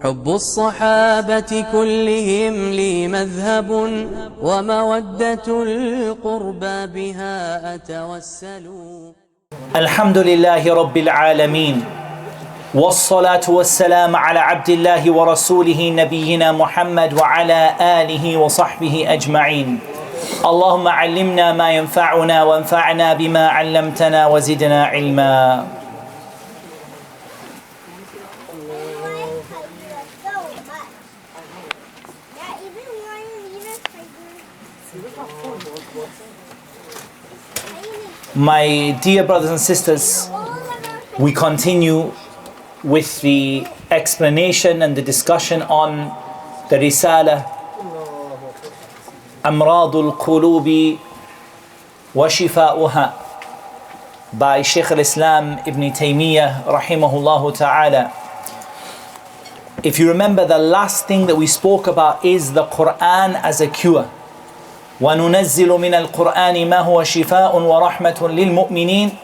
حب الصحابة كلهم لي مذهب ومودة القربى بها أتوسل. الحمد لله رب العالمين والصلاة والسلام على عبد الله ورسوله نبينا محمد وعلى آله وصحبه أجمعين. اللهم علمنا ما ينفعنا وانفعنا بما علمتنا وزدنا علما. My dear brothers and sisters, we continue with the explanation and the discussion on the Risala Amradul Qulubi wa Shifa'uha by Shaykh al-Islam Ibn Taymiyyah rahimahullah ta'ala. If you remember, the last thing that we spoke about is the Quran as a cure. وَنُنَزِّلُ مِنَ الْقُرْآنِ مَا هُوَ شِفَاءٌ وَرَحْمَةٌ لِلْمُؤْمِنِينَ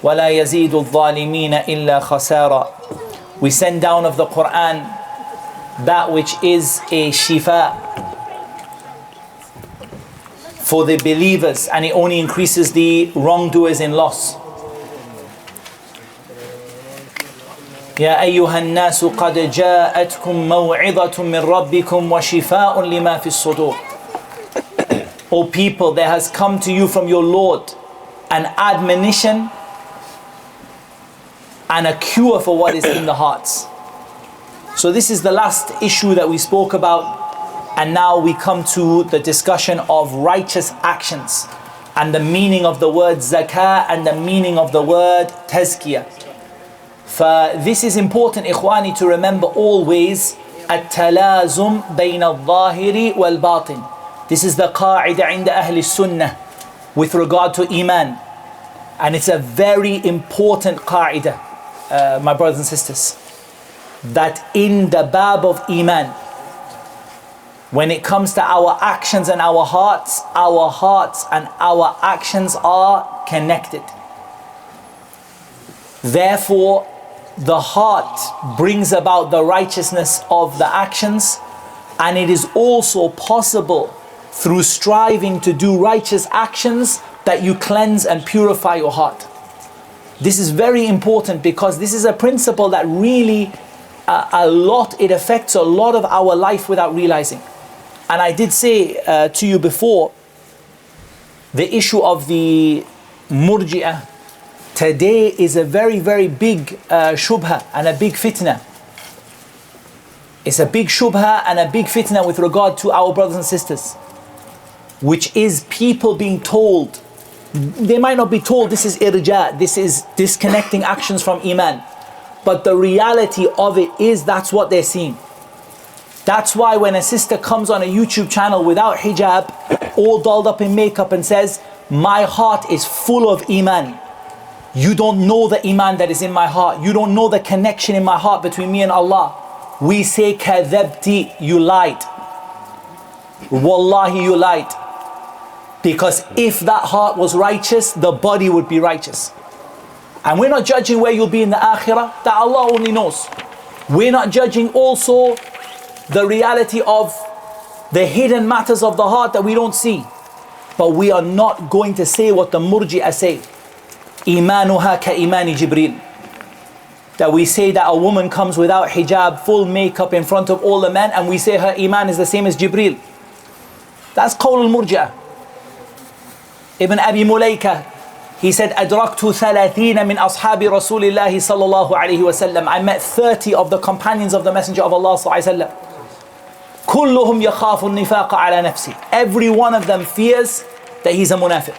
وَلَا يَزِيدُ الظَّالِمِينَ إِلَّا خَسَارًا. We send down of the Quran that which is a shifa for the believers, and it only increases the wrongdoers in loss. يَا أَيُّهَا النَّاسُ قَدْ جَاءَتْكُمْ مَوْعِظَةٌ مِّن رَبِّكُمْ وَشِفَاءٌ لِمَا فِي الصُّدُورِ. O people, there has come to you from your Lord an admonition and a cure for what is in the hearts. So this is the last issue that we spoke about, and now we come to the discussion of righteous actions and the meaning of the word zakah and the meaning of the word tazkiyah. This is important, ikhwani, to remember always at-talazum bayna al-zahiri wal-batin. This is the qa'idah inda ahli sunnah with regard to iman, and it's a very important qa'idah, my brothers and sisters, that in the bab of iman, when it comes to our actions and our hearts and our actions are connected. Therefore, the heart brings about the righteousness of the actions, and it is also possible through striving to do righteous actions that you cleanse and purify your heart. This is very important because this is a principle that really it affects a lot of our life without realizing. And I did say to you before, the issue of the murji'ah today is a very, very big shubha and a big fitna. It's a big shubha and a big fitna with regard to our brothers and sisters, which is people being told, they might not be told this is irja, this is disconnecting actions from iman, but the reality of it is that's what they're seeing. That's why when a sister comes on a YouTube channel without hijab, all dolled up in makeup, and says, my heart is full of iman, you don't know the iman that is in my heart, you don't know the connection in my heart between me and Allah, we say kadhabti, you lied, wallahi you lied. Because if that heart was righteous, the body would be righteous. And we're not judging where you'll be in the akhirah, that Allah only knows. We're not judging also the reality of the hidden matters of the heart that we don't see. But we are not going to say what the murji'ah say. Imanuha ka imani Jibril. That we say that a woman comes without hijab, full makeup in front of all the men, and we say her iman is the same as Jibril. That's qawl al-murji'ah. Ibn Abi Mulaika, he said, أدركت 30 من أصحاب رسول الله صلى الله عليه وسلم. I met 30 of the companions of the Messenger of Allah صلى الله عليه وسلم. كلهم يخاف النفاق على نفسه. Every one of them fears that he's a munafiq.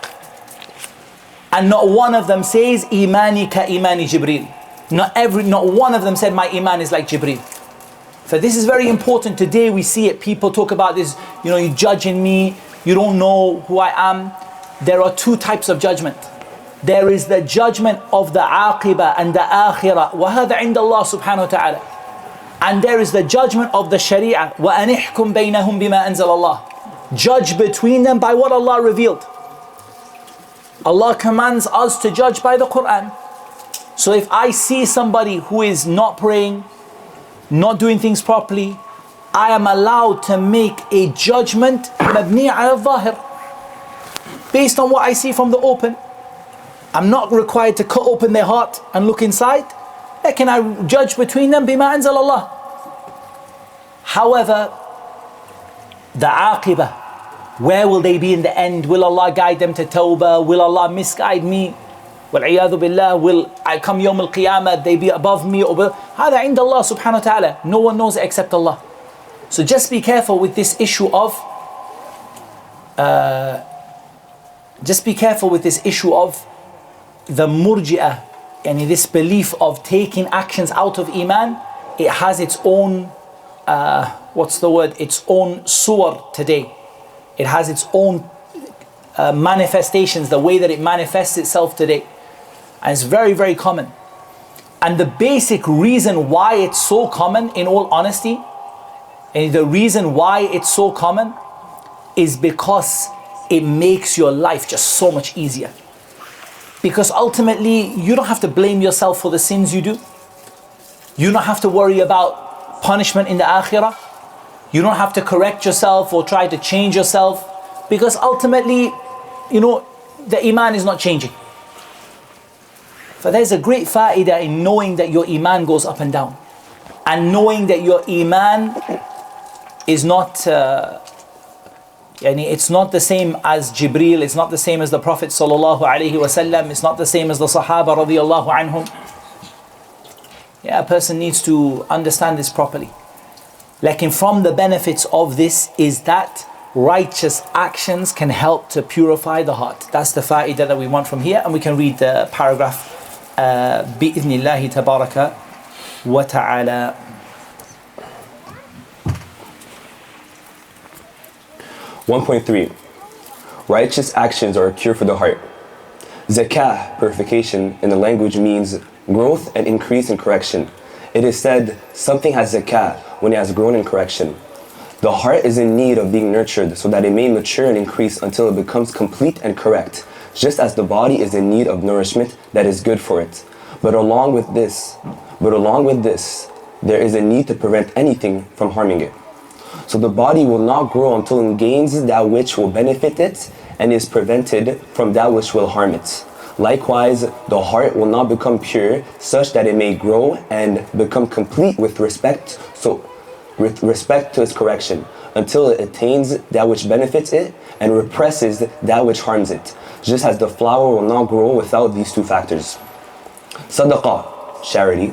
And not one of them says, إيماني كإيمان جبريل. Not one of them said, my iman is like Jibreel. So this is very important. Today we see it. People talk about this, you're judging me, you don't know who I am. There are two types of judgment. There is the judgment of the aqibah and the akhirah. وَهَذَا عِنْدَ اللَّهِ سُبْحَانَهُ وَتَعَالَى. And there is the judgment of the sharia. وَأَنِحْكُمْ بَيْنَهُمْ بِمَا أَنزَلَ اللَّهِ. Judge between them by what Allah revealed. Allah commands us to judge by the Quran. So if I see somebody who is not praying, not doing things properly, I am allowed to make a judgment مبني على الظاهر, based on what I see from the open. I'm not required to cut open their heart and look inside. Can I judge between them بما أنزل الله? However, the aqibah, where will they be in the end? Will Allah guide them to tawbah? Will Allah misguide me? وَالْعِيَاذُ بِاللَّهِ, will I come يوم القيامة, they be above me? هذا عند الله سبحانه وتعالى. No one knows it except Allah. So just be careful with this issue of the murji'ah, and this belief of taking actions out of iman. It has its own its own suwar today. It has its own manifestations, the way that it manifests itself today, and it's very, very common. And the basic reason why it's so common, in all honesty, and the reason why it's so common is because it makes your life just so much easier. Because ultimately, you don't have to blame yourself for the sins you do. You don't have to worry about punishment in the akhirah. You don't have to correct yourself or try to change yourself, because ultimately, the iman is not changing. But there's a great fa'idah in knowing that your iman goes up and down, and knowing that your iman is not it's not the same as Jibreel, it's not the same as the Prophet sallallahu alaihi wasallam, it's not the same as the Sahaba radiyallahu anhum. A person needs to understand this properly. Like, from the benefits of this is that righteous actions can help to purify the heart. That's the fa'idah that we want from here, and we can read the paragraph بإذن الله تبارك وتعالى. .3 Righteous actions are a cure for the heart. Zakah, purification, in the language means growth and increase in correction. It is said something has zakah when it has grown in correction. The heart is in need of being nurtured so that it may mature and increase until it becomes complete and correct, just as the body is in need of nourishment that is good for it. But along with this, there is a need to prevent anything from harming it. So the body will not grow until it gains that which will benefit it and is prevented from that which will harm it. Likewise, the heart will not become pure such that it may grow and become complete with respect to its correction, until it attains that which benefits it and represses that which harms it, just as the flower will not grow without these two factors. Sadaqah, charity,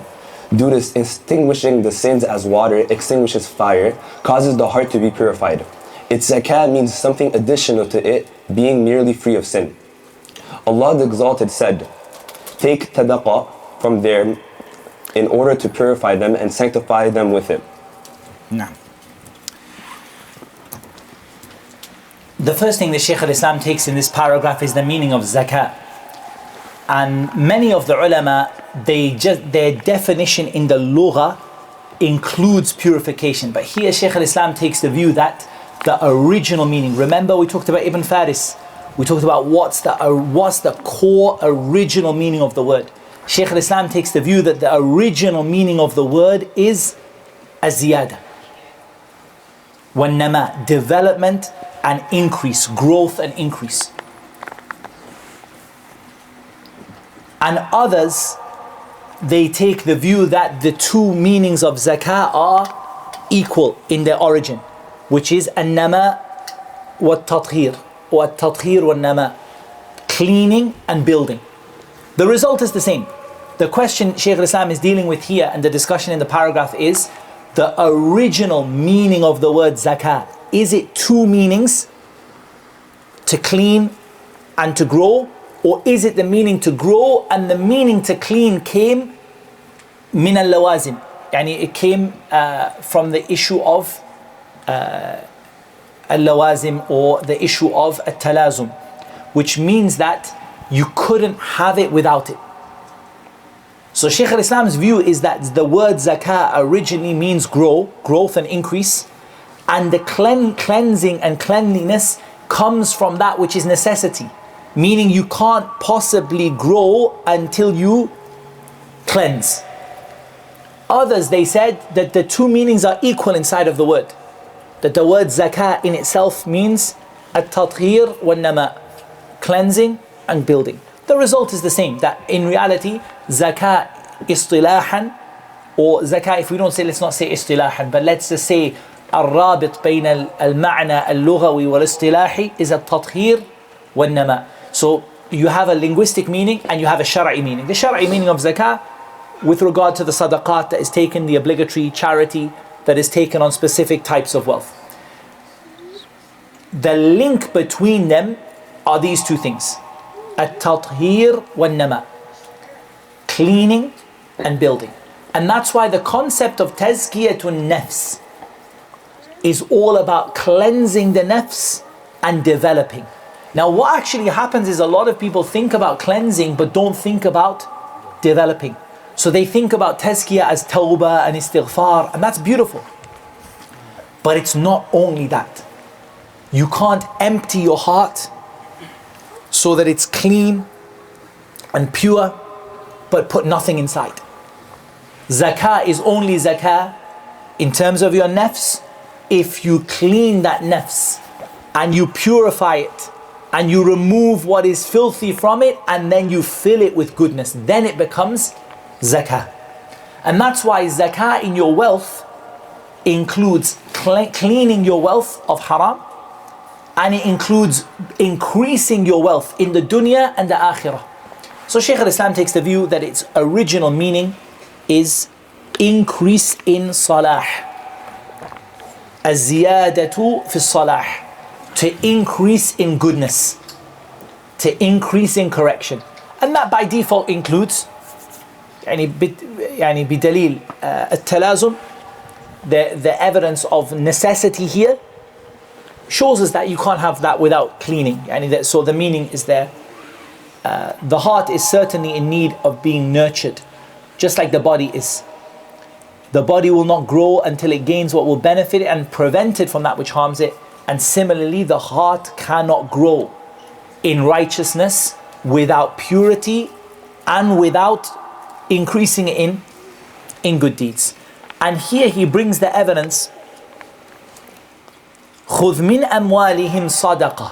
due to extinguishing the sins as water extinguishes fire, causes the heart to be purified. Its zakah means something additional to it being nearly free of sin. Allah the Exalted said, "Take tadaqah from there in order to purify them and sanctify them with it." Now, the first thing that Shaykh al-Islam takes in this paragraph is the meaning of zakah. And many of the ulama, their definition in the lugha includes purification. But here Shaykh al-Islam takes the view that the original meaning, remember we talked about Ibn Faris, we talked about what's the core original meaning of the word. Shaykh al-Islam takes the view that the original meaning of the word is az-ziyada, wan-nama, development and increase, growth and increase. And others, they take the view that the two meanings of zakah are equal in their origin, which is an-nama wa at-tathhir, or at-tathhir wa an-nama, cleaning and building. The result is the same. The question Shaykh al-Islam is dealing with here, and the discussion in the paragraph, is the original meaning of the word zakah. Is it two meanings, to clean and to grow? Or is it the meaning to grow and the meaning to clean came min al-lawazim? Yani it came from the issue of al-lawazim, or the issue of at-talazum, which means that you couldn't have it without it. So Shaykh al-Islam's view is that the word zakah originally means growth and increase, and the cleansing and cleanliness comes from that which is necessity. Meaning you can't possibly grow until you cleanse. Others, they said that the two meanings are equal inside of the word. That the word zakah in itself means at-tathhir wal-nama, cleansing and building. The result is the same, that in reality, zakah istilahan, or zakah, if we don't say, let's not say istilahan, but let's just say الرابط بين المعنى اللغوي والاصطلاحي is التطهير والنماء. So you have a linguistic meaning and you have a shar'i meaning. The shar'i meaning of zakah with regard to the sadaqat that is taken, the obligatory charity that is taken on specific types of wealth. The link between them are these two things. التطهير والنماء, cleaning and building. And that's why the concept of tazkiyatun nafs is all about cleansing the nafs and developing. Now what actually happens is a lot of people think about cleansing but don't think about developing. So they think about tazkiyah as tawbah and istighfar, and that's beautiful. But it's not only that. You can't empty your heart so that it's clean and pure but put nothing inside. Zakah is only zakah in terms of your nafs if you clean that nafs and you purify it and you remove what is filthy from it and then you fill it with goodness. Then it becomes zakah. And that's why zakah in your wealth includes cleaning your wealth of haram, and it includes increasing your wealth in the dunya and the akhirah. So Shaykh al-Islam takes the view that its original meaning is increase in salah. Az-ziyadatu fi salah, to increase in goodness, to increase in correction. And that by default includes بدليل التلازم, the evidence of necessity here shows us that you can't have that without cleaning. So the meaning is there. The heart is certainly in need of being nurtured, just like the body is. The body will not grow until it gains what will benefit it and prevent it from that which harms it. And similarly, the heart cannot grow in righteousness without purity and without increasing it in good deeds. And here he brings the evidence. خُذْ مِنْ أَمْوَالِهِمْ صَدَقَةً,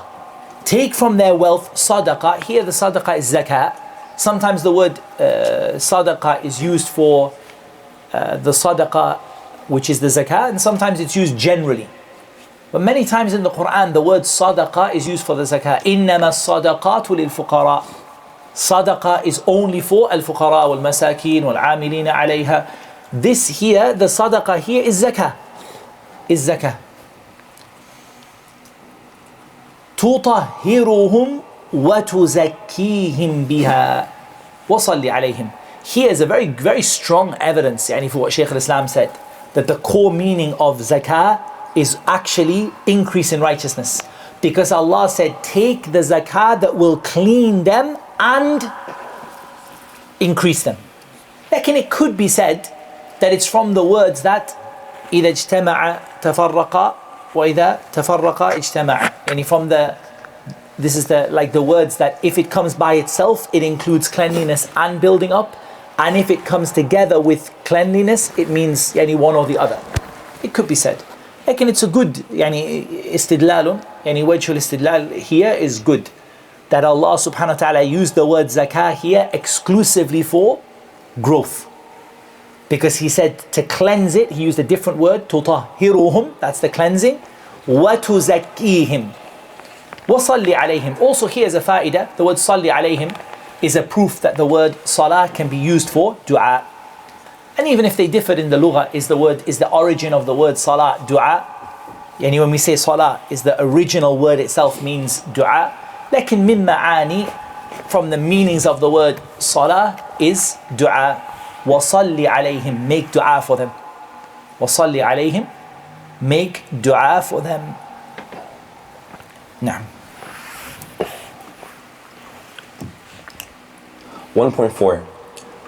take from their wealth sadaqah. Here the sadaqah is zakah. Sometimes the word sadaqah is used for the sadaqah, which is the zakah, and sometimes it's used generally. But many times in the Quran, the word sadaqah is used for the zakah. إِنَّمَا الصَّدَقَاتُ لِلْفُقَرَاءِ. Sadaqah is only for al-fuqara wal-masakin wal-amilina alayha. This here, the sadaqah here is zakah. Is zakah. تُطَهِّرُهُمْ وَتُزَكِّيهِمْ بِهَا وَصَلِّ عَلَيْهِمْ. Here is a very, very strong evidence for what Shaykh al-Islam said, that the core meaning of zakah is actually increase in righteousness. Because Allah said, take the zakah that will clean them and increase them. Like, it could be said that it's from the words that إِذَا اجْتَمَعَ تَفَرَّقَ وَإِذَا تَفَرَّقَ اجْتَمَعَ. From this is the words that if it comes by itself, it includes cleanliness and building up. And if it comes together with cleanliness, it means one or the other. It could be said. It's a good istidlalun, wajhul istidlal here is good. That Allah subhanahu wa ta'ala used the word zakah here exclusively for growth. Because He said to cleanse it, He used a different word, tutahhiruhum, that's the cleansing, wa tuzakkihim, wa salli alayhim. Also here is a fa'idah, the word salli alayhim is a proof that the word salah can be used for dua. And even if they differed in the lugha, is the origin of the word salah dua? When we say salah, is the original word itself means dua. Lakin min ma'ani, from the meanings of the word salah is dua. وَصَلِّ عَلَيْهِمْ, make dua for them. وَصَلِّ عَلَيْهِمْ, make dua for them. Naam. 1.4.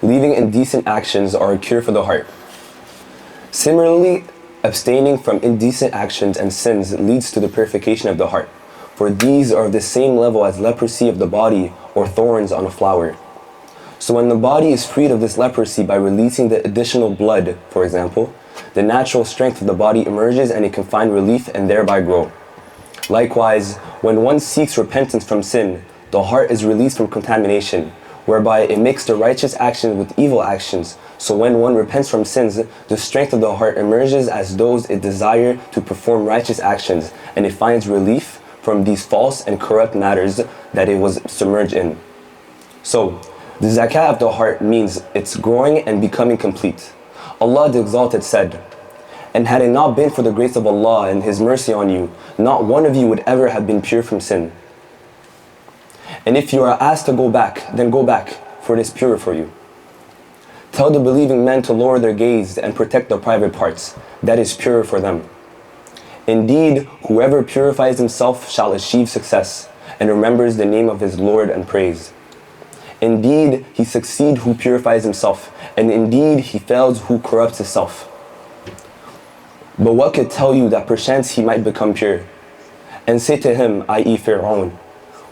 Leaving indecent actions are a cure for the heart. Similarly, abstaining from indecent actions and sins leads to the purification of the heart, for these are of the same level as leprosy of the body or thorns on a flower. So when the body is freed of this leprosy by releasing the additional blood, for example, the natural strength of the body emerges and it can find relief and thereby grow. Likewise, when one seeks repentance from sin, the heart is released from contamination, whereby it makes the righteous actions with evil actions. So when one repents from sins, the strength of the heart emerges as those it desire to perform righteous actions, and it finds relief from these false and corrupt matters that it was submerged in. So, the zakah of the heart means it's growing and becoming complete. Allah the Exalted said, "And had it not been for the grace of Allah and His mercy on you, not one of you would ever have been pure from sin. And if you are asked to go back, then go back, for it is purer for you. Tell the believing men to lower their gaze and protect their private parts. That is purer for them. Indeed, whoever purifies himself shall achieve success and remembers the name of his Lord and praise. Indeed, he succeeds who purifies himself, and indeed he fails who corrupts himself. But what could tell you that perchance he might become pure? And say to him, i.e. Fir'aun,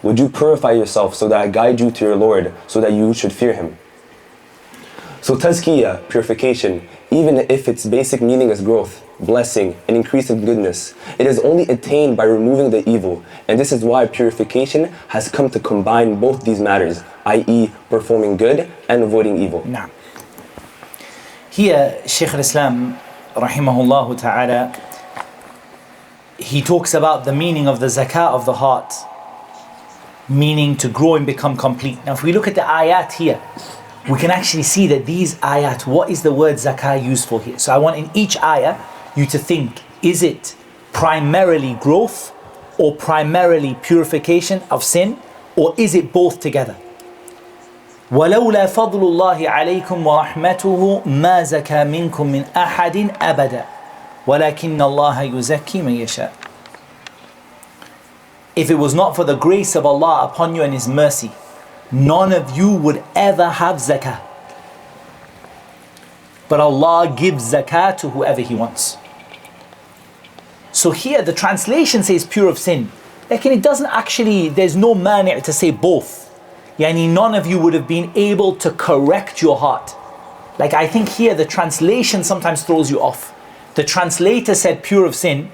would you purify yourself so that I guide you to your Lord, so that you should fear him?" So tazkiyah, purification, even if its basic meaning is growth, blessing, and increase in goodness, it is only attained by removing the evil, and this is why purification has come to combine both these matters, i.e. performing good and avoiding evil. Now, here Shaykh al-Islam rahimahullah ta'ala, he talks about the meaning of the zakah of the heart, meaning to grow and become complete. Now if we look at the ayat here, we can actually see that these ayat, what is the word zakah used for here? So I want in each ayah you to think, is it primarily growth or primarily purification of sin, or is it both together? وَلَوْلَا فَضْلُ اللَّهِ عَلَيْكُمْ وَرَحْمَتُهُ مَا زَكَى مِنْكُمْ مِنْ أَحَدٍ أَبَدًا وَلَكِنَّ اللَّهَ يُزَكِّي مَن يَشَاءُ. If it was not for the grace of Allah upon you and His mercy, none of you would ever have zakah. But Allah gives zakah to whoever He wants. So here the translation says pure of sin. Like, it doesn't actually, there's no mani' to say both. Yani none of you would have been able to correct your heart. Like, I think here the translation sometimes throws you off. The translator said pure of sin,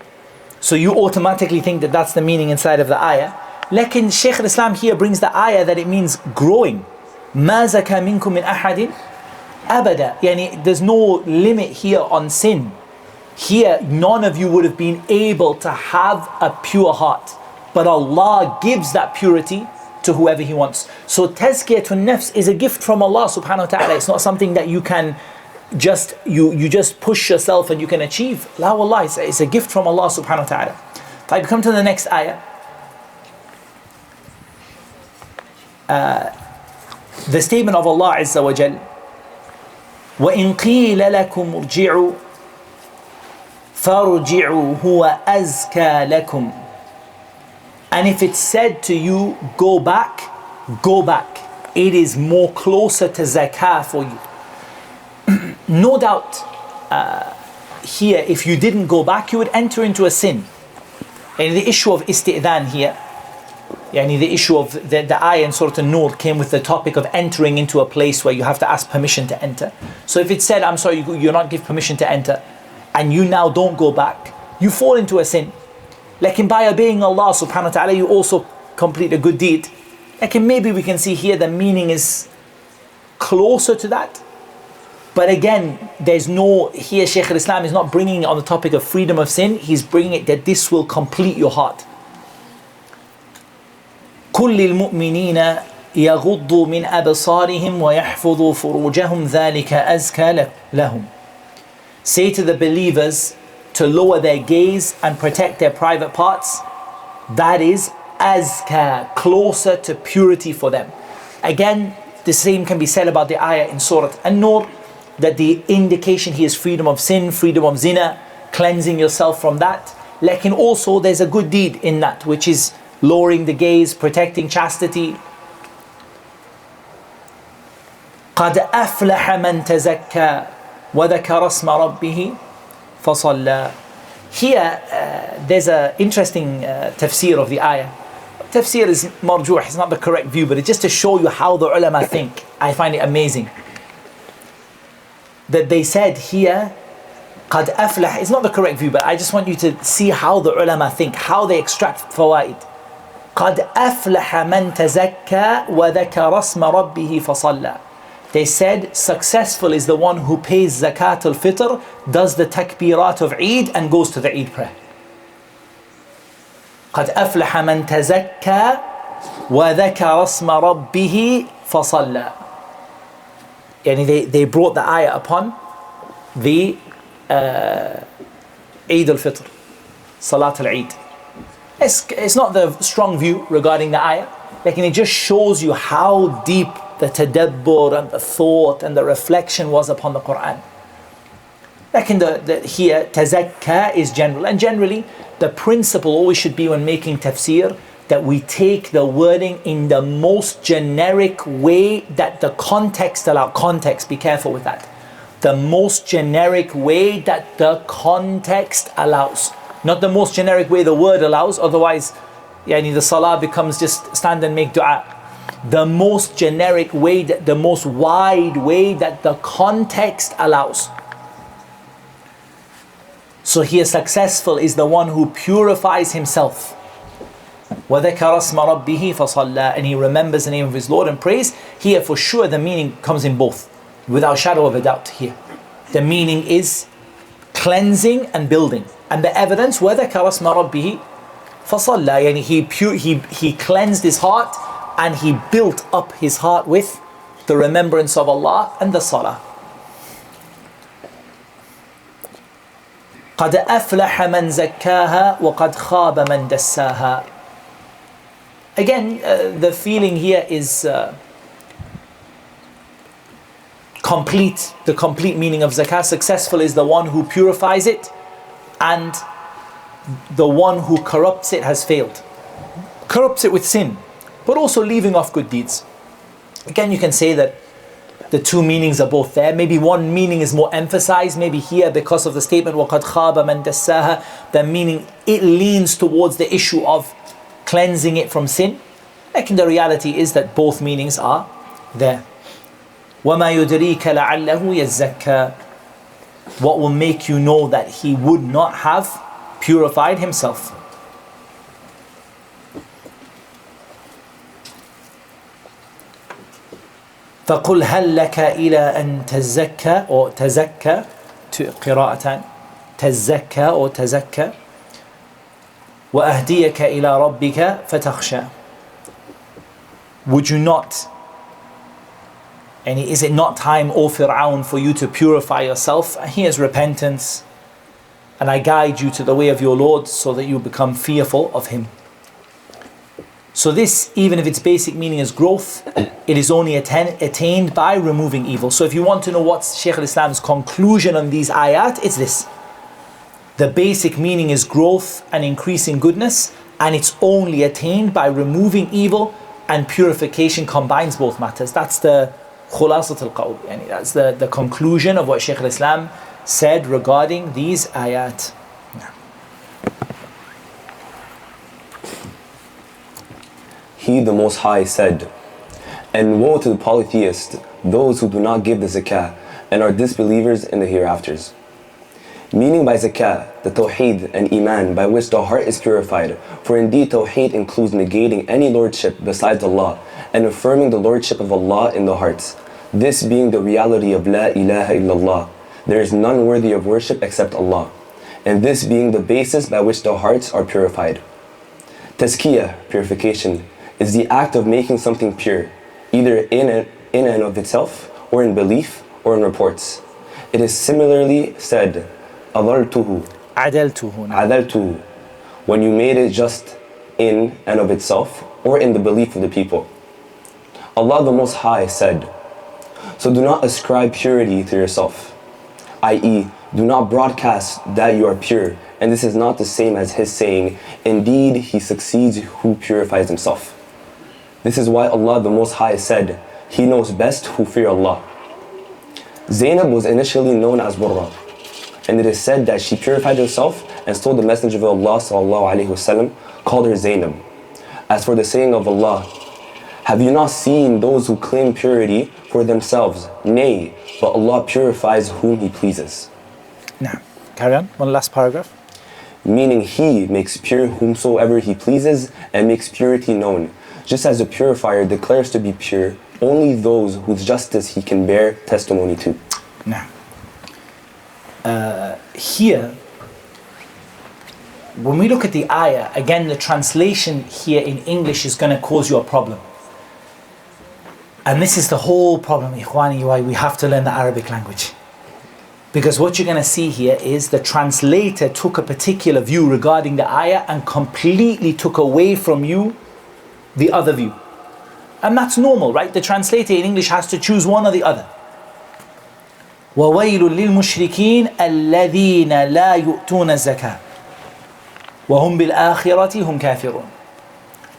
so you automatically think that that's the meaning inside of the ayah. Lakin Shaykh al-Islam here brings the ayah that it means growing. مَا زَكَى مِنْكُمْ مِنْ أَحَدٍ أَبَدًا. Yani there's no limit here on sin. Here none of you would have been able to have a pure heart, but Allah gives that purity to whoever He wants. So tazkiyatun nafs is a gift from Allah subhanahu wa ta'ala. It's not something that you can just, you just push yourself and you can achieve. La wallah, it's a gift from Allah subhanahu wa ta'ala. If I come to the next ayah, the statement of Allah Azza wa Jal, وَإِن قِيلَ لَكُمْ ارْجِعُوا فَارْجِعُوا هُوَ أَزْكَى لَكُمْ. And if it's said to you, go back, go back. It is more closer to zakah for you. No doubt, here, if you didn't go back, you would enter into a sin. And the issue of isti'dhan here, yani the issue of the ayah in Surah An-Nur came with the topic of entering into a place where you have to ask permission to enter. So if it said, I'm sorry, you're not give permission to enter, and you now don't go back, you fall into a sin. Like, by obeying Allah subhanahu wa ta'ala, you also complete a good deed. Like, maybe we can see here the meaning is closer to that. But again, there's no, here Shaykh al-Islam is not bringing it on the topic of freedom of sin. He's bringing it that this will complete your heart. كُلِّ الْمُؤْمِنِينَ يَغُضُّوا مِنْ أَبْصَارِهِمْ وَيَحْفُظُوا فُرُوجَهُمْ ذَلِكَ أَزْكَى لَهُمْ. Say to the believers to lower their gaze and protect their private parts. That is azka, closer to purity for them. Again, the same can be said about the ayah in Surah An-Nur, that the indication here is freedom of sin, freedom of zina, cleansing yourself from that. Lakin also there's a good deed in that, which is lowering the gaze, protecting chastity. قَدْ أَفْلَحَ مَنْ تَزَكَّى وَذَكَرَ اسْمَ رَبِّهِ فَصَلَّى. Here, there's an interesting tafsir of the ayah. tafsir is marjuh, it's not the correct view, but it's just to show you how the ulama think. I find it amazing that they said here, قَدْ أَفْلَحَ, it's not the correct view, but I just want you to see how the ulama think, how they extract fawaid. قَدْ أَفْلَحَ مَنْ تَزَكَّى وَذَكَرَ اسْمَ رَبِّهِ فَصَلَّى. They said successful is the one who pays zakat al-fitr, does the takbirat of Eid and goes to the Eid prayer. قَدْ أَفْلَحَ مَنْ تَزَكَّى وَذَكَرَ اسْمَ رَبِّهِ فَصَلَّى. Yani they brought the ayah upon the Eid al-Fitr, Salat al-Eid. It's not the strong view regarding the ayah, like, it just shows you how deep the tadabbur and the thought and the reflection was upon the Quran. Like here, tazakka is general, and generally the principle always should be when making tafsir that we take the wording in the most generic way that the context allows. Context, be careful with that. The most generic way that the context allows. Not the most generic way the word allows, otherwise the salah becomes just stand and make dua. The most generic way, the most wide way that the context allows. So here, successful is the one who purifies himself. وَذَكَرَ اسْمَ رَبِّهِ فَصَلَّى, and he remembers the name of his Lord and prays. Here, for sure, the meaning comes in both, without shadow of a doubt. Here, the meaning is cleansing and building, and the evidence وَذَكَرَ اسْمَ رَبِّهِ فَصَلَّى, and he cleansed his heart and he built up his heart with the remembrance of Allah and the salah. قَدْ أَفْلَحَ مَنْ زَكَّاهَا وَقَدْ خَابَ مَنْ دَسَّاهَا. Again, the feeling here is complete. The complete meaning of zakah. Successful is the one who purifies it, and the one who corrupts it has failed. Corrupts it with sin, but also leaving off good deeds. Again, you can say that the two meanings are both there. Maybe one meaning is more emphasized. Maybe here, because of the statement وَقَدْ خَابَ مَنْ دَسَّاهَا, the meaning, it leans towards the issue of cleansing it from sin. Like, the reality is that both meanings are there. وَمَا يُدْرِيكَ لَعَلَّهُ يَزَّكَّى. What will make you know that he would not have purified himself? فَقُلْ هَلْ لَكَ إِلَىٰ أَن تَزَكَّى or تَزَكَّى, قراءتان, تَزَكَّى or تَزَكَّى, وَأَهْدِيَكَ إِلَىٰ رَبِّكَ فَتَخْشَى. Would you not, and is it not time, O Fir'aun, for you to purify yourself? And here's repentance, and I guide you to the way of your Lord so that you become fearful of him. So this, even if its basic meaning is growth, it is only attained by removing evil. So if you want to know what's Shaykh al-Islam's conclusion on these ayat, it's this. The basic meaning is growth and increasing goodness, and it's only attained by removing evil, and purification combines both matters. That's the khulasat al-qawl. That's the conclusion of what Shaykh al-Islam said regarding these ayat. He, the Most High, said, and woe to the polytheists, those who do not give the zakah and are disbelievers in the hereafters. Meaning by zakah, the tawheed and iman by which the heart is purified, for indeed tawheed includes negating any lordship besides Allah and affirming the lordship of Allah in the hearts. This being the reality of La ilaha illallah, there is none worthy of worship except Allah, and this being the basis by which the hearts are purified. Tazkiyah, purification, is the act of making something pure, either in and of itself, or in belief, or in reports. It is similarly said, عَدَلْتُهُ, when you made it just in and of itself, or in the belief of the people. Allah the Most High said, so do not ascribe purity to yourself, i.e., do not broadcast that you are pure, and this is not the same as his saying, indeed he succeeds who purifies himself. This is why Allah the Most High said, he knows best who fear Allah. Zainab was initially known as Burra, and it is said that she purified herself and stole the Messenger of Allah sallallahu alaihi wasallam, called her Zainab. As for the saying of Allah, have you not seen those who claim purity for themselves? Nay, but Allah purifies whom He pleases. Now, carry on. One last paragraph. Meaning He makes pure whomsoever He pleases and makes purity known. Just as a purifier declares to be pure only those whose justice He can bear testimony to. Now, here, when we look at the ayah, again the translation here in English is going to cause you a problem. And this is the whole problem, Ikhwani, why we have to learn the Arabic language. Because what you're going to see here is the translator took a particular view regarding the ayah and completely took away from you the other view. And that's normal, right? The translator in English has to choose one or the other. وَوَيْلٌ لِلْمُشْرِكِينَ الَّذِينَ لَا يُؤْتُونَ الزَّكَاةَ وَهُمْ بِالْآخِرَةِ هُمْ كَافِرُونَ.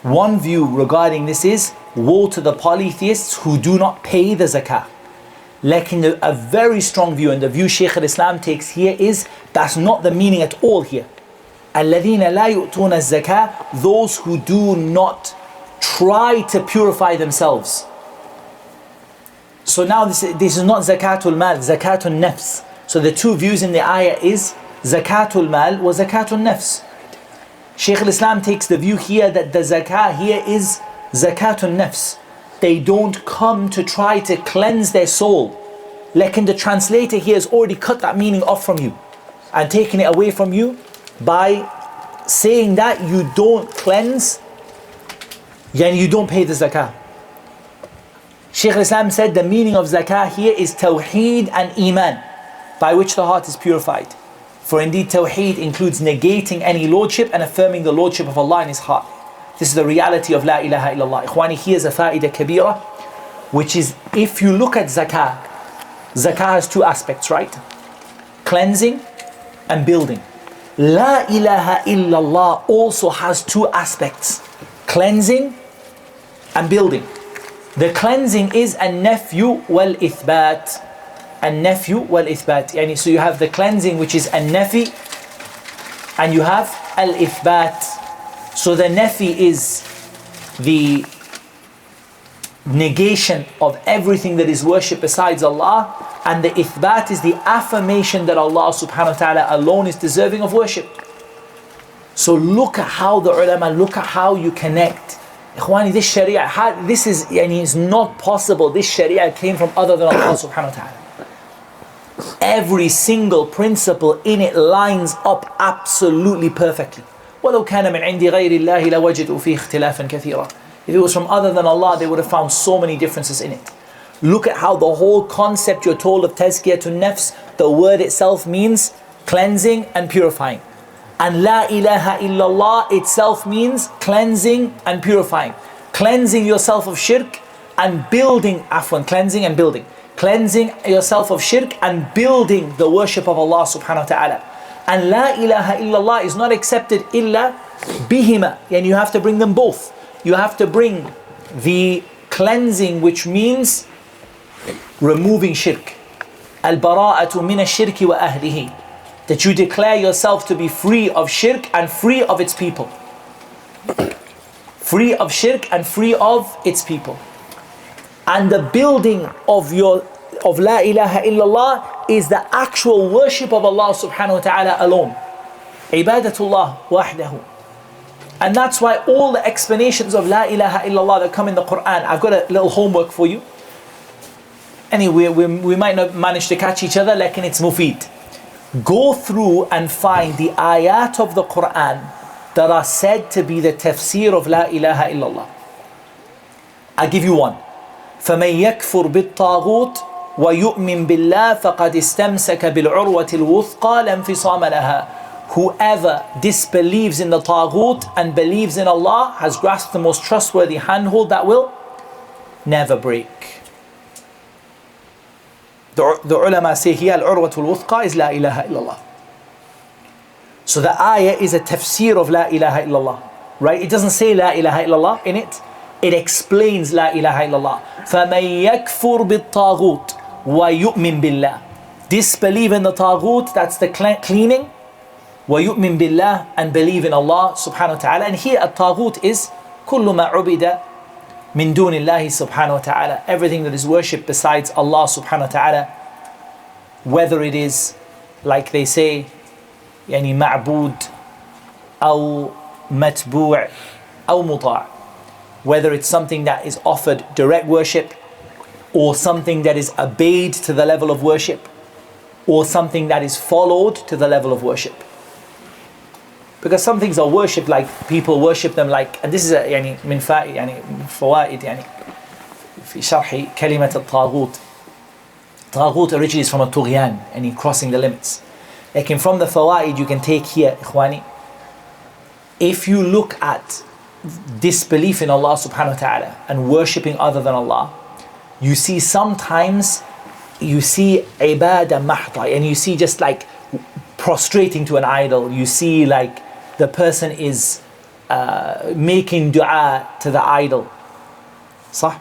One view regarding this is, woe to the polytheists who do not pay the zakah. Lekin a very strong view, and the view Shaykh al-Islam takes here is, that's not the meaning at all here. الَّذِينَ لَا يُؤْتُونَ الزَّكَاةَ, those who do not try to purify themselves. So now this is not zakatul mal, zakatul nafs. So the two views in the ayah is zakatul mal wa zakatul nafs. Shaykh al-Islam takes the view here that the zakah here is zakatul nafs. They don't come to try to cleanse their soul. Like in the translator here has already cut that meaning off from you and taken it away from you by saying that you don't cleanse, yani you don't pay the zakah. Shaykh al-Islam said the meaning of zakah here is tawheed and iman, by which the heart is purified. For indeed tawheed includes negating any lordship and affirming the lordship of Allah in his heart. This is the reality of la ilaha illallah. Ikhwani, here's a fa'idah kabira, which is, if you look at zakah, zakah has two aspects, right? Cleansing and building. La ilaha illallah also has two aspects, cleansing and building. The cleansing is an-nafyu wal-ithbat. An-nafyu wal-ithbat. Yani, so you have the cleansing which is an-nafi, and you have al-ithbat. So the nafi is the negation of everything that is worshipped besides Allah, and the ithbat is the affirmation that Allah subhanahu wa ta'ala alone is deserving of worship. So look at how the ulama, look at how you connect. Ikhwani, this sharia, this is, yani, it's not possible. This sharia came from other than Allah subhanahu wa ta'ala. Every single principle in it lines up absolutely perfectly. وَلَوْ كَانَ مِنْ عِنْدِ غَيْرِ اللَّهِ لَوَجَدُوا فِيهِ اخْتِلَافًا كَثِيرًا. If it was from other than Allah, they would have found so many differences in it. Look at how the whole concept you're told of tazkiyatun nafs, the word itself means cleansing and purifying. And la ilaha illallah itself means cleansing and purifying. Cleansing yourself of shirk and building, cleansing and building. Cleansing yourself of shirk and building the worship of Allah subhanahu wa ta'ala. And la ilaha illallah is not accepted illa bihima. And you have to bring them both. You have to bring the cleansing, which means removing shirk. Al-bara'atu min ash-shirki wa ahlihi. That you declare yourself to be free of shirk and free of its people. Free of shirk and free of its people. And the building of la ilaha illallah is the actual worship of Allah subhanahu wa ta'ala alone. Ibadatullah wahdahu. And that's why all the explanations of la ilaha illallah that come in the Quran, I've got a little homework for you. Anyway, we might not manage to catch each other, like it's mufid. Go through and find the ayat of the Quran that are said to be the tafsir of la ilaha illallah. I'll give you one. فَمَنْ يَكْفُرْ بِالطَّاغُوتِ وَيُؤْمِنْ بِاللَّهِ فَقَدْ اسْتَمْسَكَ بِالْعُرْوَةِ الْوُثْقَى لَا انْفِصَامَ لَهَا. Whoever disbelieves in the taghut and believes in Allah has grasped the most trustworthy handhold that will never break. The ulama say here, al-urwatul wuthqa is la ilaha illallah. So the ayah is a tafsir of la ilaha illallah, right? It doesn't say la ilaha illallah in it. It explains la ilaha illallah. فَمَنْ يَكْفُرْ بِالطَّاغُوتِ وَيُؤْمِنْ بِاللَّهِ. Disbelieve in the taghut, that's the cleaning. وَيُؤْمِنْ بِاللَّهِ, and believe in Allah subhanahu wa ta'ala. And here a taghut is كل ما عبد من دون الله سبحانه وتعالى. Everything that is worshipped besides Allah subhanahu wa ta'ala, whether it is, like they say, يعني معبود أو متبوع أو مطاع, whether it's something that is offered direct worship, or something that is obeyed to the level of worship, or something that is followed to the level of worship. Because some things are worshipped, like people worship them like, and this is يعني من فوائد يعني في شرح كلمة الطاغوت. طاغوت originally is from a طغيان, and crossing the limits. Like from the fawaid you can take here, إخواني, if you look at disbelief in Allah subhanahu wa ta'ala and worshipping other than Allah, you see sometimes you see ibadah mahta, and you see just like prostrating to an idol. You see like the person is making dua to the idol. صح?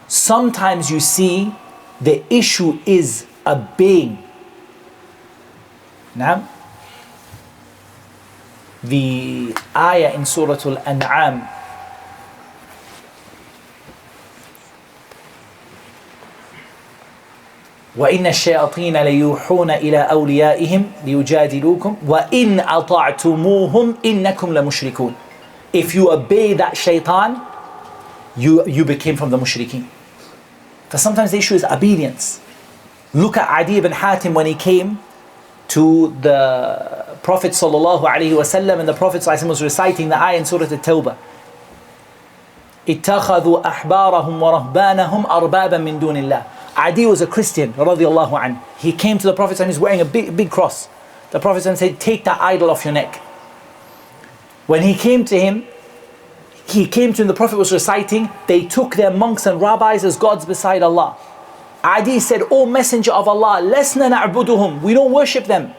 Sometimes you see the issue is obeying. Now, the ayah in Surah Al-An'am, وَإِنَّ الشَّيَاطِينَ لَيُوحُونَ إِلَىٰ أَوْلِيَائِهِمْ لِيُجَادِلُوكُمْ وَإِنْ أَطَعْتُمُوهُمْ إِنَّكُمْ لَمُشْرِكُونَ. If you obey that shaitan, you became from the mushrikeen. Because sometimes the issue is obedience. Look at Adi ibn Hatim when he came to the Prophet sallallahu alaihi wasallam, and the Prophet sallallahu alaihi wasallam was reciting the ayah in Surah At-Tawbah. اتخذوا أحبارهم ورهبانهم أربابا من دون الله. Adi was a Christian, radiallahu anhu. He came to the Prophet and he's wearing a big cross. The Prophet said, take that idol off your neck. When he came to him, the Prophet was reciting, they took their monks and rabbis as gods beside Allah. Adi said, O Messenger of Allah, لَسْنَا نَعْبُدُهُمْ. We don't worship them.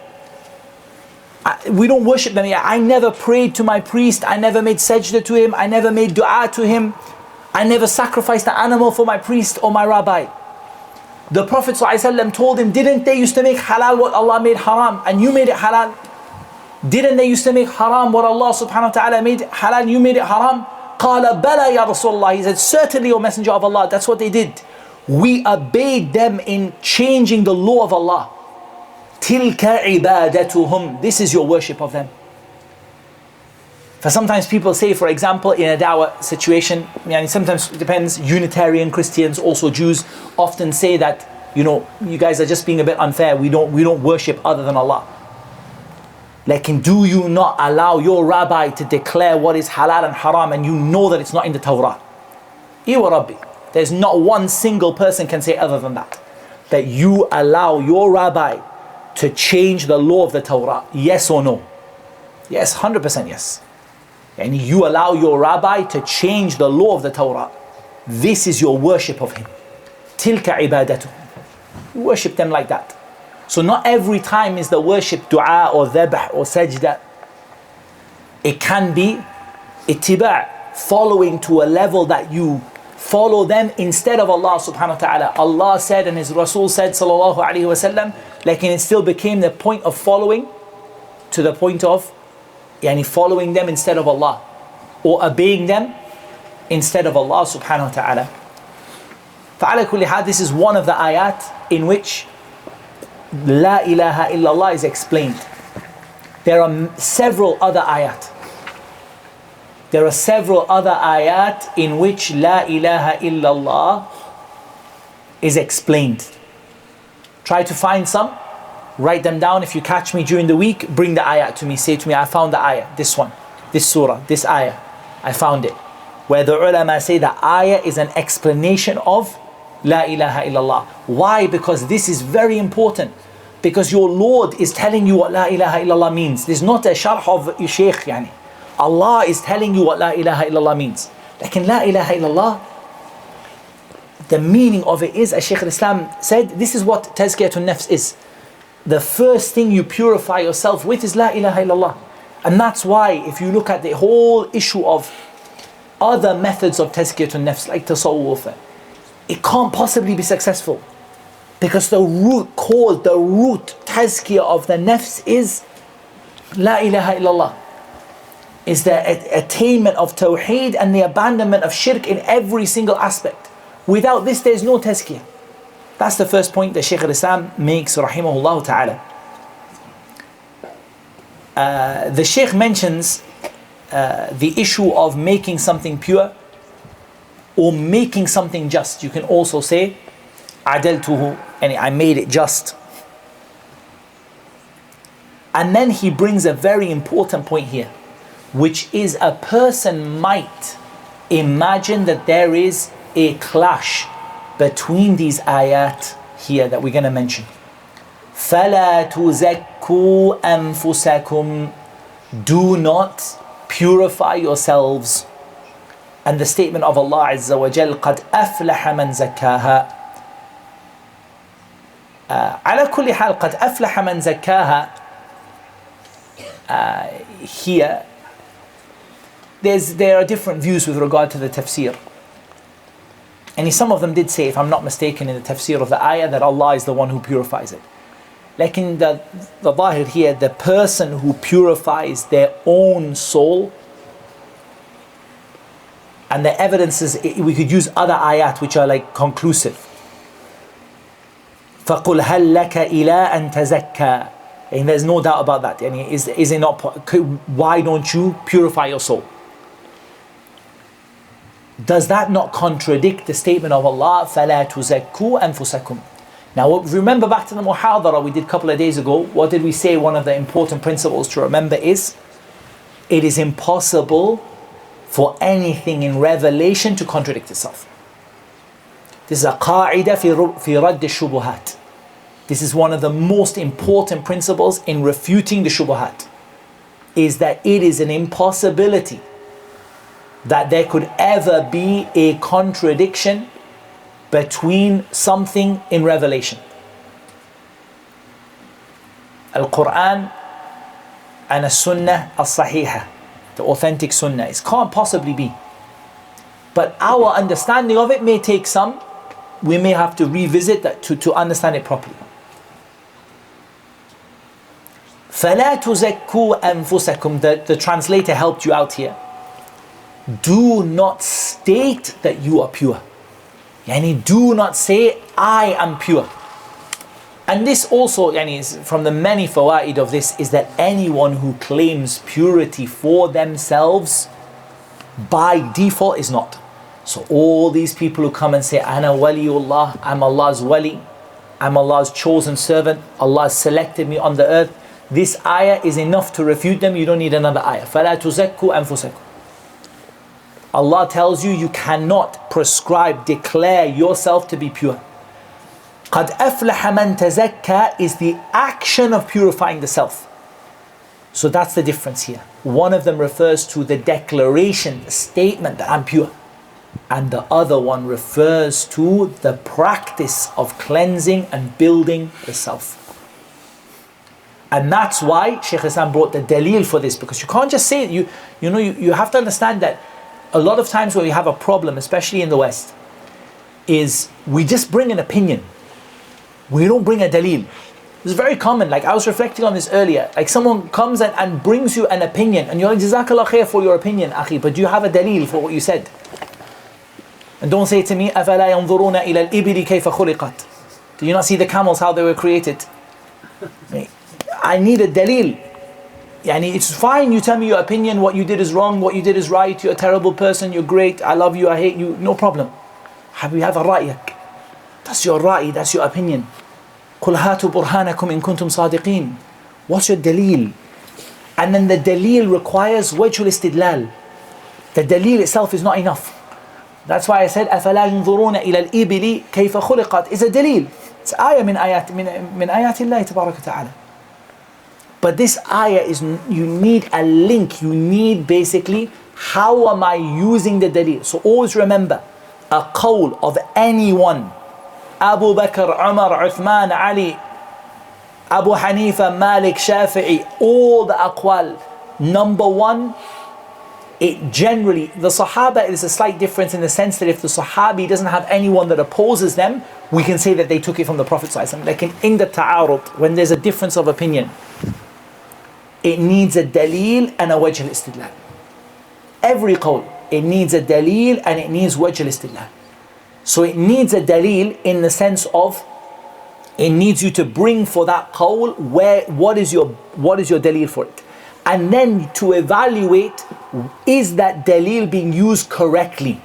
We don't worship them. I never prayed to my priest. I never made sajda to him. I never made dua to him. I never sacrificed an animal for my priest or my rabbi. The Prophet ﷺ told him, didn't they used to make halal what Allah made haram and you made it halal? Didn't they used to make haram what Allah subhanahu wa ta'ala made halal and you made it haram? قَالَ بَلَى يَا رَسُولَ اللَّهِ. He said, certainly, O Messenger of Allah, that's what they did. We obeyed them in changing the law of Allah. تِلْكَ عِبَادَتُهُمْ. This is your worship of them. For sometimes people say, for example, in a da'wah situation, sometimes it depends, Unitarian Christians, also Jews, often say that, you guys are just being a bit unfair. We don't worship other than Allah. Like, do you not allow your rabbi to declare what is halal and haram, and you know that it's not in the Torah? Iwa Rabbi. There's not one single person can say other than that. That you allow your rabbi to change the law of the Torah. Yes or no? Yes, 100% yes. And you allow your rabbi to change the law of the Torah. This is your worship of him. Tilka ibadatu. You worship them like that. So not every time is the worship dua or dhabh or sajda. It can be ittiba', following to a level that you follow them instead of Allah subhanahu wa ta'ala. Allah said and His Rasul said sallallahu alayhi wa sallam, like, and it still became the point of following to the point of following them instead of Allah, or obeying them instead of Allah subhanahu wa ta'ala. فَعَلَى كُلِّ حَالٍ, this is one of the ayat in which La ilaha illallah is explained. There are several other ayat. There are several other ayat in which La ilaha illallah is explained. Try to find some. Write them down. If you catch me during the week, bring the ayat to me. Say to me, I found the ayah, this one, this surah, this ayah. I found it. Where the ulama say the ayah is an explanation of La ilaha illallah. Why? Because this is very important. Because your Lord is telling you what La ilaha illallah means. This is not a sharh of shaykh. Allah is telling you what La ilaha illallah means. Like in La ilaha illallah, the meaning of it is, as Shaykh al-Islam said, this is what tazkiyatun nafs is. The first thing you purify yourself with is La ilaha illallah. And that's why if you look at the whole issue of other methods of tazkiyatun nafs, like tasawwuf, it can't possibly be successful. Because the root tazkiyah of the nafs is La ilaha illallah. is the attainment of tawheed and the abandonment of shirk in every single aspect. Without this, there's no tazkiyah. That's the first point that Shaykh al-Islam makes, rahimahullah ta'ala. The Shaykh mentions the issue of making something pure or making something just. You can also say, adaltuhu, and I made it just. And then he brings a very important point here, which is a person might imagine that there is a clash between these ayat here that we're going to mention. فَلَا تُزَكُّوا أَنفُسَكُمْ, do not purify yourselves. And the statement of Allah Azza wa Jal, قَدْ أَفْلَحَ مَنْ زَكَّاهَا. على كل حال قد أفلح من زكاها, here there are different views with regard to the tafsir, and some of them did say, if I'm not mistaken, in the tafsir of the ayah, that Allah is the one who purifies it. Like in the zahir here, the person who purifies their own soul, and the evidences, we could use other ayat which are like conclusive. فَقُلْ هَلْ لَكَ إِلَىٰ أَن تَزَكَّى, and there's no doubt about that. Yani, is it not? Why don't you purify your soul? Does that not contradict the statement of Allah, فَلَا تُزَكُّوا أَنفُسَكُمْ? Now remember back to the muhadara we did a couple of days ago. What did we say? One of the important principles to remember is, it is impossible for anything in revelation to contradict itself. This is a qa'idah fi radd al-shubuhat. This is one of the most important principles in refuting the shubuhat, is that it is an impossibility that there could ever be a contradiction between something in revelation. Al-Quran and As-Sunnah As-Sahihah, the authentic Sunnah, it can't possibly be. But our understanding of it may take some, we may have to revisit that to understand it properly. فَلَا تُزَكُّوا أَنفُسَكُمْ, the translator helped you out here. Do not state that you are pure. Yani, do not say, I am pure. And this also, yani, is from the many fawaid of this, is that anyone who claims purity for themselves, by default is not. So all these people who come and say, Ana waliullah, I'm Allah's wali, I'm Allah's chosen servant, Allah has selected me on the earth, this ayah is enough to refute them. You don't need another ayah. فَلَا تُزَكُّوا أَنفُسَكُمْ. Allah tells you, you cannot prescribe, declare yourself to be pure. قَدْ أَفْلَحَ مَنْ تَزَكَّى is the action of purifying the self. So that's the difference here. One of them refers to the declaration, the statement that I'm pure. And the other one refers to the practice of cleansing and building the self. And that's why Shaykh Islam brought the dalil for this, because you can't just say it. You have to understand that a lot of times when we have a problem, especially in the West, is we just bring an opinion. We don't bring a dalil. It's very common. Like I was reflecting on this earlier. Like someone comes and brings you an opinion, and you're like, Jazakallah khair for your opinion, akhi, but do you have a dalil for what you said? And don't say to me, أَفَلَا يَنْظُرُونَ إِلَى الْإِبِلِ كَيْفَ خُلِقَتْ. Do you not see the camels, how they were created? I need a dalil. Yani, it's fine, you tell me your opinion, what you did is wrong, what you did is right, you're a terrible person, you're great, I love you, I hate you, no problem. We have a ra'yak. That's your ra'i, that's your opinion. قُلْ هَاتُوا بُرْهَانَكُمْ إِن كُنْتُمْ صَادِقِينَ. What's your dalil? And then the dalil requires wajhul istidlal. The dalil itself is not enough. That's why I said أَفَلَا يَنْظُرُونَ إِلَى الْإِبِلِ كَيْفَ خُلِقَتْ is a dalil. It's ayah min ayat Allah tabarak ta'ala. But this ayah is, you need a link. You need basically, how am I using the dalil? So always remember, a qawl of anyone, Abu Bakr, Umar, Uthman, Ali, Abu Hanifa, Malik, Shafi'i, all the aqwal. Number one, it generally, the Sahaba is a slight difference in the sense that if the Sahabi doesn't have anyone that opposes them, we can say that they took it from the Prophet ﷺ. Like in the ta'arud, when there's a difference of opinion, it needs a dalil and a wajh al-istidlal. every qawl, it needs a daleel and it needs wajh al-istidlal. So it needs a daleel in the sense of it needs you to bring for that qawl what is your daleel for it, and then to evaluate, is that daleel being used correctly?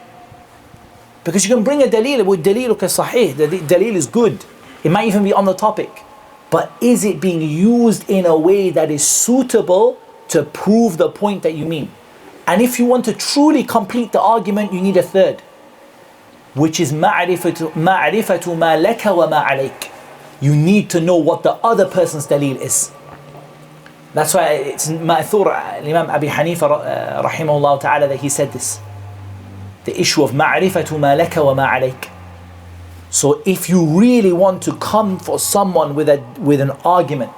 Because you can bring a daleel with daleeluka sahih, the daleel is good, it might even be on the topic, but is it being used in a way that is suitable to prove the point that you mean? And if you want to truly complete the argument, you need a third, which is ma'rifatu ma laka wa ma alayk. You need to know what the other person's daleel is. That's why it's ma'thur Imam Abi Hanifa rahimahullah ta'ala that he said this. The issue of ma'rifatu ma laka wa ma alayk. So if you really want to come for someone with an argument,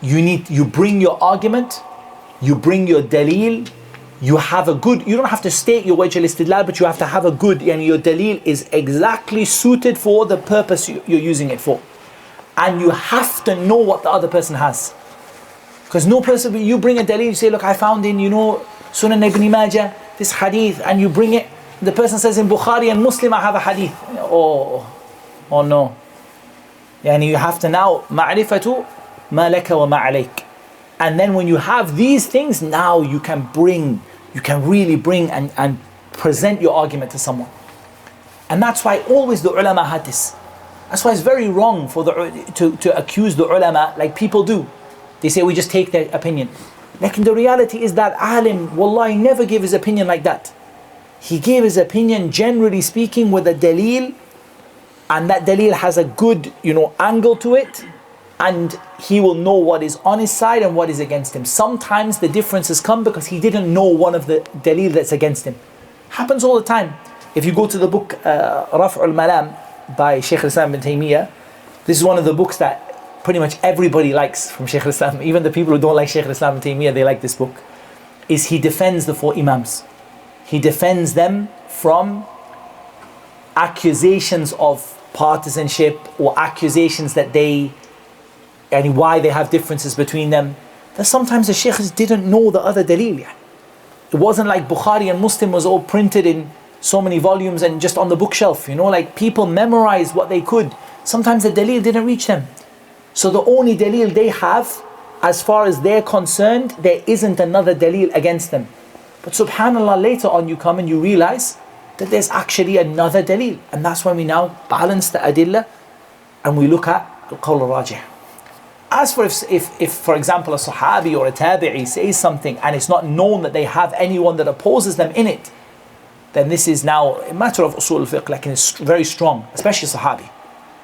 you bring your argument, you bring your daleel, you don't have to state your wajh al-istidlal, but you have to have a good, and your daleel is exactly suited for the purpose you're using it for. And you have to know what the other person has. Because no person, you bring a daleel, you say, look, I found in, Sunan Ibn Majah, this hadith, and you bring it, the person says in Bukhari and Muslim, I have a hadith. Oh no. And you have to now, ma'rifatu ma laka wa ma alayk. And then when you have these things, now you can really bring and present your argument to someone. And that's why always the ulama had this. That's why it's very wrong to accuse the ulama like people do. They say we just take their opinion. Like the reality is that alim, wallahi, never gave his opinion like that. He gave his opinion generally speaking with a daleel, and that daleel has a good angle to it, and he will know what is on his side and what is against him. Sometimes the differences come because he didn't know one of the daleel that's against him. Happens all the time. If you go to the book Raf'ul Malam by Shaykh al-Islam ibn Taymiyyah, this is one of the books that pretty much everybody likes from Shaykh al-Islam. Even the people who don't like Shaykh al-Islam ibn Taymiyyah, they like this book. Is he defends the four Imams. He defends them from accusations of partisanship or accusations that and why they have differences between them. That sometimes the shaykhs didn't know the other daleel. It wasn't like Bukhari and Muslim was all printed in so many volumes and just on the bookshelf. Like people memorized what they could. Sometimes the daleel didn't reach them. So the only daleel they have, as far as they're concerned, there isn't another daleel against them. But subhanAllah, later on you come and you realize that there's actually another daleel. And that's when we now balance the adillah and we look at the qawl al-rajih. As for if for example a sahabi or a tabi'i says something and it's not known that they have anyone that opposes them in it, then this is now a matter of usul al-fiqh, like it's very strong, especially sahabi.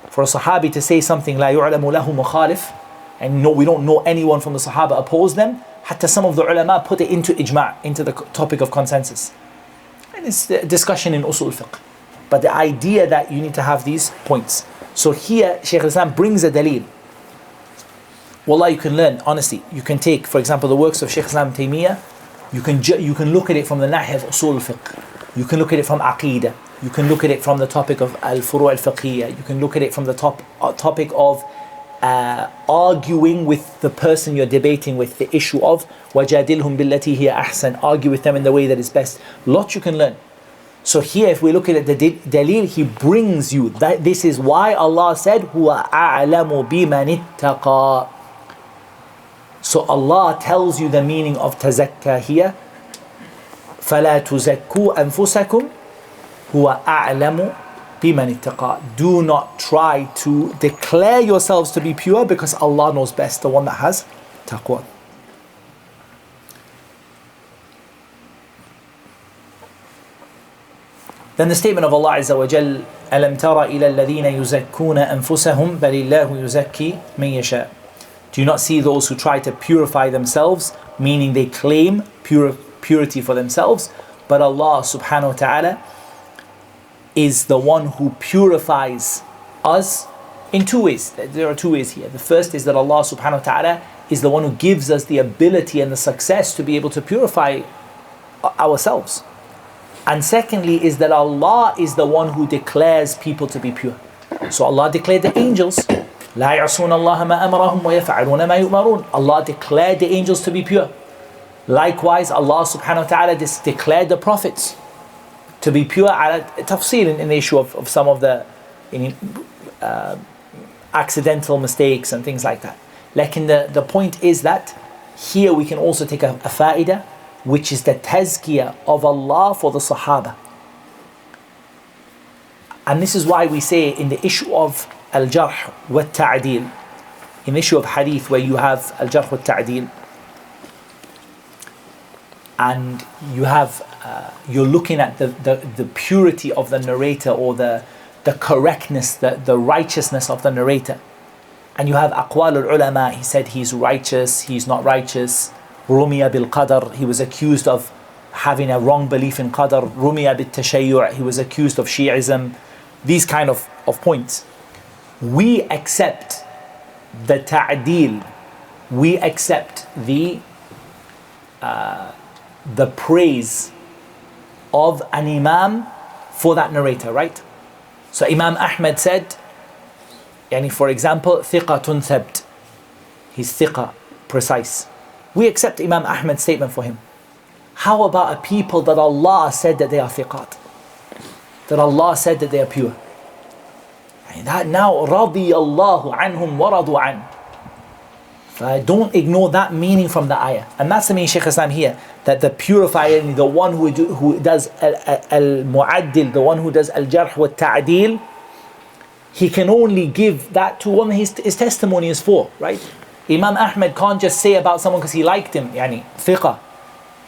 For a sahabi to say something la yu'lamu lahu mukhalif, and we don't know anyone from the sahaba oppose them, hatta some of the ulama put it into ijma', into the topic of consensus. And it's a discussion in usul al-fiqh. But the idea that you need to have these points. So here Shaykh al-Islam brings a daleel. Wallah, you can learn, honestly. You can take, for example, the works of Shaykh al-Islam Taymiyyah. You can look at it from the nahya of usul al-fiqh. You can look at it from aqeedah. You can look at it from the topic of al-furu' al-fiqhiyya. You can look at it from the topic of arguing with the person you're debating with, the issue of وَجَادِلْهُمْ بِالَّتِي هِيَ أَحْسَنُ, argue with them in the way that is best. Lots you can learn. So here, if we look at the daleel, he brings you that this is why Allah said هُوَ أَعْلَمُ بِمَنِ اتَّقَى. So Allah tells you the meaning of tazakka here. فَلَا تُزَكُّوا أَنفُسَكُمْ هُوَ أَعْلَمُ بِمَنِ اتَّقَى. Do not try to declare yourselves to be pure, because Allah knows best, the one that has taqwa. Then the statement of Allah Azza wa Jal, أَلَمْ تَرَ إِلَى الَّذِينَ يُزَكُّونَ أَنفُسَهُمْ بَلِ اللَّهُ يُزَكِّي مَن يَشَاءُ. Do you not see those who try to purify themselves, meaning they claim purity for themselves, but Allah subhanahu wa ta'ala is the one who purifies us in two ways. There are two ways here. The first is that Allah subhanahu wa ta'ala is the one who gives us the ability and the success to be able to purify ourselves. And secondly is that Allah is the one who declares people to be pure. So Allah declared the angels, لا يعصون الله ما أمرهم ويفعلون ما يؤمرون. Allah declared the angels to be pure. Likewise, Allah subhanahu wa ta'ala declared the prophets to be pure. Tafsir in the issue of some of the accidental mistakes and things like that. The point is that here we can also take a fa'idah, which is the tazkiyah of Allah for the Sahaba. And this is why we say in the issue of al-jarh wa ta'deel, in the issue of hadith where you have al-jarh wa ta'deel, and you have you're looking at the purity of the narrator, or the correctness, the righteousness of the narrator. And you have aqwal al-ulama, he said he's righteous, he's not righteous. Rumiya bil qadar, he was accused of having a wrong belief in qadar. Rumiya bil tashayyu', he was accused of Shi'ism. These kind of points. We accept the ta'deel, we accept the praise of an Imam for that narrator, right? So Imam Ahmad said, for example, thiqatun thabt, he's thiqa, precise. We accept Imam Ahmad's statement for him. How about a people that Allah said that they are thiqat, that Allah said that they are pure? And that now, radiyallahu anhum wa radu an. Don't ignore that meaning from the ayah. And that's the meaning Shaykh Islam here, that the purifier, the one who does al-mu'addil, the one who does al-jarh wa ta'dil, he can only give that to one his testimony is for, right? Imam Ahmad can't just say about someone because he liked him, thiqa.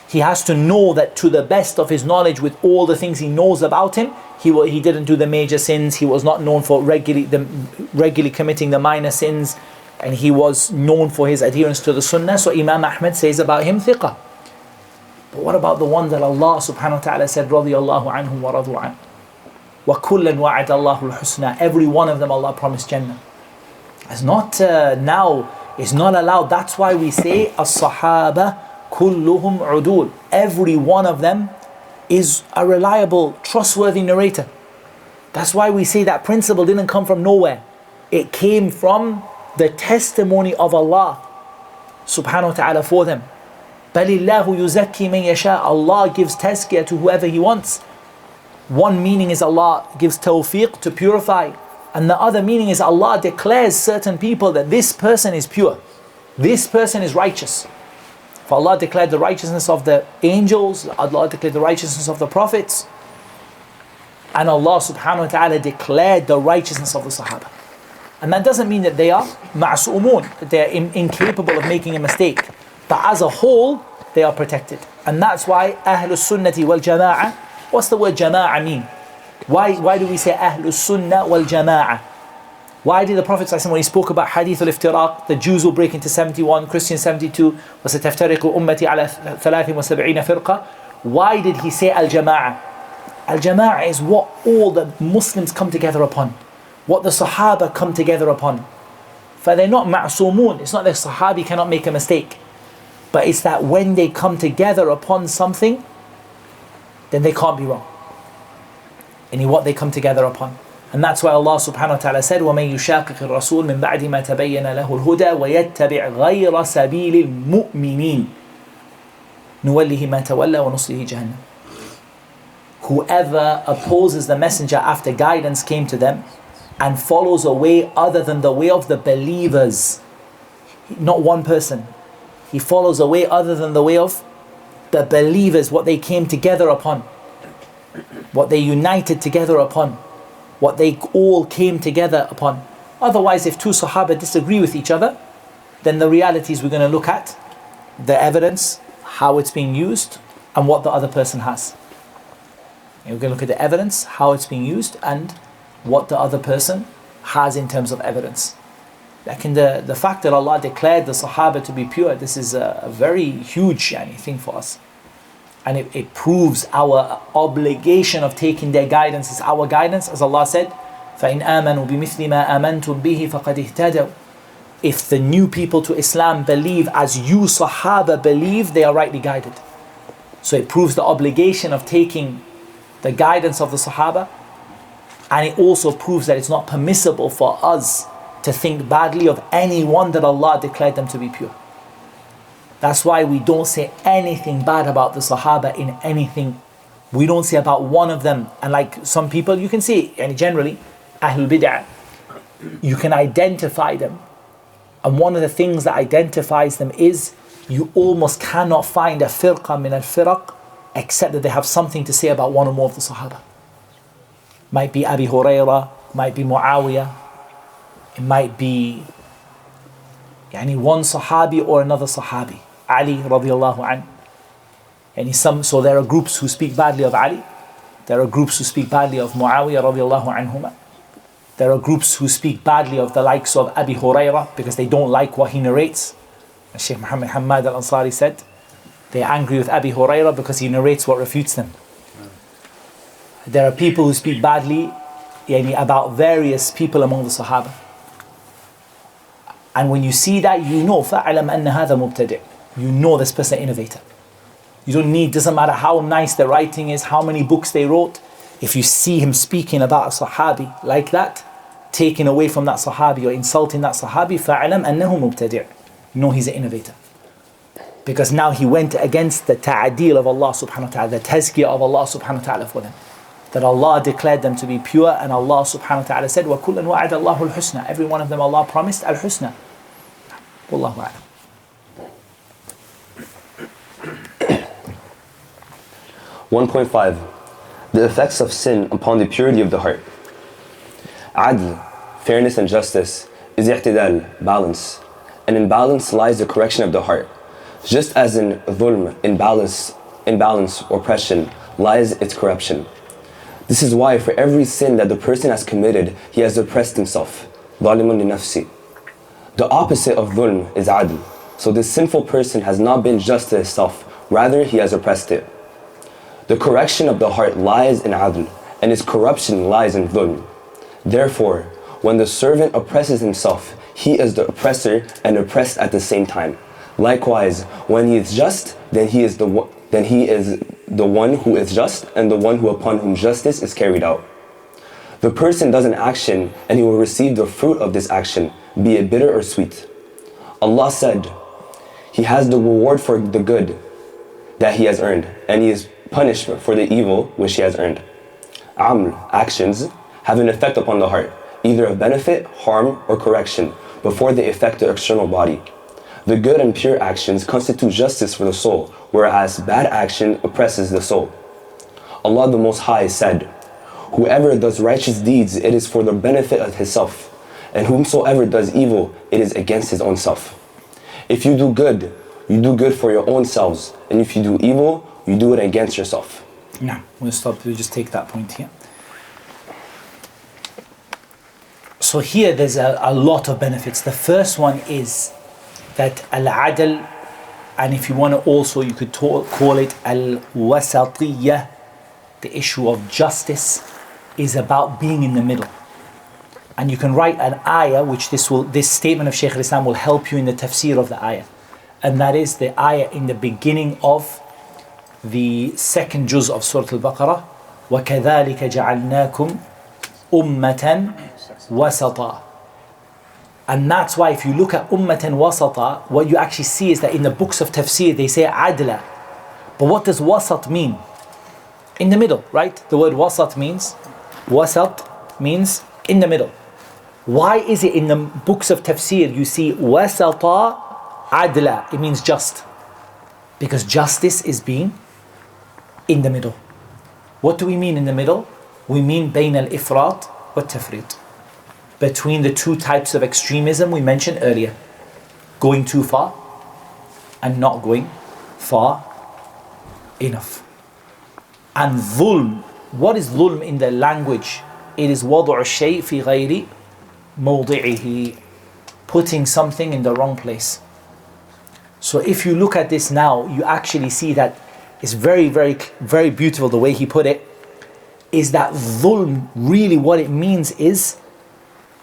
He has to know that to the best of his knowledge, with all the things he knows about him, he didn't do the major sins, he was not known for regularly committing the minor sins, and he was known for his adherence to the sunnah. So Imam Ahmad says about him thiqa. But what about the one that Allah subhanahu wa ta'ala said, radiyallahu anhum wa radu an? وَكُلًّا وَعَدَ اللَّهُ الْحُسْنَى. Every one of them Allah promised Jannah. It's not now, it's not allowed. That's why we say as-sahaba kulluhum udul. Every one of them is a reliable, trustworthy narrator. That's why we say that principle didn't come from nowhere. It came from the testimony of Allah subhanahu wa ta'ala for them. بَلِ اللَّهُ يُزَكِّي مَن يَشَاءُ. Allah gives tazkiyah to whoever He wants. One meaning is Allah gives tawfiq to purify, and the other meaning is Allah declares certain people that this person is pure, this person is righteous. For Allah declared the righteousness of the angels, Allah declared the righteousness of the prophets, and Allah subhanahu wa ta'ala declared the righteousness of the Sahaba. And that doesn't mean that they are ma'sumun, that they are incapable of making a mistake, but as a whole they are protected. And that's why Ahlus Sunnati wal Jama'ah. What's the word Jama'ah mean? Why do we say Ahlus Sunnah wal Jama'ah? Why did the Prophet when he spoke about Hadith al-Iftiraq, the Jews will break into 71, Christians 72, وَسَتَفْتَرِقُ أُمَّتِي عَلَى 73 فِرْقَةٍ? Why did he say Al-Jama'ah? Al-Jama'ah is what all the Muslims come together upon, what the Sahaba come together upon. For they're not ma'sumun, it's not that Sahabi cannot make a mistake, but it's that when they come together upon something, then they can't be wrong in what they come together upon. And that's why Allah subhanahu wa ta'ala said, وَمَن يُشَاقِقِ الرَّسُولِ مِن بَعْدِ مَا تَبَيَّنَ لَهُ الْهُدَى وَيَتَّبِعْ غَيْرَ سَبِيلِ الْمُؤْمِنِينَ نُوَلِّهِ مَا تَوَلَّى وَنُصْلِهِ جَهَنَّمَ. Whoever opposes the messenger after guidance came to them and follows a way other than the way of the believers, not one person, he follows a way other than the way of the believers, what they came together upon, what they united together upon, what they all came together upon. Otherwise, if two Sahaba disagree with each other, then the reality is we're going to look at the evidence, how it's being used, and what the other person has. And we're going to look at the evidence, how it's being used, and what the other person has in terms of evidence. Like in the fact that Allah declared the Sahaba to be pure, this is a very huge thing for us. And it proves our obligation of taking their guidance as our guidance. As Allah said, فَإِنْ آمَنُوا بِمِثْلِ مَا آمَنْتُمْ بِهِ فَقَدْ اهْتَدَوْا. If the new people to Islam believe as you Sahaba believe, they are rightly guided. So it proves the obligation of taking the guidance of the Sahaba, and it also proves that it's not permissible for us to think badly of anyone that Allah declared them to be pure. That's why we don't say anything bad about the Sahaba in anything. We don't say about one of them. And like some people, you can see, and generally, Ahlul Bid'ah, you can identify them. And one of the things that identifies them is you almost cannot find a firqa min al-firaq except that they have something to say about one or more of the Sahaba. Might be Abi Huraira, might be Muawiyah, it might be one Sahabi or another Sahabi. Ali radiallahu anhu. So there are groups who speak badly of Ali. There are groups who speak badly of Muawiyah radiallahu anhuma. There are groups who speak badly of the likes of Abi Huraira because they don't like what he narrates. As Shaykh Muhammad Hamad al-Ansari said, they're angry with Abi Huraira because he narrates what refutes them. There are people who speak badly about various people among the Sahaba. And when you see that, you know, فَأَعْلَمْ أَنَّ هَذَا مُبْتَدِعٌ. You know this person is an innovator. Doesn't matter how nice the writing is, how many books they wrote. If you see him speaking about a Sahabi like that, taking away from that Sahabi or insulting that Sahabi, فَأَعْلَمْ أَنَّهُ مُبْتَدِعٌ. You know he's an innovator. Because now he went against the ta'adeel of Allah subhanahu wa ta'ala, the tazkiyah of Allah subhanahu wa ta'ala for them. That Allah declared them to be pure, and Allah subhanahu wa ta'ala said, وَكُلًّا وَعَدَ اللَّهُ الْحُسْنَى. Every one of them Allah promised al-husna. Wallahu a'lam. 1.5. The effects of sin upon the purity of the heart. Adl, fairness and justice, is i'tidal, balance. And in balance lies the correction of the heart. Just as in dhulm, imbalance, oppression, lies its corruption. This is why for every sin that the person has committed, he has oppressed himself. ظَالِمٌ لِنَفْسِ. The opposite of dhulm is adl. So this sinful person has not been just to himself, rather he has oppressed it. The correction of the heart lies in adl, and its corruption lies in dhulm. Therefore, when the servant oppresses himself, he is the oppressor and oppressed at the same time. Likewise, when he is just, then he is the one who is just and the one upon whom justice is carried out. The person does an action and he will receive the fruit of this action, be it bitter or sweet. Allah said, he has the reward for the good that he has earned, and he is punished for the evil which he has earned. Aml, actions, have an effect upon the heart, either of benefit, harm, or correction, before they affect the external body. The good and pure actions constitute justice for the soul, whereas bad action oppresses the soul. Allah the Most High said, whoever does righteous deeds, it is for the benefit of himself, and whomsoever does evil, it is against his own self. If you do good, you do good for your own selves, and if you do evil, you do it against yourself. Now, we'll stop, we'll just take that point here. So here there's a lot of benefits. The first one is that al-adl, and if you want to also, you could call it al-wasatiyah, the issue of justice, is about being in the middle. And you can write an ayah, which this statement of Shaykh al-Islam will help you in the tafsir of the ayah. And that is the ayah in the beginning of the second juz of Surah Al-Baqarah, وَكَذَلِكَ جَعَلْنَاكُمْ أُمَّةً وَسَطًا. And that's why if you look at ummatan wasata, what you actually see is that in the books of tafsir they say adla. But what does wasat mean? In the middle, right? The word wasat means in the middle. Why is it in the books of tafsir you see wasata adla? It means just. Because justice is being in the middle. What do we mean in the middle? We mean bayn al-ifrat wa tafrit. Between the two types of extremism we mentioned earlier. Going too far and not going far enough. And dhulm, what is dhulm in the language? It is وضع الشيء في غير موضعه, putting something in the wrong place. So if you look at this now, you actually see that it's very, very, very beautiful the way he put it, is that dhulm, really what it means is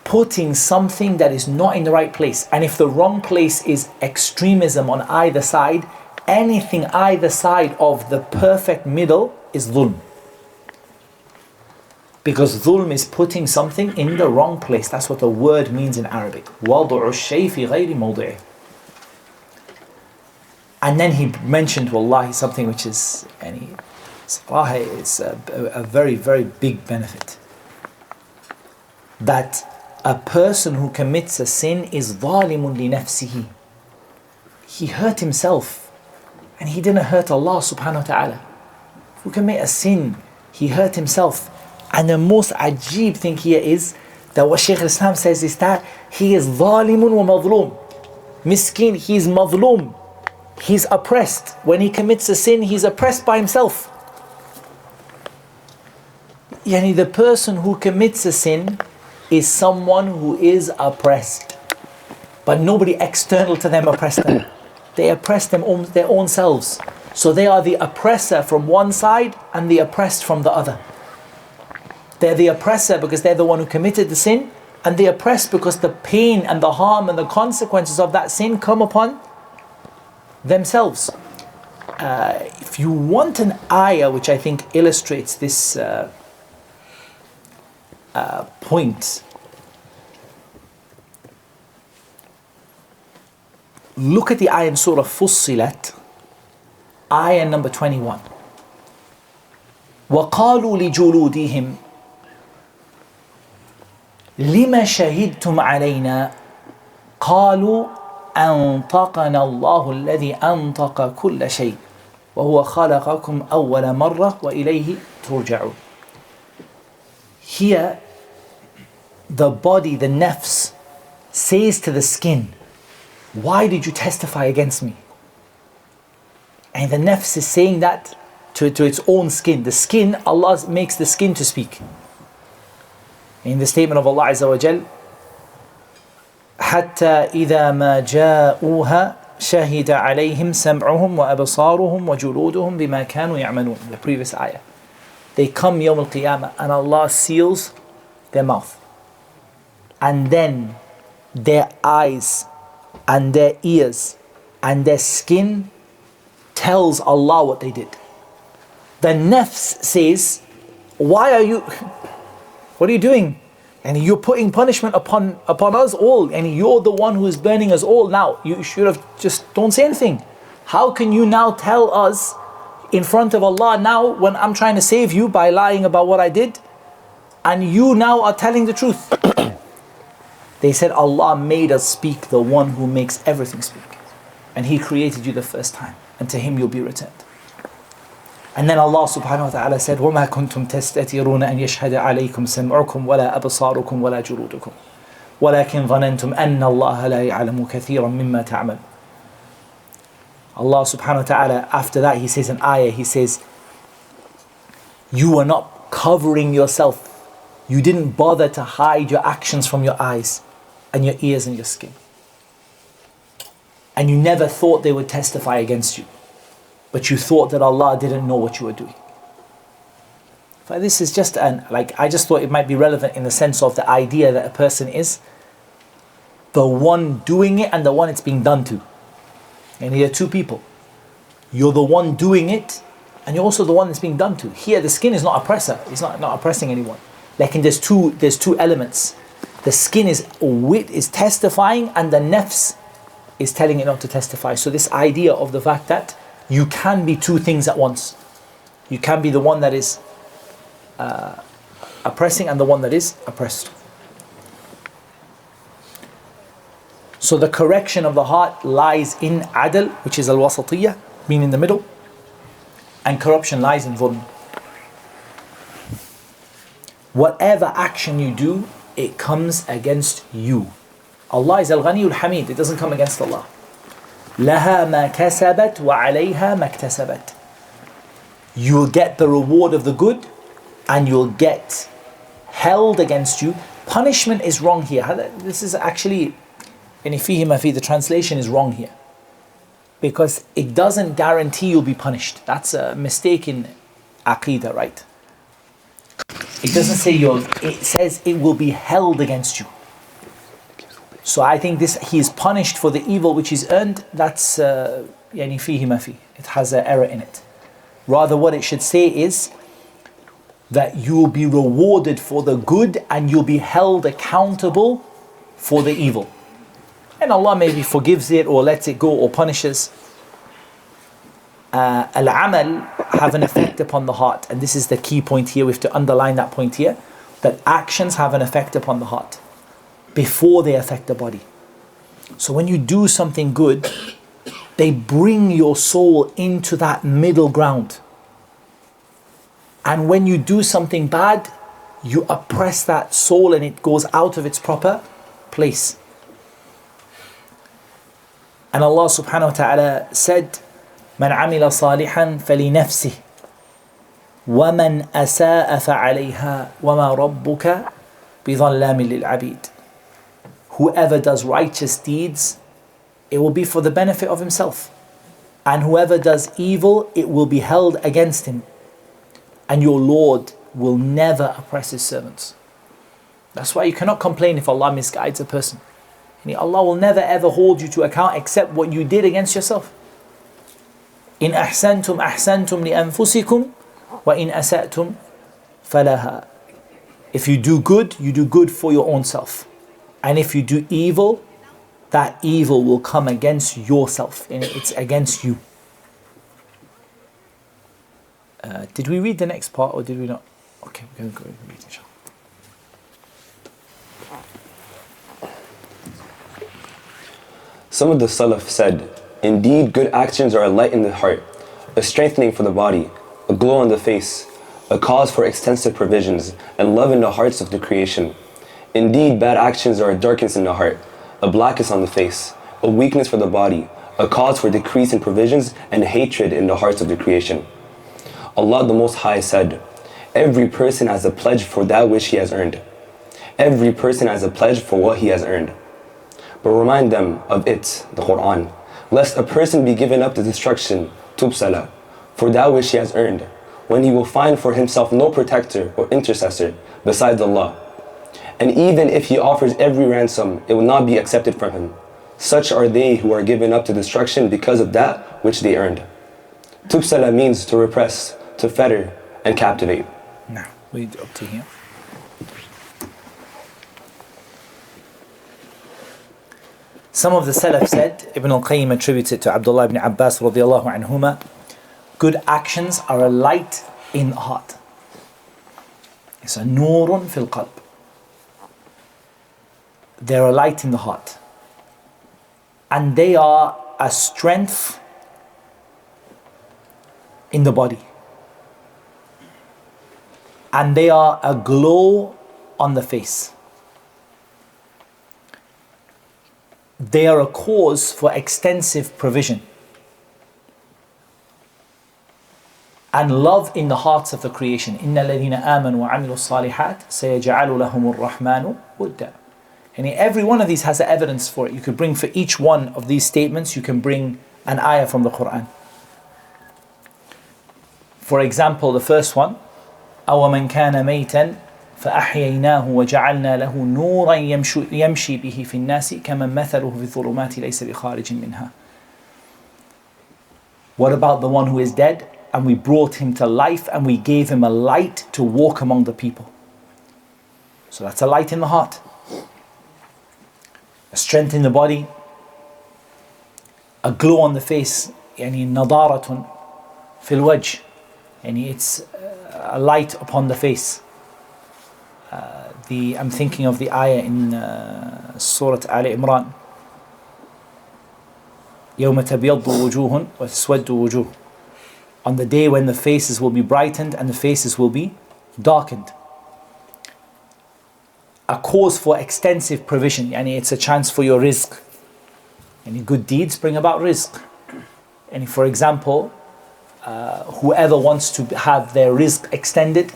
putting something that is not in the right place. And if the wrong place is extremism on either side, anything either side of the perfect middle is dhulm. Because dhulm is putting something in the wrong place. That's what the word means in Arabic. وَضُعُ الشَّيْءِ فِي غَيْرِ مَوْضِعِهِ. And then he mentioned, wallahi, something which is, it's a very, very big benefit. That a person who commits a sin is ظالم لنفسه. He hurt himself and he didn't hurt Allah subhanahu wa ta'ala. Who commit a sin, he hurt himself. And the most ajib thing here is that what Shaykh al-Islam says is that he is ظالم ومظلوم. Miskin, he is mazlum. He's oppressed. When he commits a sin, he's oppressed by himself. Yani the person who commits a sin is someone who is oppressed. But nobody external to them oppressed them. They oppress their own selves. So they are the oppressor from one side and the oppressed from the other. They're the oppressor because they're the one who committed the sin, and the oppressed because the pain and the harm and the consequences of that sin come upon themselves. If you want an ayah which I think illustrates this point, look at the ayah in Surah Fussilat, ayah number 21. وَقَالُوا لِجُلُودِهِمْ لِمَ شَهِدْتُمْ عَلَيْنَا قَالُوا أَنْطَقَنَا اللَّهُ الَّذِي أَنْطَقَ كُلَّ شَيْءٍ وَهُوَ خَلَقَكُمْ أَوَّلَ مَرَّةٍ وَإِلَيْهِ تُرْجَعُونَ. Here, the body, the nafs, says to the skin, why did you testify against me? And the nafs is saying that to its own skin. The skin, Allah makes the skin to speak. In the statement of Allah Azza wa Jal, حتى إذا ما جاءوها شهد عليهم سمعهم وأبصارهم وجلودهم بما كانوا يعملون. The previous ayah. They come Yawm al-Qiyamah and Allah seals their mouth. And then their eyes and their ears and their skin tells Allah what they did. The nafs says, what are you doing? And you're putting punishment upon us all, and you're the one who is burning us all now. You should have just don't say anything. How can you now tell us in front of Allah now when I'm trying to save you by lying about what I did, and you now are telling the truth? They said, Allah made us speak, the one who makes everything speak. And He created you the first time, and to Him you'll be returned. And then Allah subhanahu wa ta'ala said, وَمَا كُنْتُمْ تَسْتَتِرُونَ أَنْ يَشْهَدَ عَلَيْكُمْ سَمْعُكُمْ وَلَا أَبْصَارُكُمْ وَلَا جُلُودُكُمْ وَلَكِنْ ظَنَنْتُمْ أَنَّ اللَّهَ لَا يَعْلَمُ كَثِيرًا مِمَّا تَعْمَلُ. Allah subhanahu wa ta'ala, after that, He says in ayah, He says, you are not covering yourself. You didn't bother to hide your actions from your eyes and your ears and your skin. And you never thought they would testify against you. But you thought that Allah didn't know what you were doing. But this is just I just thought it might be relevant in the sense of the idea that a person is the one doing it and the one it's being done to. And here are two people. You're the one doing it, and you're also the one that's being done to. Here the skin is not oppressor, it's not oppressing anyone. Like there's two elements. The skin is testifying, and the nafs is telling it not to testify. So this idea of the fact that you can be two things at once. You can be the one that is oppressing and the one that is oppressed. So the correction of the heart lies in adl, which is al-wasatiyah, being in the middle, and corruption lies in dhulm. Whatever action you do, it comes against you. Allah is al-Ghani al-Hamid. It doesn't come against Allah. لَهَا مَا كَسَبَتْ وَعَلَيْهَا مَا اكْتَسَبَتْ. You'll get the reward of the good, and you'll get held against you. Punishment is wrong here. This is actually, the translation is wrong here. Because it doesn't guarantee you'll be punished. That's a mistake in Aqidah, right? It doesn't say it says it will be held against you. So I think he is punished for the evil which he's earned. That's فيه ما فيه. It has an error in it. Rather, what it should say is that you will be rewarded for the good and you'll be held accountable for the evil. And Allah maybe forgives it or lets it go or punishes. al-amal have an effect upon the heart. And this is the key point here. We have to underline that point here, that actions have an effect upon the heart before they affect the body. So when you do something good, they bring your soul into that middle ground. And when you do something bad, you oppress that soul and it goes out of its proper place. And Allah subhanahu wa ta'ala said, من عمل صالحا فلنفسه ومن أساء فعليها وما ربك بظلام للعبيد. Whoever does righteous deeds, it will be for the benefit of himself. And whoever does evil, it will be held against him. And your Lord will never oppress his servants. That's why you cannot complain if Allah misguides a person. Allah will never ever hold you to account except what you did against yourself. إن أحسنتم أحسنتم لأنفسكم وإن أسأتم فلها. If you do good for your own self. And if you do evil, that evil will come against yourself. And it's against you. Did we read the next part or did we not? Okay, we're going to go read it. Some of the Salaf said, indeed, good actions are a light in the heart, a strengthening for the body, a glow on the face, a cause for extensive provisions, and love in the hearts of the creation. Indeed, bad actions are a darkness in the heart, a blackness on the face, a weakness for the body, a cause for decrease in provisions, and hatred in the hearts of the creation. Allah the Most High said, every person has a pledge for that which he has earned. Every person has a pledge for what he has earned. But remind them of it, the Quran, lest a person be given up to destruction, tubsala, for that which he has earned, when he will find for himself no protector or intercessor besides Allah. And even if he offers every ransom, it will not be accepted from him. Such are they who are given up to destruction because of that which they earned. Tubsala means to repress, to fetter, and captivate. Now, read up to here. Some of the Salaf said, Ibn al-Qayyim attributes it to Abdullah ibn Abbas radiallahu anhuma, good actions are a light in the heart. It's a nurun fil qalb. They're a light in the heart. And they are a strength in the body. And they are a glow on the face. They are a cause for extensive provision and love in the hearts of the creation. إِنَّ الَّذِينَ آمَنُوا وَعَمِلُوا الصَّالِحَاتِ سَيَجْعَلُ لَهُمُ الرَّحْمَنُ وُدًّا. And every one of these has an evidence for it. You could bring for each one of these statements, you can bring an ayah from the Quran. For example, the first one, أَوَمَنْ كَانَ مَيْتًا فأحييناه وجعلنا له نورا يمشي به في الناس كمن مثله في الظلمات ليس بخارج منها. What about the one who is dead and we brought him to life and we gave him a light to walk among the people? So that's a light in the heart, a strength in the body, a glow on the face, يعني نضارة في الوجه, يعني it's a light upon the face. I'm thinking of the ayah in Surah Ali Imran. يوم تبيض وجوه وتسود وجوه. On the day when the faces will be brightened and the faces will be darkened. A cause for extensive provision. Yani it's a chance for your rizq. Any good deeds bring about rizq. And for example, whoever wants to have their rizq extended,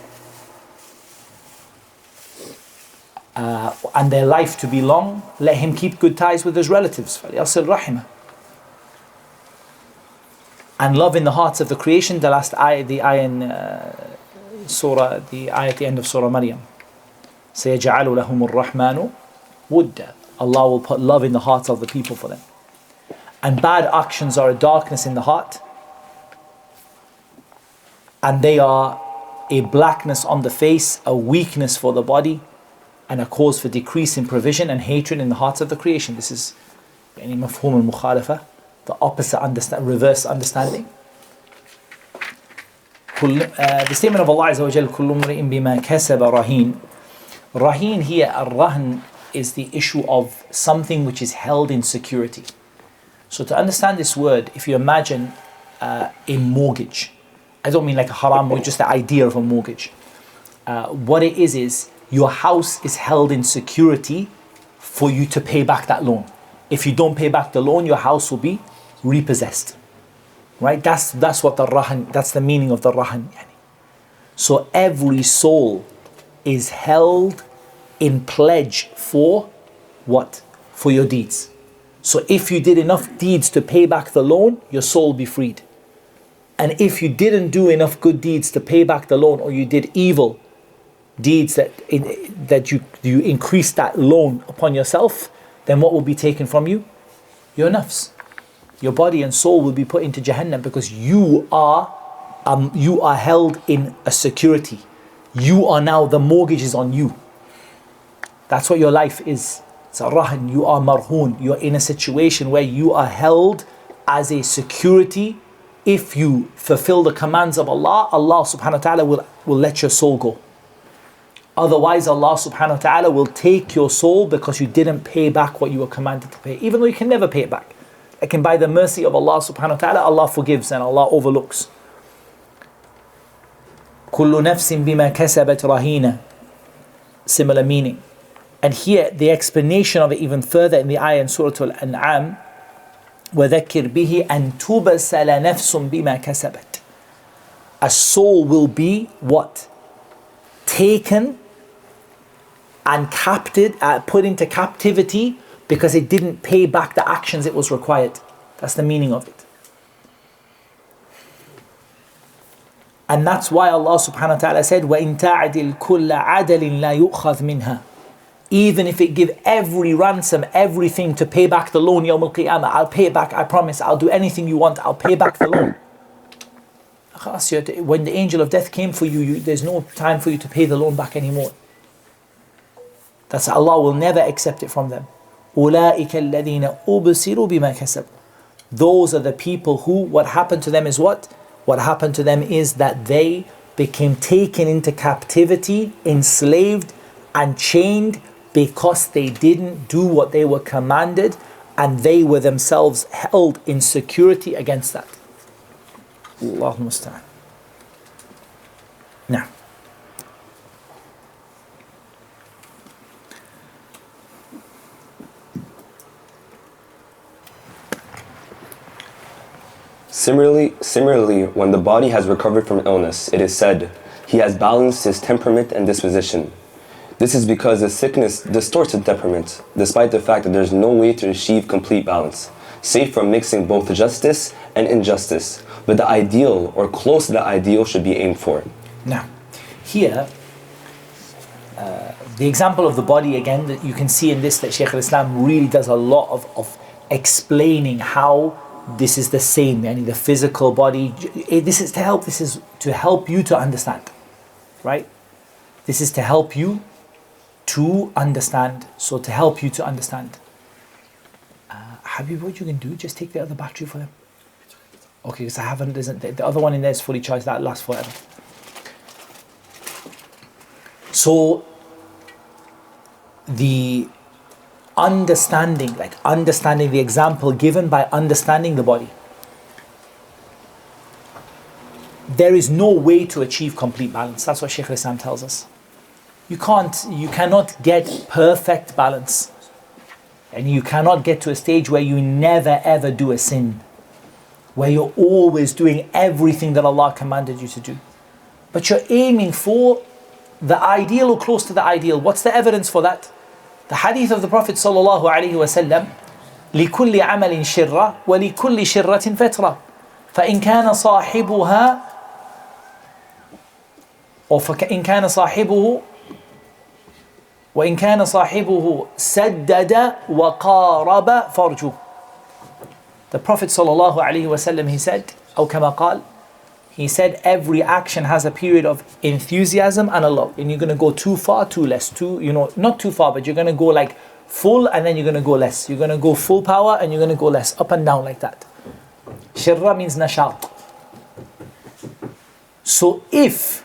and their life to be long, let him keep good ties with his relatives. فَلْيَصِلْ رَحِمَهُ. And love in the hearts of the creation, the last ayah, the ayah in Surah, the ayah at the end of Surah Maryam. سَيَجْعَلُ لَهُمُ الرَّحْمَنُ وُدًّا. Allah will put love in the hearts of the people for them. And bad actions are a darkness in the heart, and they are a blackness on the face, a weakness for the body, and a cause for decrease in provision and hatred in the hearts of the creation. This is any mafhum al-mukhalafa, the opposite reverse understanding. the statement of Allah Azza wa Jal, كُلُّ امْرِئٍ بِمَا كَسَبَ رَهِينٌ. Raheen here, ar-rahn, is the issue of something which is held in security. So to understand this word, if you imagine a mortgage, I don't mean like a haram mortgage, just the idea of a mortgage. What it is your house is held in security for you to pay back that loan. If you don't pay back the loan, your house will be repossessed. Right? That's what the rahn, that's the meaning of the rahn. So every soul is held in pledge for what? For your deeds. So if you did enough deeds to pay back the loan, your soul will be freed. And if you didn't do enough good deeds to pay back the loan, or you did evil deeds that you increased that loan upon yourself, then what will be taken from you? Your nafs. Your body and soul will be put into Jahannam, because you are held in a security. You are now, the mortgage is on you. That's what your life is. It's a rahn. You are marhoon. You're in a situation where you are held as a security. If you fulfill the commands of Allah, Allah subhanahu wa ta'ala will let your soul go. Otherwise, Allah subhanahu wa ta'ala will take your soul because you didn't pay back what you were commanded to pay, even though you can never pay it back. Like, by the mercy of Allah subhanahu wa ta'ala, Allah forgives and Allah overlooks. كُلُّ نَفْسٍ بِمَا كَسَبَتْ رَهِينًا. Similar meaning. And here, the explanation of it even further in the ayah in Surah Al-An'am, وَذَكِّرْ بِهِ أَن تُبَسَلَ نَفْسٌ بِمَا كَسَبَتْ. A soul will be what? Taken and put into captivity because it didn't pay back the actions it was required. That's the meaning of it. And that's why Allah subhanahu wa ta'ala said, وَإِن تَعْدِلْ كُلَّ عَدَلٍ لَا يُؤْخَذْ مِنْهَا. Even if it give every ransom, everything to pay back the loan, Yawm al-Qiyamah, I'll pay it back, I promise, I'll do anything you want, I'll pay back the loan. When the angel of death came for you, there's no time for you to pay the loan back anymore. That's Allah will never accept it from them. أُولَٰئِكَ الَّذِينَ أُبْصِرُوا بِمَا كَسَبُوا. Those are the people who, what happened to them is what? What happened to them is that they became taken into captivity, enslaved and chained because they didn't do what they were commanded, and they were themselves held in security against that. Allahu musta'an. Now, Similarly, when the body has recovered from illness, it is said, he has balanced his temperament and disposition. This is because the sickness distorts the temperament, despite the fact that there is no way to achieve complete balance, save from mixing both justice and injustice. But the ideal, or close to the ideal, should be aimed for. Now, here, the example of the body again, that you can see in this, that Shaykh al-Islam really does a lot of explaining how this is the same, yani the physical body. This is to help you to understand, right? This is to help you to understand. So to help you to understand. Habib, what you can do, just take the other battery for them. Okay, because the other one in there is fully charged, that lasts forever. So the understanding the example given by understanding the body. There is no way to achieve complete balance. That's what Shaykh al-Islam tells us. You cannot get perfect balance. And you cannot get to a stage where you never ever do a sin, where you're always doing everything that Allah commanded you to do. But you're aiming for the ideal or close to the ideal. What's the evidence for that? The hadith of the Prophet sallallahu alaihi wasallam, لِكُلِّ عَمَلٍ شِرَّةٍ وَلِكُلِّ شِرَّةٍ فَتْرَةٍ فَإِنْ كَانَ صَاحِبُهَا وَإِنْ كَانَ صَاحِبُهُ سَدَّدَ وَقَارَبَ فَرْجُهُ. The Prophet sallallahu alaihi wasallam, he said, أو كما قال, he said, every action has a period of enthusiasm and a low. And you're going to go too far, too less. Not too far, but you're going to go like full and then you're going to go less. You're going to go full power and you're going to go less. Up and down like that. Shirra means nashat. So if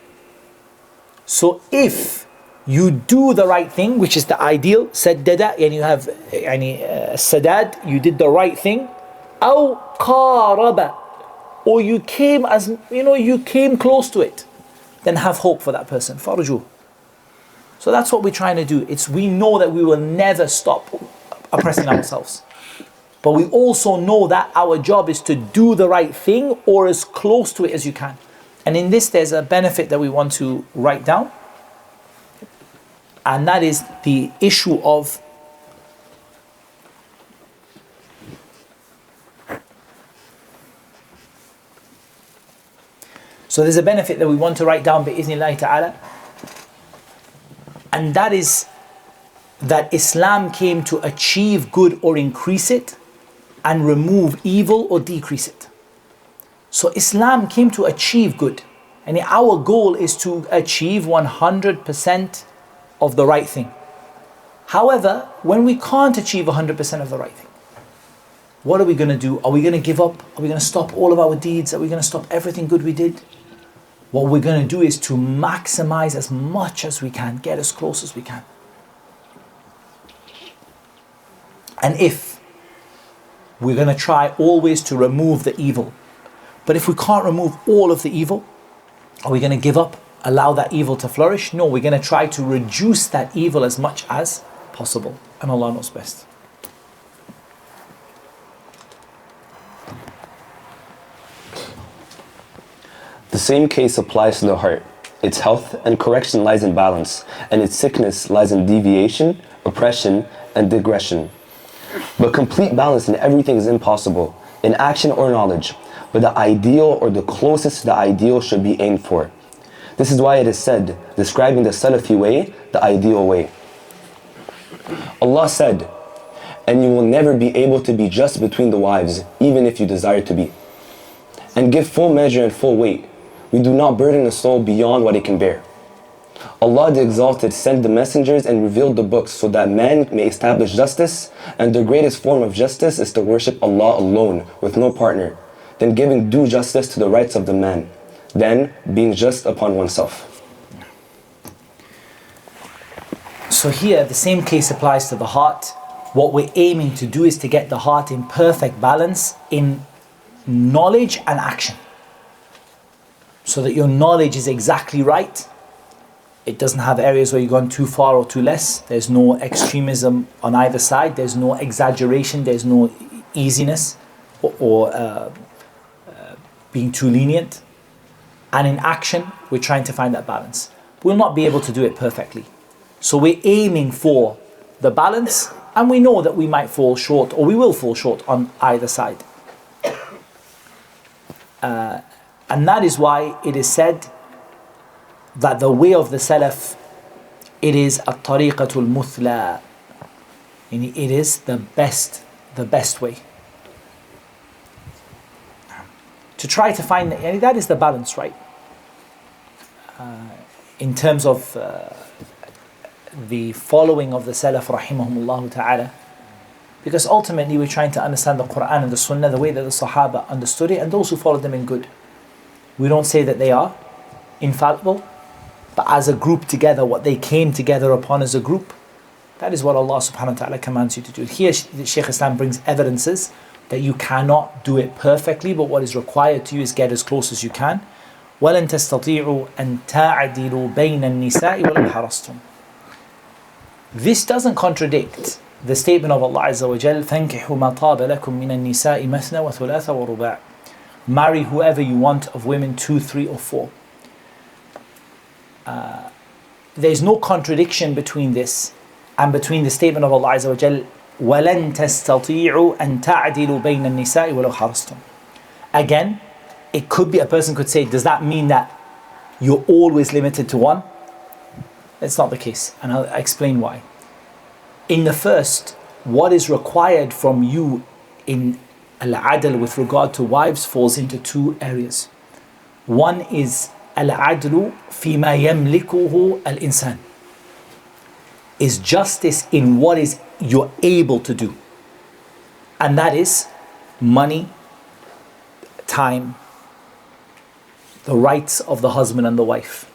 you do the right thing, which is the ideal, saddada, and you have sadad, you did the right thing, أو قارب, or you came close to it, then have hope for that person. Farju. So that's what we're trying to do. We know that we will never stop oppressing ourselves. But we also know that our job is to do the right thing or as close to it as you can. And in this, there's a benefit that we want to write down. And that is the issue of so there's a benefit that we want to write down bi'iznillahi ta'ala, and that is that Islam came to achieve good or increase it, and remove evil or decrease it. So Islam came to achieve good, and our goal is to achieve 100% of the right thing. However, when we can't achieve 100% of the right thing, what are we going to do? Are we going to give up? Are we going to stop all of our deeds? Are we going to stop everything good we did? What we're going to do is to maximize as much as we can, get as close as we can. And if we're going to try always to remove the evil, but if we can't remove all of the evil, are we going to give up, allow that evil to flourish? No, we're going to try to reduce that evil as much as possible. And Allah knows best. The same case applies to the heart. Its health and correction lies in balance, and its sickness lies in deviation, oppression, and digression. But complete balance in everything is impossible, in action or knowledge. But the ideal or the closest to the ideal should be aimed for. This is why it is said, describing the Salafi way, the ideal way. Allah said, "And you will never be able to be just between the wives, even if you desire to be. And give full measure and full weight. We do not burden a soul beyond what it can bear. Allah the Exalted sent the messengers and revealed the books so that man may establish justice, and the greatest form of justice is to worship Allah alone with no partner, then giving due justice to the rights of the man, then being just upon oneself." So here the same case applies to the heart. What we're aiming to do is to get the heart in perfect balance in knowledge and action, so that your knowledge is exactly right. It doesn't have areas where you've gone too far or too less. There's no extremism on either side. There's no exaggeration. There's no easiness or being too lenient. And in action, we're trying to find that balance. We'll not be able to do it perfectly. So we're aiming for the balance, and we know that we might fall short, or we will fall short on either side. And that is why it is said that the way of the Salaf, it is at-tariqatul muthla. It is the best way. To try to find, that is the balance, right? In terms of the following of the Salaf, rahimahumullah ta'ala. Because ultimately we're trying to understand the Quran and the Sunnah the way that the Sahaba understood it, and those who followed them in good. We don't say that they are infallible, but as a group together, what they came together upon as a group, that is what Allah subhanahu wa ta'ala commands you to do. Here Shaykh Islam brings evidences that you cannot do it perfectly, but what is required to you is get as close as you can. وَلَن تَسْتَطِيعُوا أَن تَعْدِلُوا بَيْنَ النِّسَاءِ وَلَوْ حَرَصْتُمْ. This doesn't contradict the statement of Allah Azza wa Jal, فَانْكِحُوا مَا طَابَ لَكُم مِّنَ النِّسَاءِ مَثْنَى وَثُلَاثَ وَرُبَاعَ. Marry whoever you want of women, 2, 3 or 4. There's no contradiction between this and between the statement of Allah Azza wa Jal, وَلَن تَسْتَطِيعُوا أَن تَعْدِلُوا بَيْنَ النِّسَاءِ وَلَوْ حَرَصْتُمْ. Again, it could be, a person could say, does that mean that you're always limited to one? That's not the case, and I'll explain why. In the first, what is required from you in al-adl with regard to wives falls into 2 areas. One is al-adlu fima yamlikuhu al-insan, is justice in what is you're able to do, and that is money, time, the rights of the husband and the wife.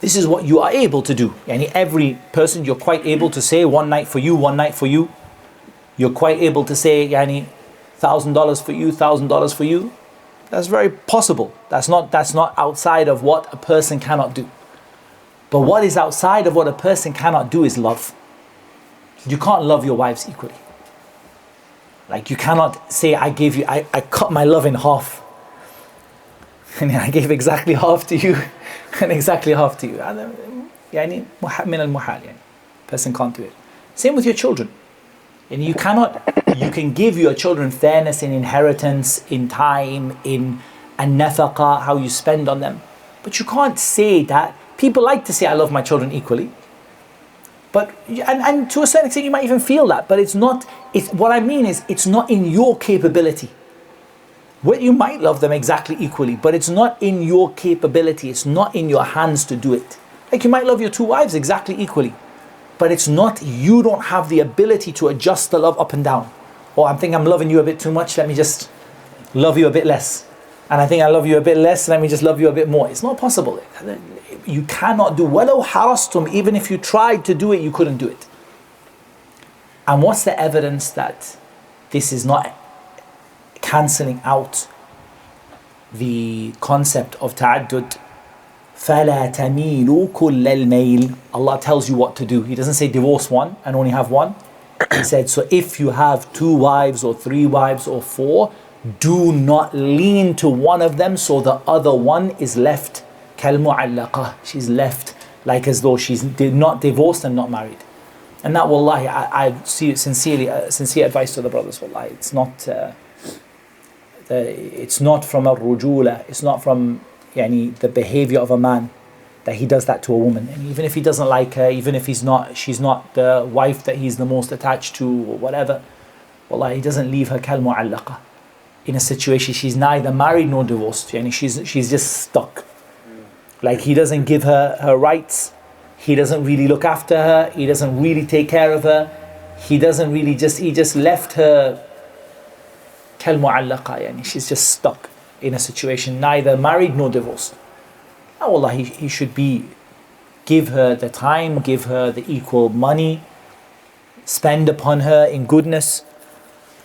This is what you are able to do. Yani every person, you're quite able to say one night for you, one night for you. You're quite able to say yani $1,000 for you, $1,000 for you. That's very possible. That's not outside of what a person cannot do. But what is outside of what a person cannot do is love. You can't love your wives equally. Like you cannot say, I cut my love in half. And I gave exactly half to you and exactly half to you. يعني من المحال يعني. Person can't do it. Same with your children. And you can give your children fairness in inheritance, in time, in an-nafaqa, how you spend on them. But you can't say that. People like to say, I love my children equally. But, and to a certain extent, you might even feel that. But what I mean is, it's not in your capability. Well, you might love them exactly equally, but it's not in your capability. It's not in your hands to do it. Like you might love your two wives exactly equally, but it's not, you don't have the ability to adjust the love up and down. Or I'm loving you a bit too much, let me just love you a bit less. And I think I love you a bit less, let me just love you a bit more. It's not possible. You cannot do, وَلَوْ حَرَصْتُمْ, even if you tried to do it, you couldn't do it. And what's the evidence that this is not cancelling out the concept of ta'addud? فَلَا تَمِيلُوا كُلَّ الْمَيْلِ. Allah tells you what to do. He doesn't say divorce one and only have one. He said, so if you have 2 wives or 3 wives or 4, do not lean to one of them so the other one is left كَالْمُعَلَّقَةِ. She's left like as though she's not divorced and not married. And that, wallahi, I see it sincere advice to the brothers, wallahi. It's not from a rujula, it's not from the behavior of a man that he does that to a woman. And even if he doesn't like her, even if she's not the wife that he's the most attached to or whatever, wallahi, he doesn't leave her كالمعلقة in a situation she's neither married nor divorced. She's just stuck. Like he doesn't give her rights, he doesn't really look after her, he doesn't really take care of her, he just left her كالمعلقة. She's just stuck in a situation neither married nor divorced. Oh Allah, he should give her the time, give her the equal money, spend upon her in goodness.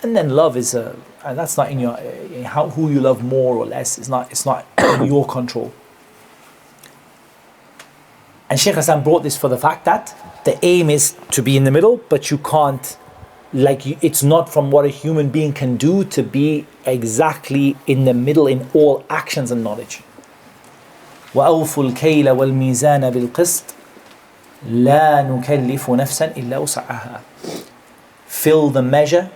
And then love is and that's not in your who you love more or less. It's not in your control. And Shaykh Hassan brought this for the fact that the aim is to be in the middle, but you can't, it's not from what a human being can do to be exactly in the middle in all actions and knowledge. وَأَوْفُوا الْكَيْلَ وَالْمِيزَانَ بِالْقِسْطِ لَا نُكَلِّفُ نَفْسًا إِلَّا وُسْعَهَا. Fill the measure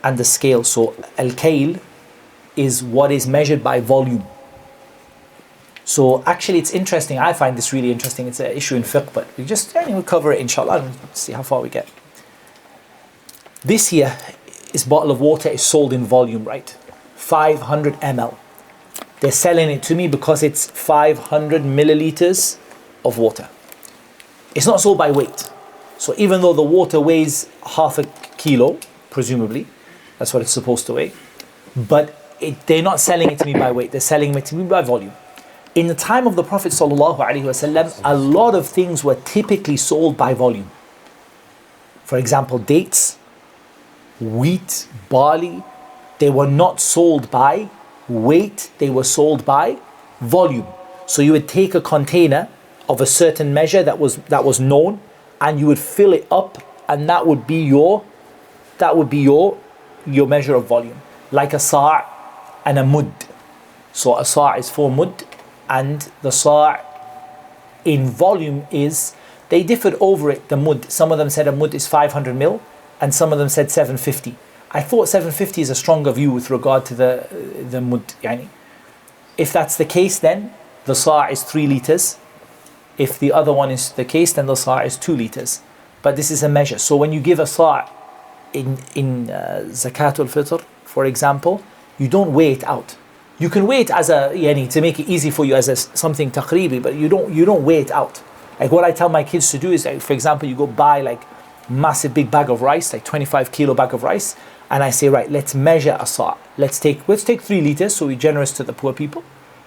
and the scale. So al-kayl is what is measured by volume. So actually it's interesting, I find this really interesting, it's an issue in fiqh, but we'll cover it inshallah and see how far we get. This here, this bottle of water is sold in volume, right? 500 ml. They're selling it to me because it's 500 milliliters of water. It's not sold by weight. So even though the water weighs half a kilo, presumably, that's what it's supposed to weigh, but they're not selling it to me by weight, they're selling it to me by volume. In the time of the Prophet ﷺ, a lot of things were typically sold by volume. For example, dates, wheat, barley, they were not sold by weight, they were sold by volume. So you would take a container of a certain measure that was known, and you would fill it up, and that would be your measure of volume. Like a sa' and a mud. So a sa' is 4 mud, and the sa' in volume is, they differed over it, the mud. Some of them said a mud is 500 mil, and some of them said 750. I thought 750 is a stronger view with regard to the mud. If that's the case, then the sa' is 3 liters. If the other one is the case, then the sa' is 2 liters. But this is a measure. So when you give a sa' in Zakatul Fitr, for example, you don't weigh it out. You can weigh it as to make it easy for you as something taqribi, but you don't weigh it out. Like what I tell my kids to do is, for example, you go buy like massive big bag of rice, like 25 kilo bag of rice, and I say, right, let's measure a sa'. Let's take 3 liters, so we're generous to the poor people.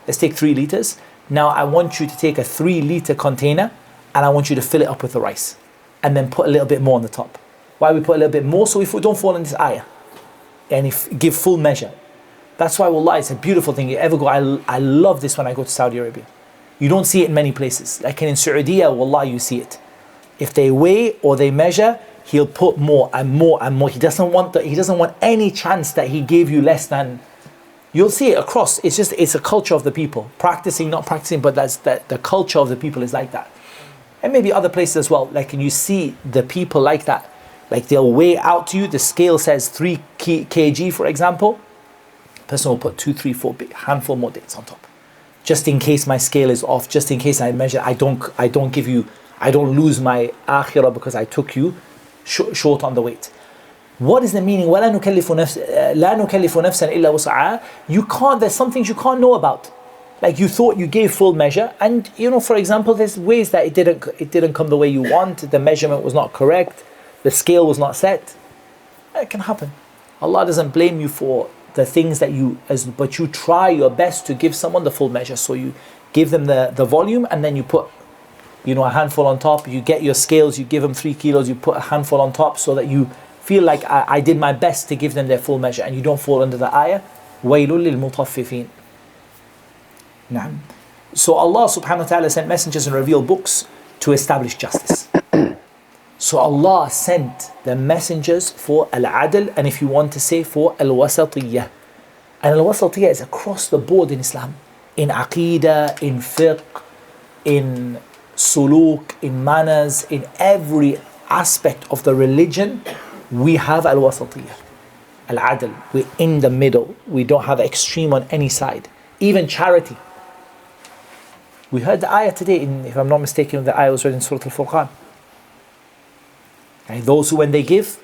let's take 3 liters. Now I want you to take a 3-liter container and I want you to fill it up with the rice. And then put a little bit more on the top. Why we put a little bit more? So we don't fall in this ayah. And give full measure. That's why, wallah, it's a beautiful thing. You ever go, I love this when I go to Saudi Arabia. You don't see it in many places. Like in Saudi, wallah, you see it. If they weigh or they measure, he'll put more and more and more. He doesn't want any chance that he gave you less than. You'll see it across. It's a culture of the people. Practicing, not practicing, but the culture of the people is like that. And maybe other places as well. Like, and you see the people like that. Like they'll weigh out to you. The scale says 3 kg, for example. Person will put 2, 3, 4 handful more dates on top. Just in case my scale is off. Just in case I measure. I don't lose my akhirah because I took you short on the weight. What is the meaning? وَلَا نُكَلِّفُ نَفْسًا إِلَّا وُسْعَهَا. You can't. There's some things you can't know about. Like you thought you gave full measure, and for example, there's ways that it didn't come the way you want. The measurement was not correct, the scale was not set. It can happen. Allah doesn't blame you for the things that but you try your best to give someone the full measure. So you give them the volume, and then you put a handful on top. You get your scales, you give them 3 kilos, you put a handful on top, so that you feel like I did my best to give them their full measure, and you don't fall under the ayah وَيْلٌ لِلْمُطَفِّفِينَ. So Allah subhanahu wa ta'ala sent messengers and revealed books to establish justice. So Allah sent the messengers for al-adl, and if you want to say for al-wasatiyah. And al-wasatiyah is across the board in Islam. In aqidah, in fiqh, in suluk, in manners, in every aspect of the religion, we have al-wasatiyah. Al-adl, we're in the middle. We don't have extreme on any side. Even charity. We heard the ayah today, if I'm not mistaken, the ayah was read in Surah Al-Furqan. And those who, when they give,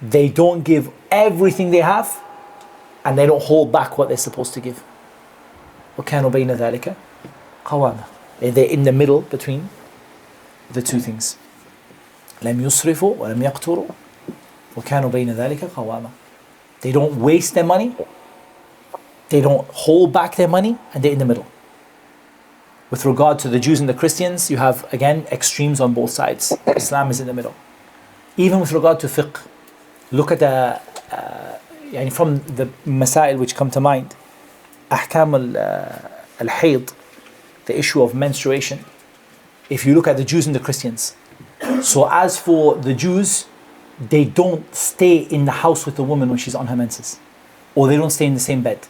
they don't give everything they have, and they don't hold back what they're supposed to give. وَكَانُوا بَيْنَ ذَلِكَ قَوَامًا. They're in the middle between the two things. لَمْ يُسْرِفُوا وَلَمْ يَقْتُرُوا وَكَانُوا بَيْنَ ذَلِكَ قَوَامًا. They don't waste their money, they don't hold back their money, and they're in the middle. With regard to the Jews and the Christians, you have, again, extremes on both sides. Islam is in the middle. Even with regard to fiqh, look at from the masail which come to mind, ahkam al-hayd, the issue of menstruation. If you look at the Jews and the Christians, so as for the Jews, they don't stay in the house with the woman when she's on her menses, or they don't stay in the same bed.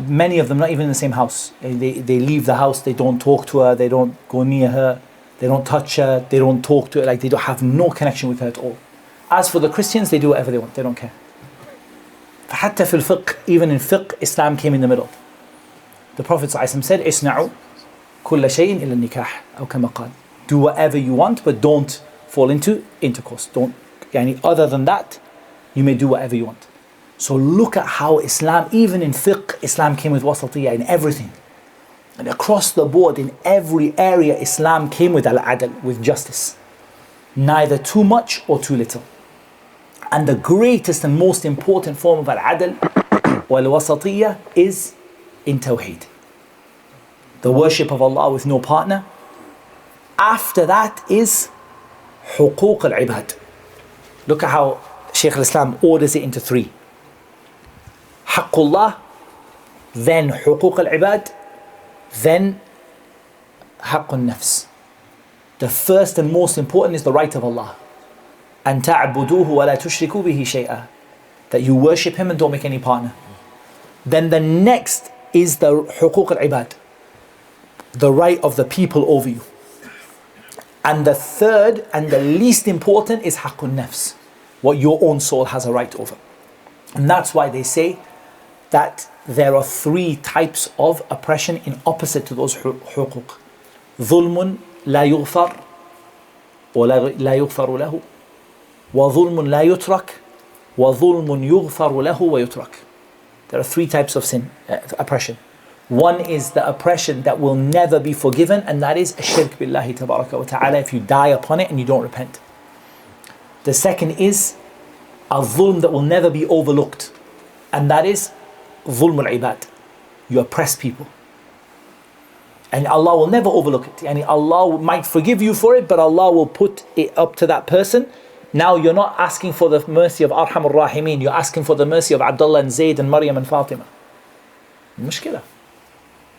Many of them not even in the same house. They leave the house, they don't talk to her, they don't go near her, they don't touch her, they don't talk to her, like they don't have no connection with her at all. As for the Christians, they do whatever they want, they don't care. حتى في الفقه, even in fiqh, Islam came in the middle. The Prophet ﷺ said, "Isna'u kulla shay'in illa nikah," أو كما قال. Do whatever you want, but don't fall into intercourse. Other than that, you may do whatever you want. So look at how Islam, even in fiqh, Islam came with wasatiyah in everything. And across the board, in every area, Islam came with al-adl, with justice. Neither too much or too little. And the greatest and most important form of al-adl, wal-wasatiyah, is in tawheed. The worship of Allah with no partner. After that is huquq al-ibad. Look at how Shaykh al-Islam orders it into 3. Haqqullah, then huquq al-ibad, then haqqun nafs. The first and most important is the right of Allah. أَن تَعْبُدُوهُ وَلَا تُشْرِكُوا بِهِ شَيْئًا. That you worship Him and don't make any partner. Then the next is the huquq al-ibad, the right of the people over you. And the third and the least important is haqqun nafs, what your own soul has a right over. And that's why they say that there are 3 types of oppression in opposite to those huquq. ظلم لا يغفر ولا يغفر له, وظلم لا يترك وظلم يغفر له ويترك. There are 3 types of oppression. One is the oppression that will never be forgiven, and that is shirk billahi tabaraka wa ta'ala, if you die upon it and you don't repent. The second is a zulm that will never be overlooked, and that is zulm al-ibad. You oppress people. And Allah will never overlook it. And Allah might forgive you for it, but Allah will put it up to that person. Now you're not asking for the mercy of Arhamur Rahimin, you're asking for the mercy of Abdullah and Zayd and Maryam and Fatima. Mushkila.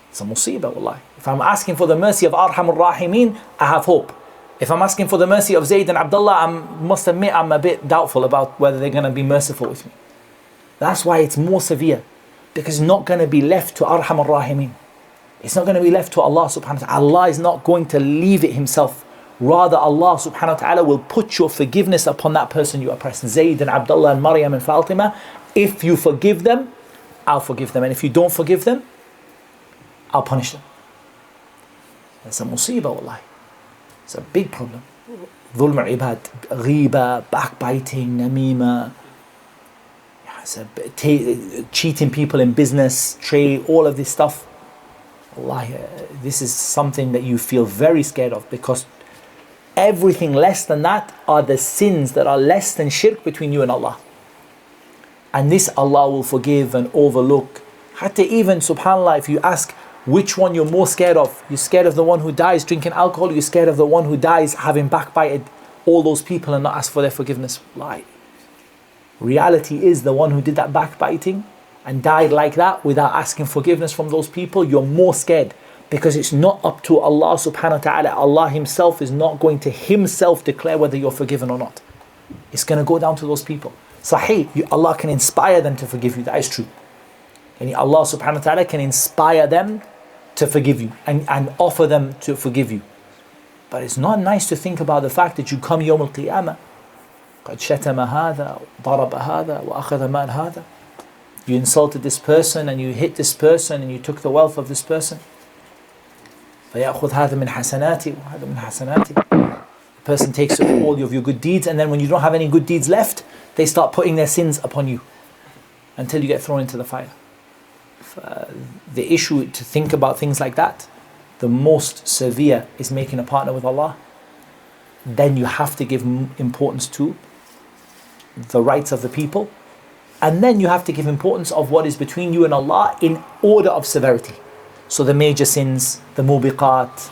It's a musibah, wallahi. If I'm asking for the mercy of Arhamur Rahimin, I have hope. If I'm asking for the mercy of Zayd and Abdullah, I must admit I'm a bit doubtful about whether they're going to be merciful with me. That's why it's more severe. Because it's not going to be left to Arhamur Rahimin. It's not going to be left to Allah subhanahu wa ta'ala. Allah is not going to leave it himself. Rather, Allah subhanahu wa ta'ala will put your forgiveness upon that person you oppress. Zayd and Abdullah and Maryam and Fatima. If you forgive them, I'll forgive them. And if you don't forgive them, I'll punish them. That's a musibah, wallahi. It's a big problem. Dhulm al-ibad, ghiba, backbiting, namima, cheating people in business, trade, all of this stuff. Wallahi, this is something that you feel very scared of, because everything less than that are the sins that are less than shirk between you and Allah. And this Allah will forgive and overlook. Hatta even, subhanAllah, if you ask which one you're more scared of, you're scared of the one who dies drinking alcohol, you're scared of the one who dies having backbited all those people and not asked for their forgiveness. Lie. Reality is the one who did that backbiting and died like that without asking forgiveness from those people, you're more scared, because it's not up to Allah subhanahu wa ta'ala. Allah himself is not going to himself declare whether you're forgiven or not. It's going to go down to those people. Sahih, Allah can inspire them to forgive you, that is true. And Allah subhanahu wa ta'ala can inspire them to forgive you and offer them to forgive you. But it's not nice to think about the fact that you come Yawm al-Qiyamah, قد شتم هذا ضرب هذا وأخذ مال هذا. You insulted this person and you hit this person and you took the wealth of this person. فيأخذ هذا من حسناتي وهذا من حسناتي. The person takes all of your good deeds, and then when you don't have any good deeds left, they start putting their sins upon you until you get thrown into the fire. The issue to think about things like that, the most severe is making a partner with Allah. Then you have to give importance to the rights of the people, and then you have to give importance of what is between you and Allah in order of severity. So the major sins, the mubiqat,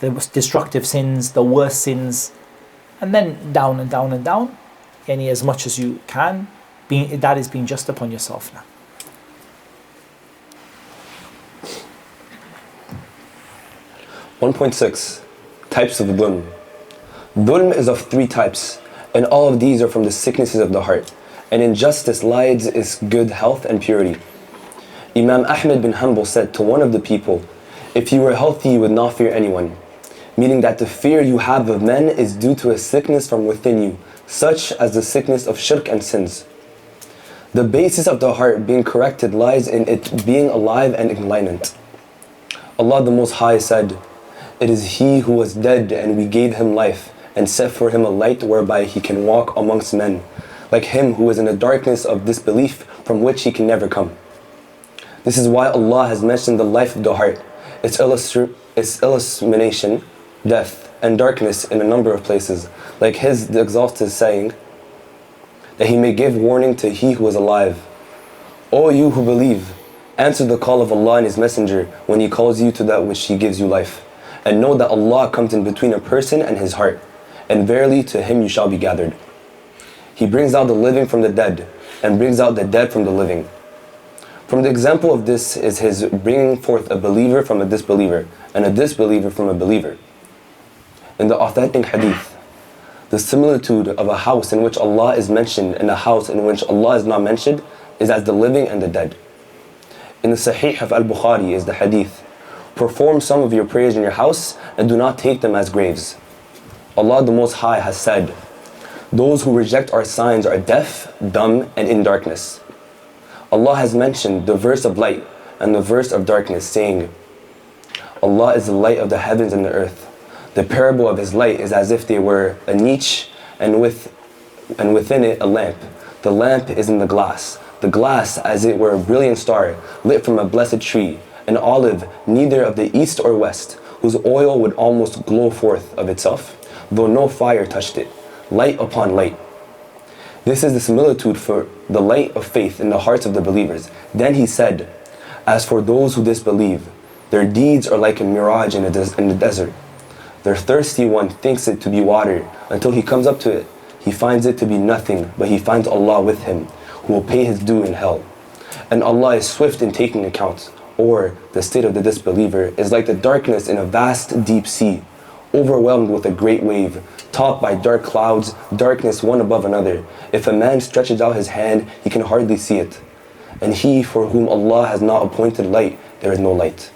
the destructive sins, the worst sins, and then down and down and down, yani as much as you can. That is being just upon yourself now. (1.6) Types of dhulm. Dhulm is of 3 types, and all of these are from the sicknesses of the heart. And injustice lies is good health and purity. Imām Ahmad bin Hanbal said to one of the people, "If you were healthy, you would not fear anyone," meaning that the fear you have of men is due to a sickness from within you, such as the sickness of shirk and sins. The basis of the heart being corrected lies in it being alive and enlightened. Allah the Most High said, "It is He who was dead, and we gave him life, and set for him a light whereby he can walk amongst men, like him who is in the darkness of disbelief from which he can never come." This is why Allah has mentioned the life of the heart, its illumination, death, and darkness in a number of places, like His the Exalted saying, that He may give warning to he who is alive. O you who believe, answer the call of Allah and His Messenger when He calls you to that which He gives you life. And know that Allah comes in between a person and his heart, and verily to Him you shall be gathered. He brings out the living from the dead, and brings out the dead from the living. From the example of this is His bringing forth a believer from a disbeliever, and a disbeliever from a believer. In the authentic hadith, the similitude of a house in which Allah is mentioned and a house in which Allah is not mentioned is as the living and the dead. In the Sahih of Al-Bukhari is the hadith, "Perform some of your prayers in your house and do not take them as graves." Allah the Most High has said, "Those who reject our signs are deaf, dumb, and in darkness." Allah has mentioned the verse of light and the verse of darkness, saying, "Allah is the light of the heavens and the earth. The parable of His light is as if they were a niche, and within it a lamp. The lamp is in the glass as it were a brilliant star lit from a blessed tree, an olive neither of the east or west, whose oil would almost glow forth of itself, though no fire touched it, light upon light." This is the similitude for the light of faith in the hearts of the believers. Then He said, As for those who disbelieve, their deeds are like a mirage in the desert. Their thirsty one thinks it to be water until he comes up to it. He finds it to be nothing, but he finds Allah with him, who will pay his due in hell. And Allah is swift in taking account. Or, the state of the disbeliever is like the darkness in a vast deep sea, overwhelmed with a great wave, topped by dark clouds, darkness one above another. If a man stretches out his hand, he can hardly see it. And he for whom Allah has not appointed light, there is no light.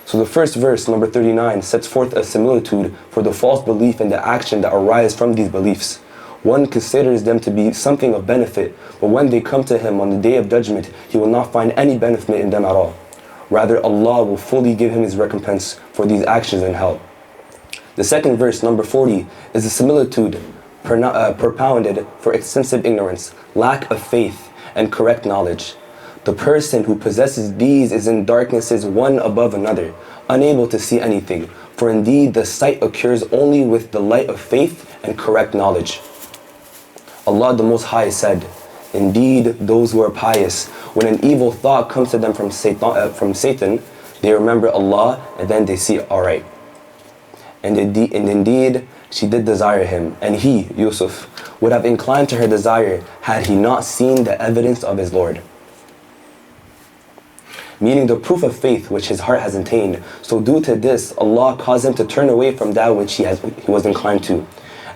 So the first verse, number 39, sets forth a similitude for the false belief and the action that arise from these beliefs. One considers them to be something of benefit, but when they come to him on the day of judgment, he will not find any benefit in them at all. Rather, Allah will fully give him his recompense for these actions in hell. The second verse, number 40, is a similitude propounded for extensive ignorance, lack of faith, and correct knowledge. The person who possesses these is in darknesses one above another, unable to see anything. For indeed the sight occurs only with the light of faith and correct knowledge. Allah the Most High said, indeed those who are pious, when an evil thought comes to them from Satan, they remember Allah and then they see alright. And indeed she did desire him, and he, Yusuf, would have inclined to her desire had he not seen the evidence of his Lord. Meaning the proof of faith which his heart has attained. So due to this, Allah caused him to turn away from that which he was inclined to,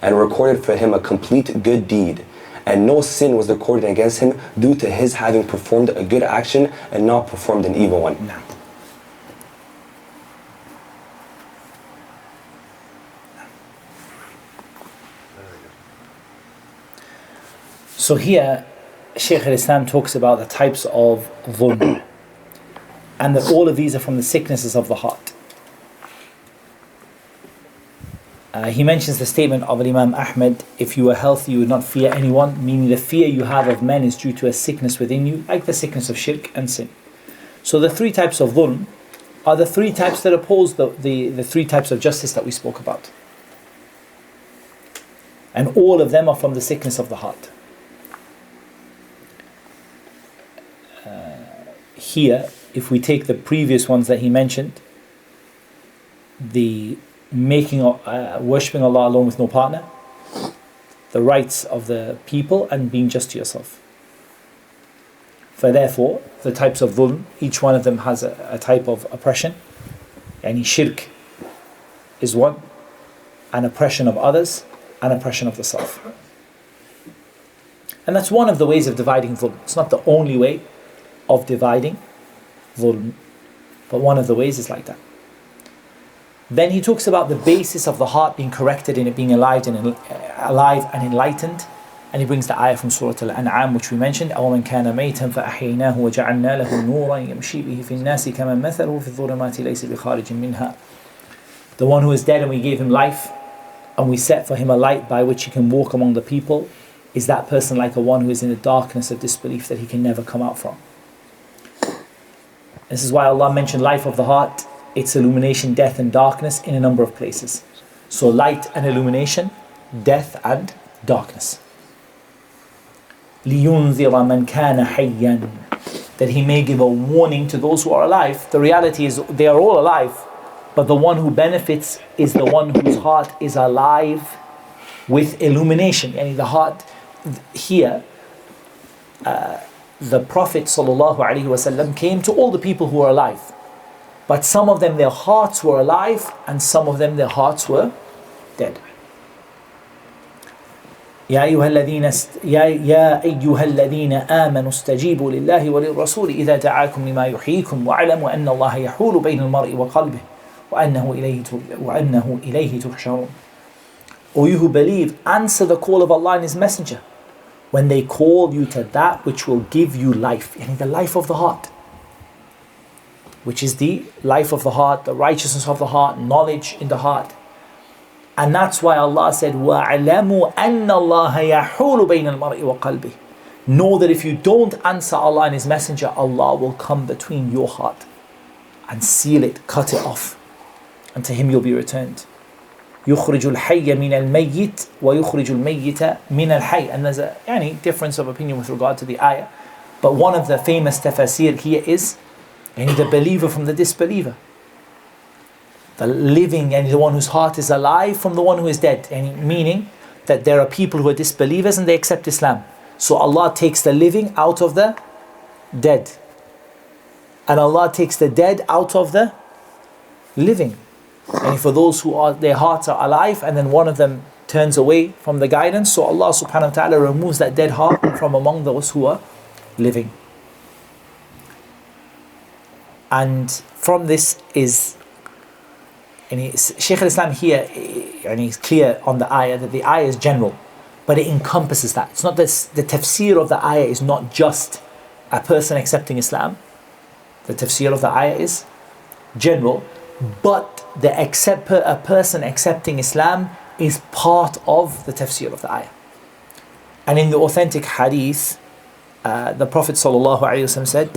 and recorded for him a complete good deed. And no sin was recorded against him due to his having performed a good action and not performed an evil one. No. So here, Shaykh al-Islam talks about the types of dhulm, and that all of these are from the sicknesses of the heart. He mentions the statement of Imam Ahmed, if you were healthy you would not fear anyone, meaning the fear you have of men is due to a sickness within you, like the sickness of shirk and sin. So the three types of dhulm are the three types that oppose the three types of justice that we spoke about. And all of them are from the sickness of the heart. Here, if we take the previous ones that he mentioned, the worshipping Allah alone with no partner, the rights of the people, and being just to yourself. For therefore, the types of dhulm, each one of them has a type of oppression. Yani shirk is one, an oppression of others, an oppression of the self. And that's one of the ways of dividing dhulm. It's not the only way of dividing dhulm, but one of the ways is like that. Then he talks about the basis of the heart being corrected in it being alive and enlightened, and he brings the ayah from Surah Al-An'am which we mentioned, أَوَمَنْ كَانَ مَيْتًا فَأَحْيَيْنَاهُ وَجَعَلْنَا لَهُ نُورًا يَمْشِي بِهِ فِي النَّاسِ كَمَنْ مَثَلُهُ فِي الظُّلُمَاتِ لَيْسَ بِخَارِجٍ مِنْهَا. The one who is dead and we gave him life, and we set for him a light by which he can walk among the people, is that person like a one who is in the darkness of disbelief that he can never come out from. This is why Allah mentioned life of the heart, its illumination, death and darkness in a number of places. So light and illumination, death and darkness. لِيُنذِرَ مَنْ كَانَ حَيًّا, that he may give a warning to those who are alive. The reality is they are all alive, but the one who benefits is the one whose heart is alive with illumination. And the heart here, the Prophet ﷺ came to all the people who are alive, but some of them their hearts were alive and some of them their hearts were dead. يا أيها الذين آمنوا استجيبوا لله وللرسول إذا دعاكم لما يحييكم واعلموا أن الله يحول بين المرء وقلبه وأنه إليه تحشرون. O you who believe, answer the call of Allah and His Messenger when they call you to that which will give you life, yani the life of the heart, which is the life of the heart, the righteousness of the heart, knowledge in the heart. And that's why Allah said, وَاعْلَمُوا أَنَّ اللَّهَ يَحُولُ بَيْنَ الْمَرْءِ وَقَلْبِهِ. Know that if you don't answer Allah and His Messenger, Allah will come between your heart and seal it, cut it off, and to Him you'll be returned. يُخْرِجُ الْحَيَّ مِنَ الْمَيِّتِ وَيُخْرِجُ الْمَيِّتَ مِنَ الْحَيِّ. And there's a difference of opinion with regard to the ayah. But one of the famous tafasir here is And the believer from the disbeliever. The living and the one whose heart is alive from the one who is dead. And meaning that there are people who are disbelievers and they accept Islam. So Allah takes the living out of the dead. And Allah takes the dead out of the living. And for those who are, their hearts are alive and then one of them turns away from the guidance, so Allah subhanahu wa ta'ala removes that dead heart from among those who are living. And from this is, and Shaykh al-Islam here, and he's clear on the ayah that the ayah is general, but it encompasses that. It's not this, the tafsir of the ayah is not just a person accepting Islam. The tafsir of the ayah is general, but a person accepting Islam is part of the tafsir of the ayah. And in the authentic hadith, the Prophet ﷺ said,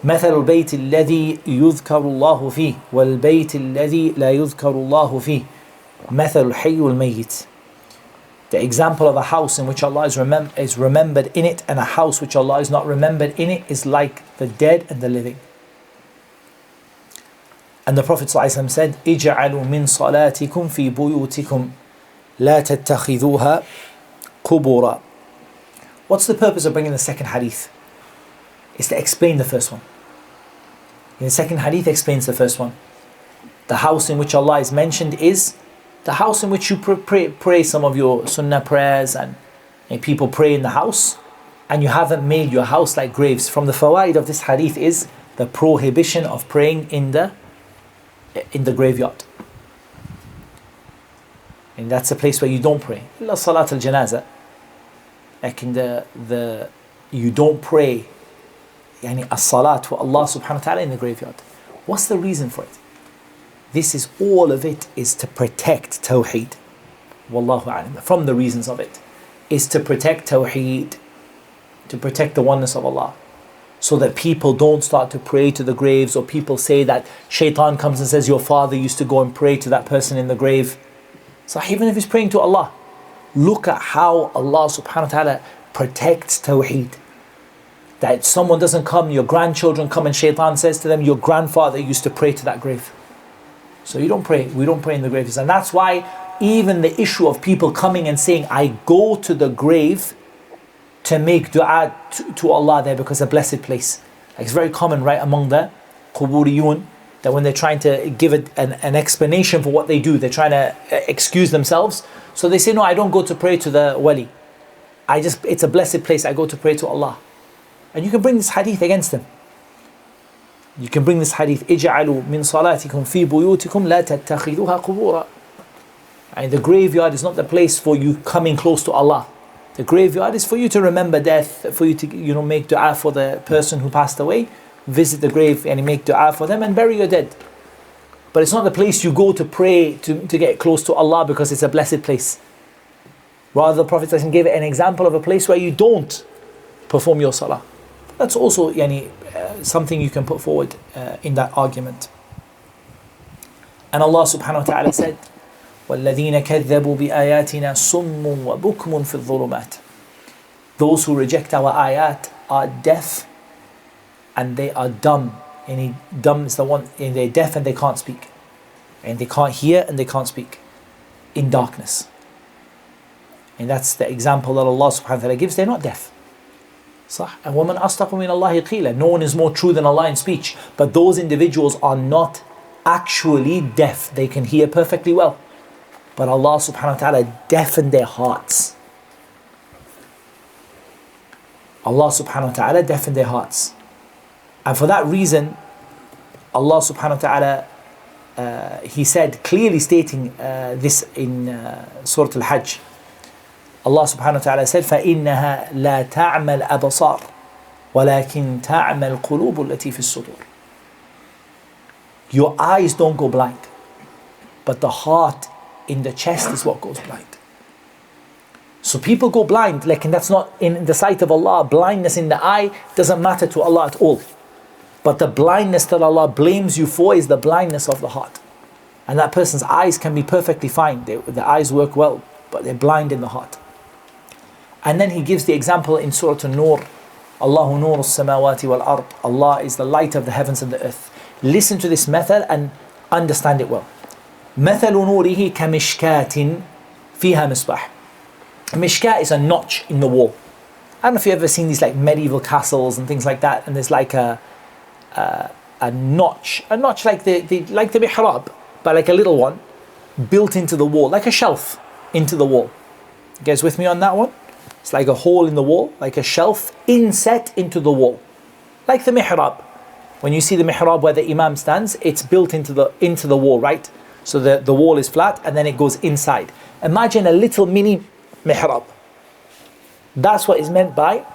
مثل البيت الذي يذكر الله فيه والبيت الذي لا يذكر الله فيه مثل الحي والميت. The example of a house in which Allah is remembered in it and a house which Allah is not remembered in it is like the dead and the living. And the Prophet ﷺ said, اجعلوا من صلاتكم في بيوتكم لا تتخذوها قبورا. What's the purpose of bringing the second hadith? It's to explain the first one. In the second hadith explains the first one. The house in which Allah is mentioned is the house in which you pray some of your sunnah prayers and people pray in the house, and you haven't made your house like graves. From the fawaid of this hadith is the prohibition of praying in the graveyard. And that's a place where you don't pray. Illa salat al-janaza. Like in you don't pray yani as-salat to Allah subhanahu wa ta'ala in the graveyard. What's the reason for it? This is all of it is to protect Tawheed. Wallahu a'lam. From the reasons of it is to protect Tawheed, to protect the oneness of Allah, so that people don't start to pray to the graves, or people say that shaitan comes and says your father used to go and pray to that person in the grave. So even if he's praying to Allah, look at how Allah subhanahu wa ta'ala protects Tawheed. That someone doesn't come, your grandchildren come and shaitan says to them, your grandfather used to pray to that grave. So you don't pray, we don't pray in the graves. And that's why even the issue of people coming and saying, I go to the grave to make dua to Allah there because it's a blessed place. Like it's very common right among the Quburiyun, that when they're trying to give an explanation for what they do, they're trying to excuse themselves. So they say, no, I don't go to pray to the wali. It's a blessed place, I go to pray to Allah. And you can bring this hadith against them. You can bring this hadith, اجعلوا من صلاتكم في بيوتكم لا تتخذوها قبورا. And the graveyard is not the place for you coming close to Allah. The graveyard is for you to remember death, for you to make dua for the person who passed away, visit the grave and make dua for them and bury your dead. But it's not the place you go to pray to get close to Allah because it's a blessed place. Rather, the Prophet gave an example of a place where you don't perform your salah. That's also something you can put forward in that argument. And Allah subhanahu wa ta'ala said, وَالَّذِينَ كَذَّبُوا بِآيَاتِنَا صُمٌّ وَبُكْمٌ فِي الظُّلُمَاتِ. Those who reject our ayat are deaf and they are dumb. And dumb is the one, and they're deaf and they can't speak. And they can't hear and they can't speak. In darkness. And that's the example that Allah subhanahu wa ta'ala gives. They're not deaf. And وَمَنْ أَصْدَقُ مِنَ اللَّهِ قِيلًا. No one is more true than Allah in speech. But those individuals are not actually deaf. They can hear perfectly well. But Allah subhanahu wa ta'ala deafened their hearts. Allah subhanahu wa ta'ala deafened their hearts. And for that reason, Allah subhanahu wa ta'ala, He said, clearly stating this in Surah Al-Hajj. Allah subhanahu wa ta'ala said, فَإِنَّهَا لَا تَعْمَى الْأَبْصَارِ وَلَكِنْ تَعْمَى الْقُلُوبُ الَّتِي فِي الصُّدُورِ. Your eyes don't go blind, but the heart in the chest is what goes blind. So people go blind, and that's not in the sight of Allah. Blindness in the eye doesn't matter to Allah at all. But the blindness that Allah blames you for is the blindness of the heart. And that person's eyes can be perfectly fine. The eyes work well, but they're blind in the heart. And then He gives the example in Surah An-Nur Allahu nur as-samawati wal ard. Allah is the light of the heavens and the earth. Listen to this method and understand it well. مثل نوره كمشكاة فيها مصباح. Mishkat is a notch in the wall. I don't know if you've ever seen these like medieval castles and things like that, and there's like a notch like the mihrab, but like a little one built into the wall, like a shelf into the wall. You guys with me on that one? It's like a hole in the wall, like a shelf inset into the wall, like the mihrab. When you see the mihrab where the Imam stands, it's built into the wall, right? So the wall is flat and then it goes inside. Imagine a little mini mihrab. That's what is meant by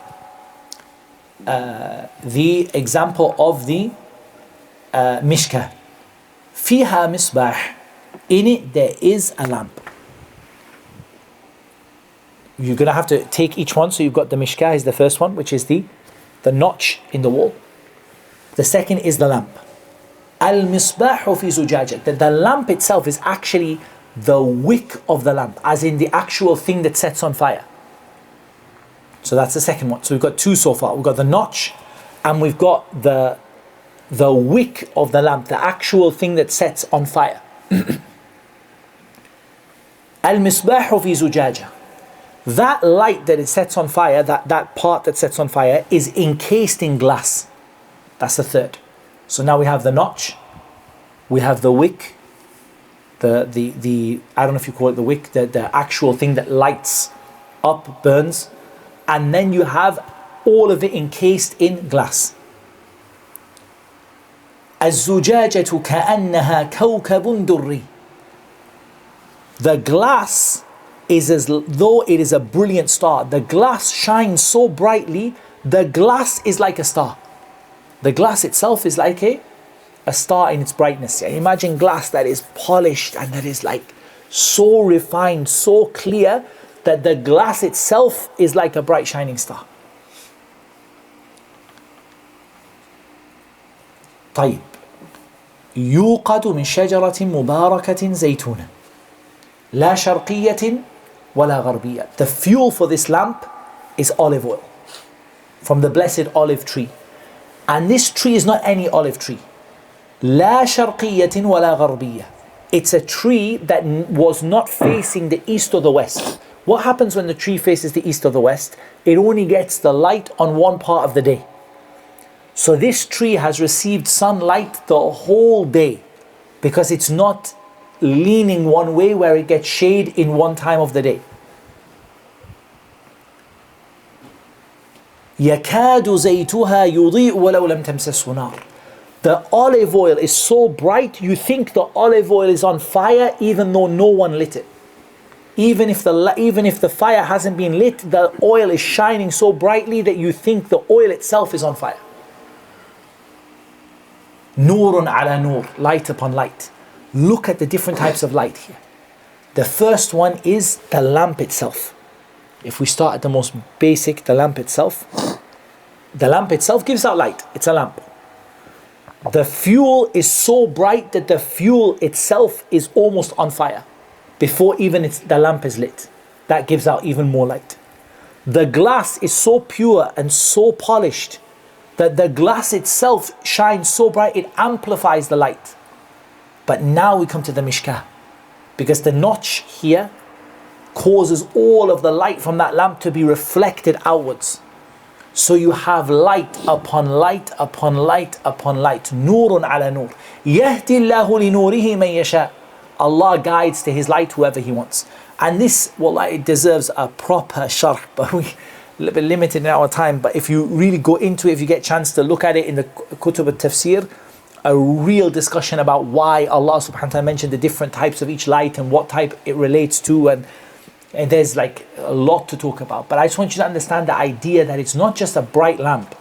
the example of the mishkah. فيها مصباح. In it there is a lamp. You're going to have to take each one. So you've got the mishkah is the first one, which is the notch in the wall. The second is the lamp. Al-misbahu fi zujajah. That the lamp itself is actually the wick of the lamp, as in the actual thing that sets on fire. So that's the second one. So we've got two so far. We've got the notch and we've got the wick of the lamp, the actual thing that sets on fire. Al-misbahu fi zujajah. That light that it sets on fire, that part that sets on fire, is encased in glass. That's the third. So now we have the notch, we have the wick, the I don't know if you call it the wick, the actual thing that lights up, burns, and then you have all of it encased in glass. الزجاجة كأنها كوكب دري. The glass is as though it is a brilliant star. The glass shines so brightly, the glass is like a star. The glass itself is like a star in its brightness. Yeah? Imagine glass that is polished and that is like so refined, so clear, that the glass itself is like a bright shining star. طيب يوقد من شجرة مباركة زيتونة لا شرقية ولا غربية. The fuel for this lamp is olive oil from the blessed olive tree. And this tree is not any olive tree. لا شرقية ولا غربية. It's a tree that was not facing the east or the west. What happens when the tree faces the east or the west? It only gets the light on one part of the day. So this tree has received sunlight the whole day because it's not leaning one way where it gets shade in one time of the day. يكاد زيتها يضيء ولو لم تمسسه نار. The olive oil is so bright you think the olive oil is on fire even though no one lit it. Even if the fire hasn't been lit, the oil is shining so brightly that you think the oil itself is on fire. Nurun ala nur, light upon light. Look at the different types of light here. The first one is the lamp itself. If we start at the most basic, the lamp itself gives out light. It's a lamp. The fuel is so bright that the fuel itself is almost on fire before even the lamp is lit. That gives out even more light. The glass is so pure and so polished that the glass itself shines so bright it amplifies the light. But now we come to the mishkah, because the notch here causes all of the light from that lamp to be reflected outwards. So you have light upon light upon light upon light. Nurun ala nur. Yahdi Allahu li nurihi man yasha. Allah guides to His light whoever He wants. And this, wallah, it deserves a proper sharh, but we a little bit limited in our time. But if you really go into it, if you get a chance to look at it in the Kutub al-Tafsir, a real discussion about why Allah subhanahu wa ta'ala mentioned the different types of each light and what type it relates to, and there's like a lot to talk about. But I just want you to understand the idea that it's not just a bright lamp.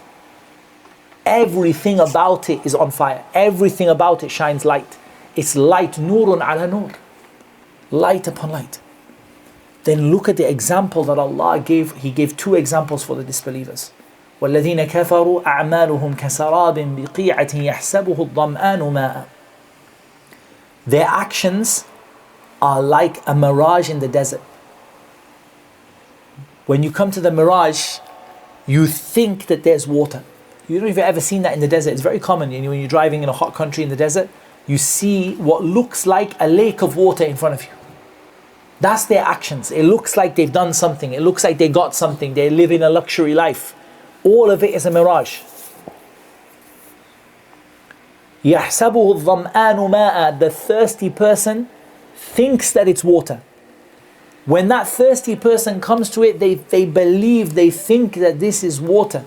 Everything about it is on fire. Everything about it shines light. It's light, nurun ala nur. Light upon light. Then look at the example that Allah gave. He gave two examples for the disbelievers. وَالَّذِينَ كَفَرُوا أَعْمَالُهُمْ كَسَرَابٍ بِقِيعَةٍ يَحْسَبُهُ الظَّمْآنُ مَاءً. Their actions are like a mirage in the desert. When you come to the mirage, You think that there's water. You don't know if you've ever seen that in the desert. It's very common. When you're driving in a hot country in the desert, you see what looks like a lake of water in front of you. That's their actions. It looks like they've done something. It looks like they got something. They live in a luxury life. All of it is a mirage. يَحْسَبُهُ الظَّمْآنُ مَاءً. The thirsty person thinks that it's water. When that thirsty person comes to it, they believe, they think that this is water.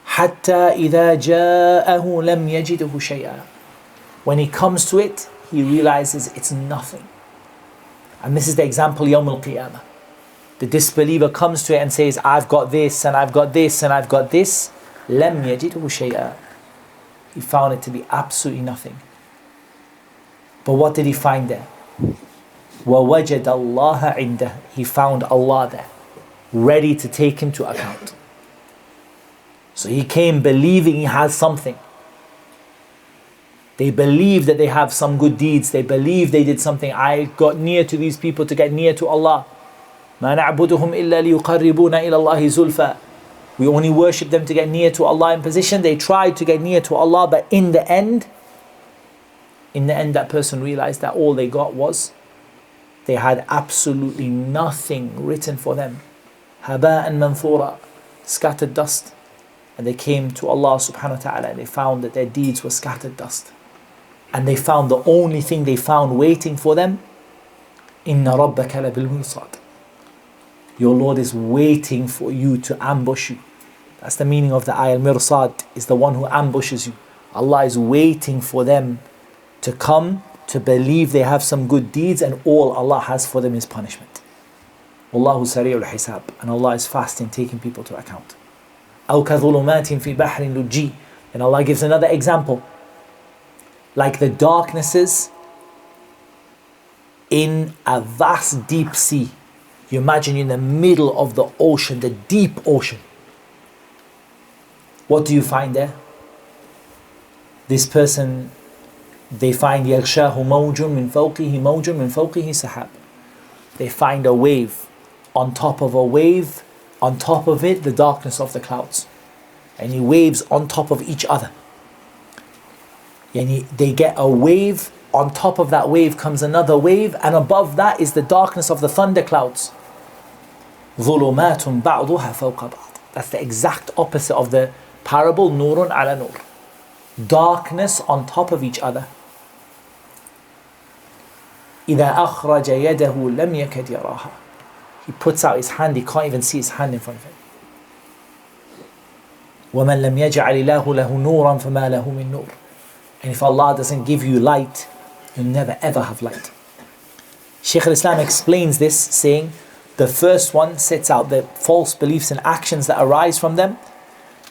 حَتَّى إِذَا جَاءَهُ لَمْ يَجِدْهُ شَيْئًا. When he comes to it, he realizes it's nothing. And this is the example Yawm al-Qiyamah. The disbeliever comes to it and says, I've got this, and I've got this, and I've got this. لَمْ يَجِدْهُ شَيْئًا. He found it to be absolutely nothing. But what did he find there? وَوَجَدَ اللَّهَ عِنْدَهُ. He found Allah there, ready to take him to account. So he came believing he has something. They believe that they have some good deeds. They believe they did something. I got near to these people to get near to Allah. مَا نَعْبُدُهُمْ إِلَّا لِيُقَرِّبُونَ إِلَى اللَّهِ زُلْفَى. We only worship them to get near to Allah in position. They tried to get near to Allah, but in the end, that person realized that all they got was, they had absolutely nothing written for them. هَبَاءً مَنْثُورًا. Scattered dust. And they came to Allah subhanahu wa ta'ala and they found that their deeds were scattered dust. And they found the only thing they found waiting for them, إِنَّ رَبَّكَ لَبِالْمِرْصَادِ. Your Lord is waiting for you to ambush you. That's the meaning of the ayah. Al-Mirsad is the one who ambushes you. Allah is waiting for them to come, to believe they have some good deeds, and all Allah has for them is punishment. Wallahu sari'ul hisab. And Allah is fast in taking people to account. أَوْ كَظُلُمَاتٍ فِي بَحْرٍ لُجِّي. And Allah gives another example. Like the darknesses in a vast deep sea. You imagine you're in the middle of the ocean, the deep ocean. What do you find there? This person, they find يَغْشَاهُ مَوْجٌ مِّن فَوْقِهِ مَوْجٌ مِّن فَوْقِهِ سَحَابٌ. They find a wave, on top of a wave, on top of it the darkness of the clouds. And he waves on top of each other. And they get a wave, on top of that wave comes another wave, and above that is the darkness of the thunder clouds. ظُلُمَاتٌ بَعْضُهَا فَوْقَ بَعْضٍ. That's the exact opposite of the parable, نُورٌ عَلَى نُور. Darkness on top of each other. إِذَا أَخْرَجَ يَدَهُ لَمْ يَكَدْ يَرَاهَا. He puts out his hand, he can't even see his hand in front of him. وَمَنْ لَمْ يَجْعَلِ اللَّهُ لَهُ نُورًا فَمَا لَهُ مِن نُور. And if Allah doesn't give you light, you'll never ever have light. Shaykh al-Islam explains this, saying the first one sets out the false beliefs and actions that arise from them,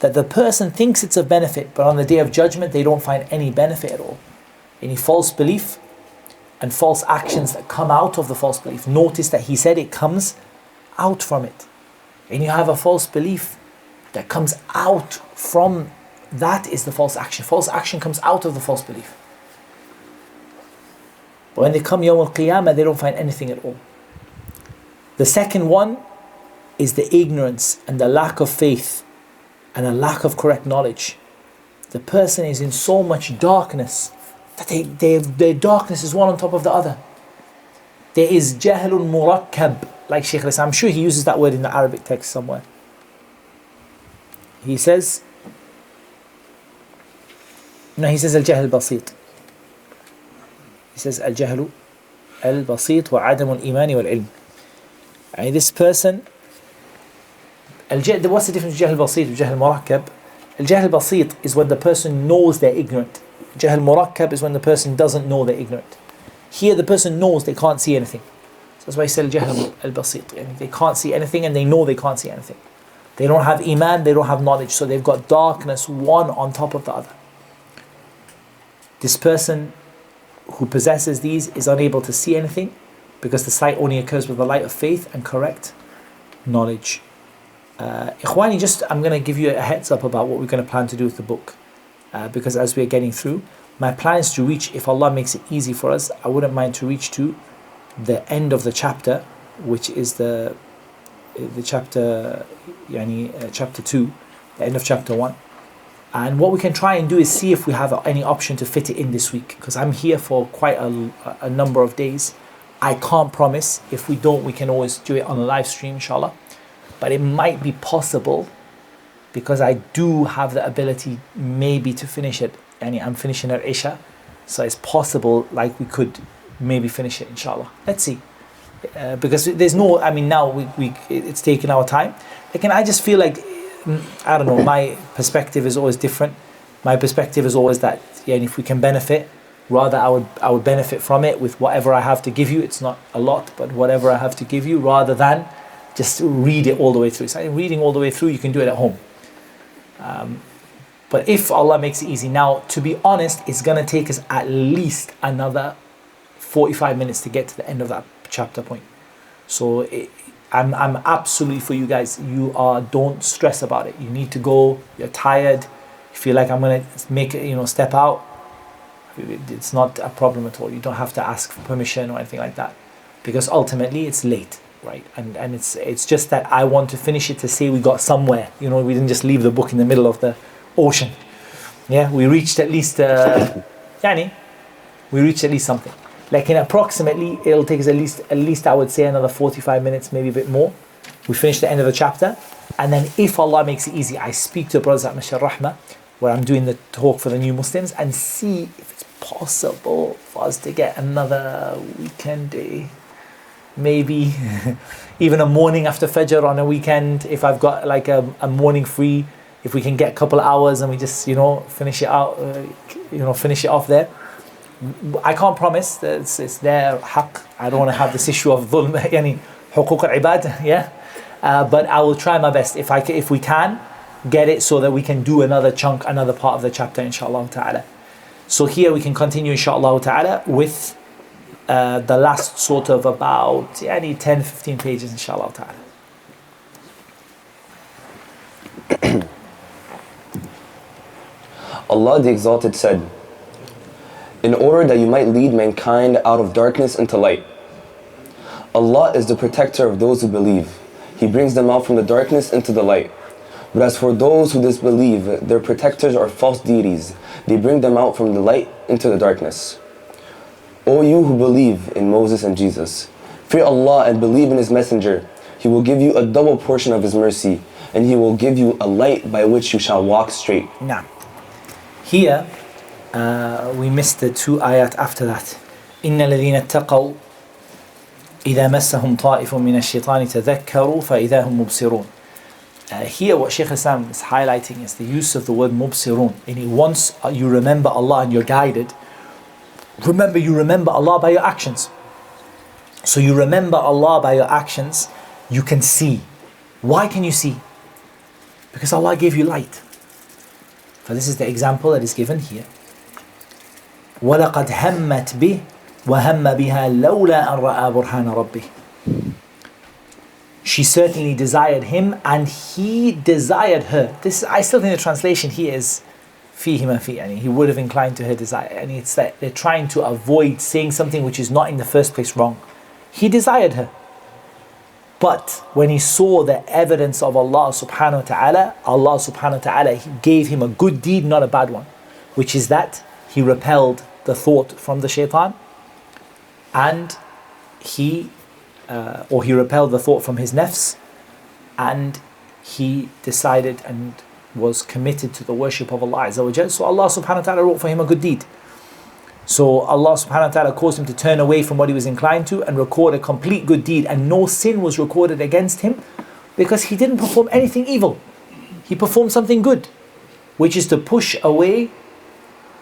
that the person thinks it's a benefit, but on the Day of Judgment they don't find any benefit at all. Any false belief and false actions that come out of the false belief. Notice that he said it comes out from it. And you have a false belief that comes out from, that is the false action. False action comes out of the false belief. But when they come Yawm al-Qiyamah, they don't find anything at all. The second one is the ignorance and the lack of faith and a lack of correct knowledge. The person is in so much darkness that their darkness is one on top of the other. There is jahlun murakkab, like Shaykh al-Islam. I'm sure he uses that word in the Arabic text somewhere. He says al-jahl al-basit. He says al-jahl al-basit wa adam al-iman wal-ilm. And this person, what's the difference between jahl al-basit and jahl al-murakkab? Al-jahl al-basit is when the person knows they're ignorant. Jahl al-murakkab is when the person doesn't know they're ignorant. Here the person knows they can't see anything. So that's why he said jahl al-basit. They can't see anything and they know they can't see anything. They don't have iman, they don't have knowledge, so they've got darkness one on top of the other. This person who possesses these is unable to see anything because the sight only occurs with the light of faith and correct knowledge. Ikhwani, I'm going to give you a heads up about what we're going to plan to do with the book. Because as we're getting through, my plan is to reach, if Allah makes it easy for us, I wouldn't mind to reach to the end of the chapter, which is the the chapter, chapter 2, the end of chapter 1. And what we can try and do is see if we have any option to fit it in this week, because I'm here for quite a number of days. I can't promise. If we don't, we can always do it on a live stream, inshallah. But it might be possible, because I do have the ability maybe to finish it. I'm finishing at Isha, so it's possible like we could maybe finish it, inshallah. Let's see. Because there's no, now it's taking our time. Again, I just feel like, I don't know, my perspective is always different. My perspective is always that, if we can benefit, rather I would benefit from it with whatever I have to give you. It's not a lot, but whatever I have to give you, rather than just read it all the way through. So reading all the way through, you can do it at home. But if Allah makes it easy, now to be honest, it's going to take us at least another 45 minutes to get to the end of that chapter point. So I'm absolutely for you guys. Don't stress about it. You need to go. You're tired. You feel like I'm gonna make it, step out. It's not a problem at all. You don't have to ask for permission or anything like that, because ultimately it's late, right? And it's just that I want to finish it to say we got somewhere. We didn't just leave the book in the middle of the ocean. Yeah, we reached at least. We reached at least something. Like approximately, it'll take us at least I would say another 45 minutes, maybe a bit more. We finish the end of the chapter, and then if Allah makes it easy, I speak to the brothers at Masjid Rahmah, where I'm doing the talk for the new Muslims, and see if it's possible for us to get another weekend day, maybe even a morning after Fajr on a weekend. If I've got like a morning free, if we can get a couple of hours and we just finish it out, finish it off there. I can't promise that it's their haqq. I don't want to have this issue of dhulm, huquq al-ibad, but I will try my best if we can get it so that we can do another chunk, another part of the chapter, inshallah ta'ala. So here we can continue, inshallah ta'ala, with the last sort of about 10-15 pages, inshallah ta'ala. Allah the Exalted said, in order that you might lead mankind out of darkness into light. Allah is the protector of those who believe. He brings them out from the darkness into the light. But as for those who disbelieve, their protectors are false deities. They bring them out from the light into the darkness. O you who believe in Moses and Jesus, fear Allah and believe in His messenger. He will give you a double portion of His mercy, and He will give you a light by which you shall walk straight. Now, here, we missed the 2 ayat after that. إن الذين اتقوا إذا مسهم طائف من الشيطان تذكروا فإذا هم مبصرون. Here what Shaykh Islam is highlighting is the use of the word mubsirun. And once you remember Allah and you're guided, you remember Allah by your actions. So you remember Allah by your actions, you can see. Why can you see? Because Allah gave you light. So this is the example that is given here. وَلَقَدْ هَمَّتْ بِهِ وَهَمَّ بِهَا لَوْلَا أَنْ رَأَى بُرْهَانَ رَبِّهِ. She certainly desired him and he desired her. I still think the translation here is فِيهِ مَا فِيهِ. He would have inclined to her desire. And it's that they're trying to avoid saying something which is not in the first place wrong. He desired her. But when he saw the evidence of Allah subhanahu wa ta'ala, He gave him a good deed, not a bad one. Which is that he repelled the thought from the shaitan, and he repelled the thought from his nafs, and he decided and was committed to the worship of Allah Azza wa Jal. So Allah subhanahu wa ta'ala wrote for him a good deed. So Allah subhanahu wa ta'ala caused him to turn away from what he was inclined to and record a complete good deed, and no sin was recorded against him because he didn't perform anything evil. He performed something good, which is to push away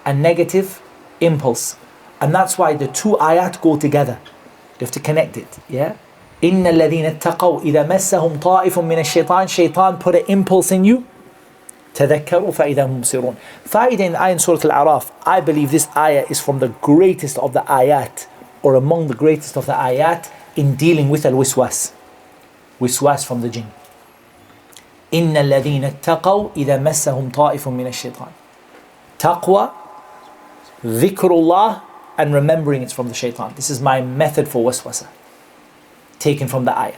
a negative impulse. And that's why the 2 ayat go together. You have to connect it. Yeah? إِنَّ الَّذِينَ اتَّقَوْا إِذَا مَسَّهُمْ طَائِفٌ مِّنَ الشَّيْطَانِ. Shaitan put an impulse in you. تَذَكَّرُوا فَإِذَا هُمْ مُبْصِرُونَ. Fa'idah in ayah in Surah Al-A'raf. I believe this ayah is from the greatest of the ayat, or among the greatest of the ayat, in dealing with al-wiswas. Wiswas from the jinn. إِنَّ الَّذِينَ اتَّقَوْا إِذَا مَسَّهُمْ طَائِفٌ مِّنَ الشَّيْطَانِ. Taqwa, dhikrullah, and remembering it's from the shaitan. This is my method for waswasa, taken from the ayah.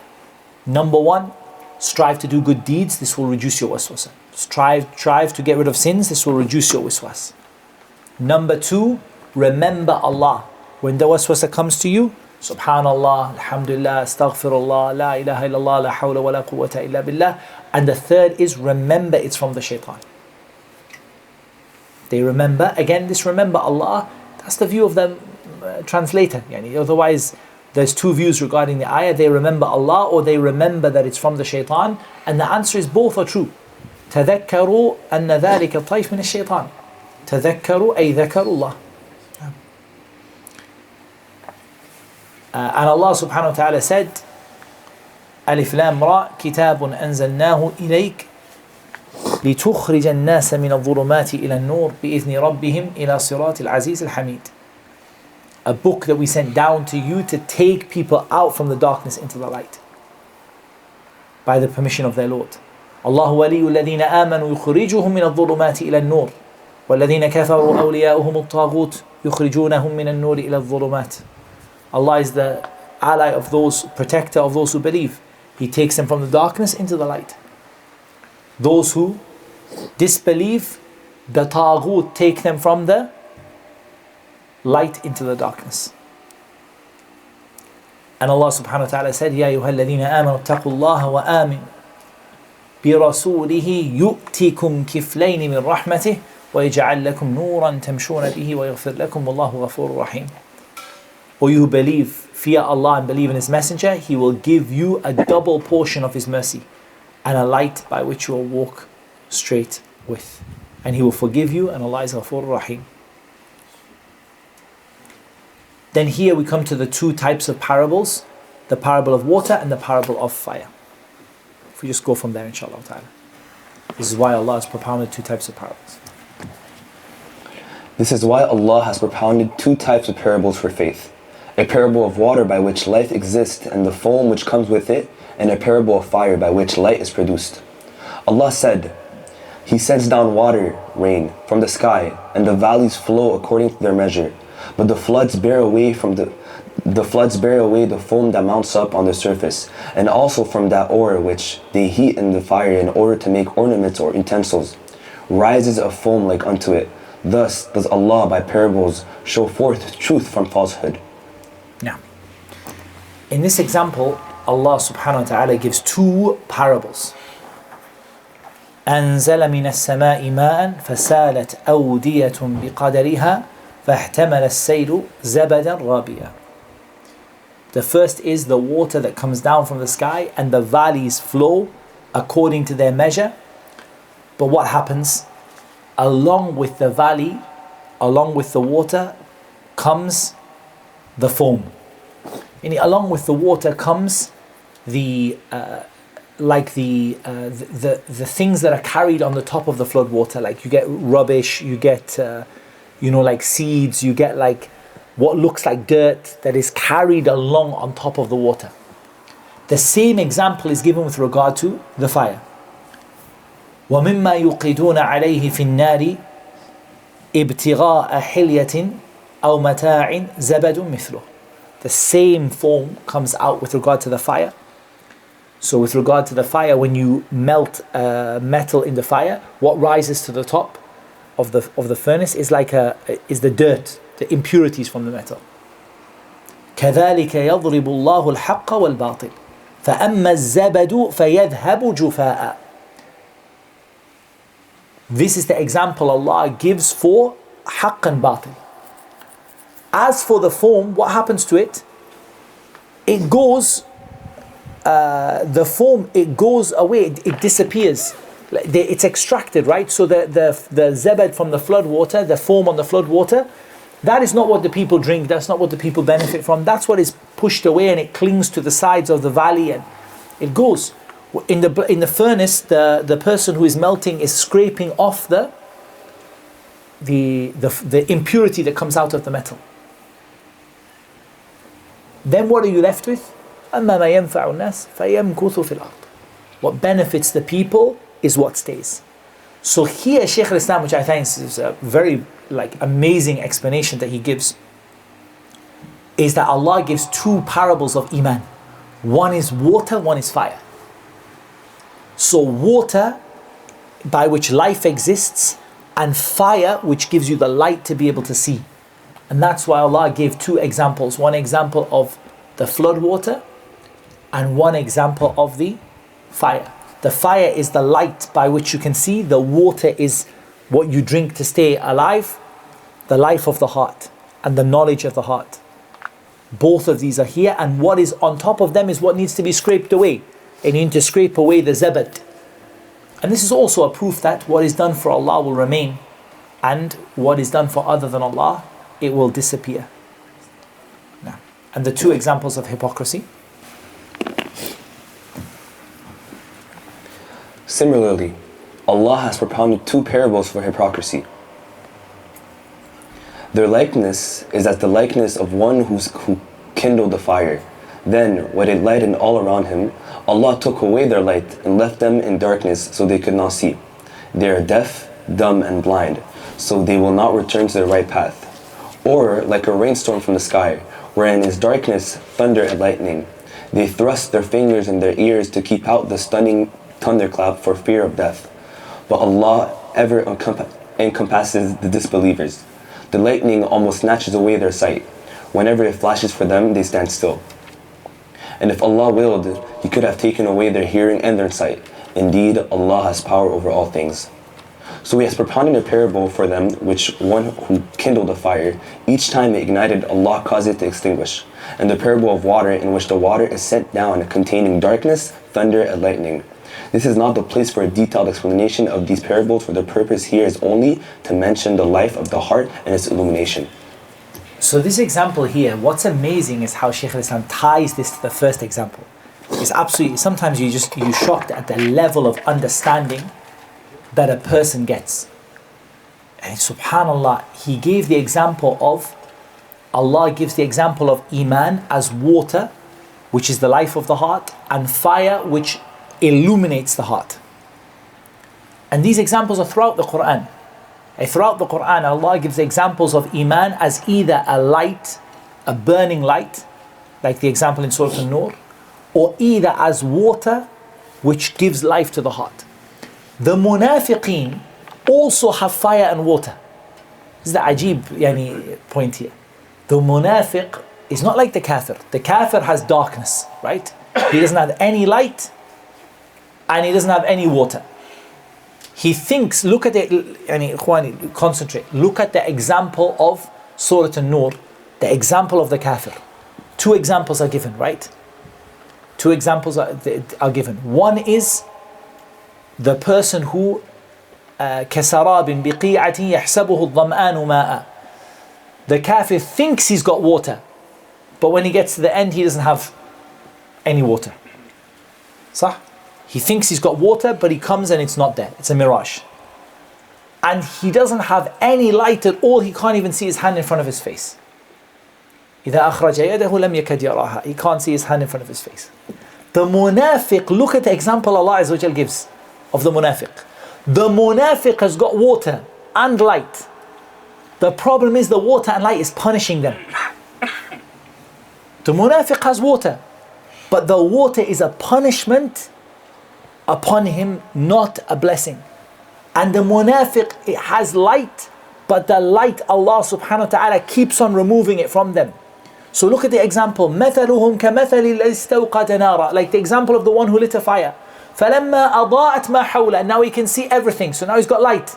Number 1, strive to do good deeds, this will reduce your waswasa. Strive to get rid of sins, this will reduce your waswas. Number 2, remember Allah. When the waswasa comes to you, Subhanallah, Alhamdulillah, Astaghfirullah, La ilaha illallah, La hawla wa la quwwata illa billah. And the third is remember it's from the shaitan. They remember, again this remember Allah, that's the view of the translator. Otherwise, there's two views regarding the ayah. They remember Allah or they remember that it's from the shaitan. And the answer is both are true. تذكروا أن ذلك الطيف من الشيطان. تذكروا أي ذكروا الله. And Allah subhanahu wa ta'ala said, ألف لام را كتاب أنزلناه إليك لتخرج الناس من الظلمات إلى النور بإذن ربهم إلى صراط العزيز الحميد. A book that we sent down to you to take people out from the darkness into the light by the permission of their Lord. الله ولي الذين آمنوا يخرجهم من الظلمات إلى النور والذين كفروا أولياؤهم الطاغوت يخرجونهم من النور إلى الظلمات. Allah is the ally of those, protector of those who believe. He takes them from the darkness into the light. Those who disbelieve, the taghut take them from the light into the darkness. And Allah subhanahu wa ta'ala said, يَا أَيُّهَا الَّذِينَ آمَنُوا اتَّقُوا اللَّهَ وَآمِنُوا برسوله يؤتكم كفلين من رحمته ويجعل لكم نورا تمشون به ويغفر لكم والله غفور رحيم. O you who believe, fear Allah and believe in His Messenger, He will give you a double portion of His mercy and a light by which you will walk straight with. And He will forgive you, and Allah is Ghafur Rahim. Then here we come to the two types of parables, the parable of water and the parable of fire. If we just go from there, inshallah ta'ala. This is why Allah has propounded two types of parables. This is why Allah has propounded two types of parables for faith. A parable of water by which life exists and the foam which comes with it, and a parable of fire by which light is produced. Allah said, He sends down water, rain, from the sky, and the valleys flow according to their measure. But the floods bear away the foam that mounts up on the surface, and also from that ore which they heat in the fire in order to make ornaments or utensils, rises a foam like unto it. Thus does Allah by parables show forth truth from falsehood. Now, in this example, Allah subhanahu wa ta'ala gives two parables. أنزل من السماء ماء فسالت أودية بقدرها فاحتمل السيل زبدا رابيا. The first is the water that comes down from the sky and the valleys flow according to their measure. But what happens? Along with the valley, along with the water, comes the foam. And along with the water comes the things that are carried on the top of the flood water. Like you get rubbish, you get like seeds, you get like what looks like dirt that is carried along on top of the water. The same example is given with regard to the fire. وَمِمَّا يُوقِدُونَ عَلَيْهِ فِي النَّارِ ابْتِغَاءَ حِلْيَةٍ أَوْ مَتَاعٍ زَبَدٌ مِثْلُهُ. The same foam comes out with regard to the fire. So with regard to the fire, when you melt metal in the fire, what rises to the top of the furnace is the dirt, the impurities from the metal. كَذَلِكَ يَضْرِبُ اللَّهُ الْحَقَّ وَالْبَاطِلَ فَأَمَّا الزَّبَدُ فَيَذْهَبُ جُفَاءً. This is the example Allah gives for haqq and batil. As for the foam, what happens to it? It goes, the foam, it goes away, it disappears. It's extracted, right? So the zabad from the flood water, the foam on the flood water, that is not what the people drink, that's not what the people benefit from. That's what is pushed away and it clings to the sides of the valley and it goes. In the furnace, the person who is melting is scraping off the impurity that comes out of the metal. Then what are you left with? أَمَّا مَا يَنْفَعُ النَّاسِ فَيَمْكُثُ فِي الْأَرْضِ. What benefits the people is what stays. So here Shaykh al-Islam, which I think is a very amazing explanation that he gives, is that Allah gives two parables of Iman. One is water, one is fire. So water, by which life exists, and fire, which gives you the light to be able to see. And that's why Allah gave two examples. One example of the flood water and one example of the fire. The fire is the light by which you can see. The water is what you drink to stay alive, the life of the heart and the knowledge of the heart. Both of these are here, and what is on top of them is what needs to be scraped away. And you need to scrape away the zabad. And this is also a proof that what is done for Allah will remain, and what is done for other than Allah, it will disappear. Now, and the two examples of hypocrisy. Similarly, Allah has propounded two parables for hypocrisy. Their likeness is as the likeness of one who kindled the fire. Then, when it lightened all around him, Allah took away their light and left them in darkness so they could not see. They are deaf, dumb, and blind, so they will not return to the right path. Or like a rainstorm from the sky, wherein is darkness, thunder, and lightning. They thrust their fingers in their ears to keep out the stunning thunderclap for fear of death. But Allah ever encompasses the disbelievers. The lightning almost snatches away their sight. Whenever it flashes for them, they stand still. And if Allah willed, He could have taken away their hearing and their sight. Indeed, Allah has power over all things. So He has propounded a parable for them, which one who kindled a fire, each time it ignited, Allah caused it to extinguish. And the parable of water, in which the water is sent down, containing darkness, thunder, and lightning. This is not the place for a detailed explanation of these parables, for the purpose here is only to mention the life of the heart and its illumination. So this example here, what's amazing is how Shaykh al-Islam ties this to the first example. It's absolutely, sometimes you're shocked at the level of understanding that a person gets. And subhanallah, he gave the example of, Allah gives the example of Iman as water, which is the life of the heart, and fire, which illuminates the heart. And these examples are throughout the Quran. Throughout the Quran, Allah gives examples of Iman as either a light, a burning light, like the example in Surah An-Nur, or either as water, which gives life to the heart. The munafiqeen also have fire and water. This is the ajib point here. The munafiq is not like the kafir. The kafir has darkness, right? He doesn't have any light and he doesn't have any water. He thinks, look at it, concentrate. Look at the example of Surah An-Nur, the example of the kafir. Two examples are given, right? Two examples are given. One is the person who كَسَرَابٍ بِقِيعَةٍ يَحْسَبُهُ الظَّمْآنُ مَاءً. The kafir thinks he's got water, but when he gets to the end, he doesn't have any water. Sah? He thinks he's got water, but he comes and it's not there. It's a mirage. And he doesn't have any light at all. He can't even see his hand in front of his face. إِذَا أَخْرَجَ يَدَهُ لَمْ يَكَدْ يَرَاهَا. He can't see his hand in front of his face. The munafiq, look at the example Allah Azza wa Jal gives of the munafiq. The munafiq has got water and light. The problem is the water and light is punishing them. The munafiq has water, but the water is a punishment upon him, not a blessing. And the munafiq, it has light, but the light Allah subhanahu wa ta'ala keeps on removing it from them. So look at the example. مَثَلُهُمْ كَمَثَلِ الَّذِي اسْتَوْقَدَ نَارًا. Like the example of the one who lit a fire. فَلَمَّا أَضَاءَتْ مَا حَوْلَهُ. Now he can see everything. So now he's got light.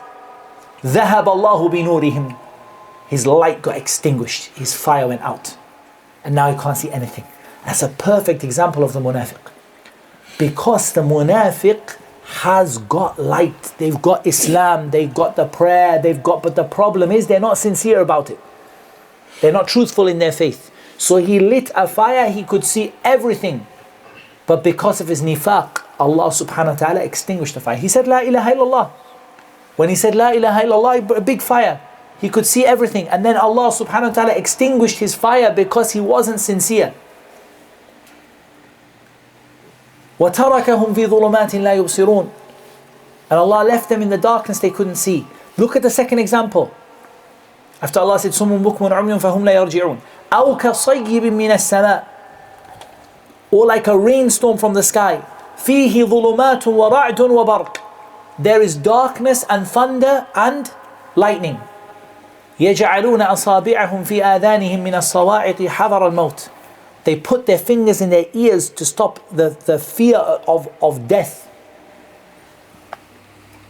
ذَهَبَ اللَّهُ بِنُورِهِمْ. His light got extinguished. His fire went out. And now he can't see anything. That's a perfect example of the munafiq. Because the munafiq has got light. They've got Islam. They've got the prayer. But the problem is they're not sincere about it. They're not truthful in their faith. So he lit a fire, he could see everything. But because of his nifaq, Allah subhanahu wa ta'ala extinguished the fire. He said, La ilaha illallah. When he said, La ilaha illallah, a big fire. He could see everything. And then Allah subhanahu wa ta'ala extinguished his fire because he wasn't sincere. وَتَرَكَهُمْ فِي ظُلُمَاتٍ لَا يُبْصِرُونَ. And Allah left them in the darkness they couldn't see. Look at the second example. After Allah said, سُمٌ بُكْمٌ عُمْيٌ فَهُمْ لَا يَرْجِعُونَ. أَوْ كَصَيِّبٍ مِّنَ السَّمَاءِ. Or like a rainstorm from the sky. فيه ظلمات ورعد وبرق. There is darkness and thunder and lightning. يجعلون أصابعهم في آذانهم من الصواعق حذر الموت. They put their fingers in their ears to stop the fear of death.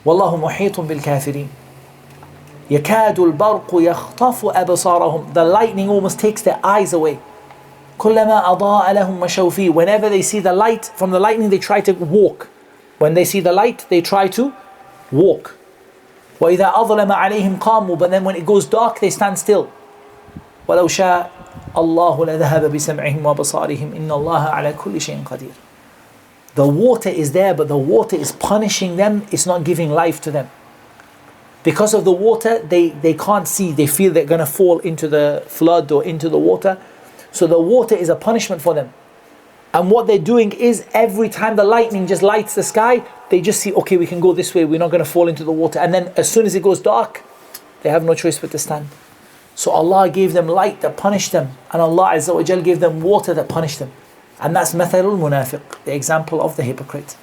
والله محيط بالكافرين. يكاد البرق يخطف أبصارهم. The lightning almost takes their eyes away. كلما أضاء لهم مشوا فيه. Whenever they see the light from the lightning, they try to walk. When they see the light, they try to walk. وإذا أظلم عليهم قاموا. But then when it goes dark, they stand still. ولو شاء الله لذهب بسمعهم وبصارهم إن الله على كل شيء قدير. The water is there, but the water is punishing them. It's not giving life to them. Because of the water, they can't see. They feel they're going to fall into the flood or into the water. So the water is a punishment for them. And what they're doing is every time the lightning just lights the sky, they just see, okay, we can go this way. We're not going to fall into the water. And then as soon as it goes dark, they have no choice but to stand. So Allah gave them light that punished them. And Allah Azza wa Jal gave them water that punished them. And that's mathalul munafiq, the example of the hypocrite.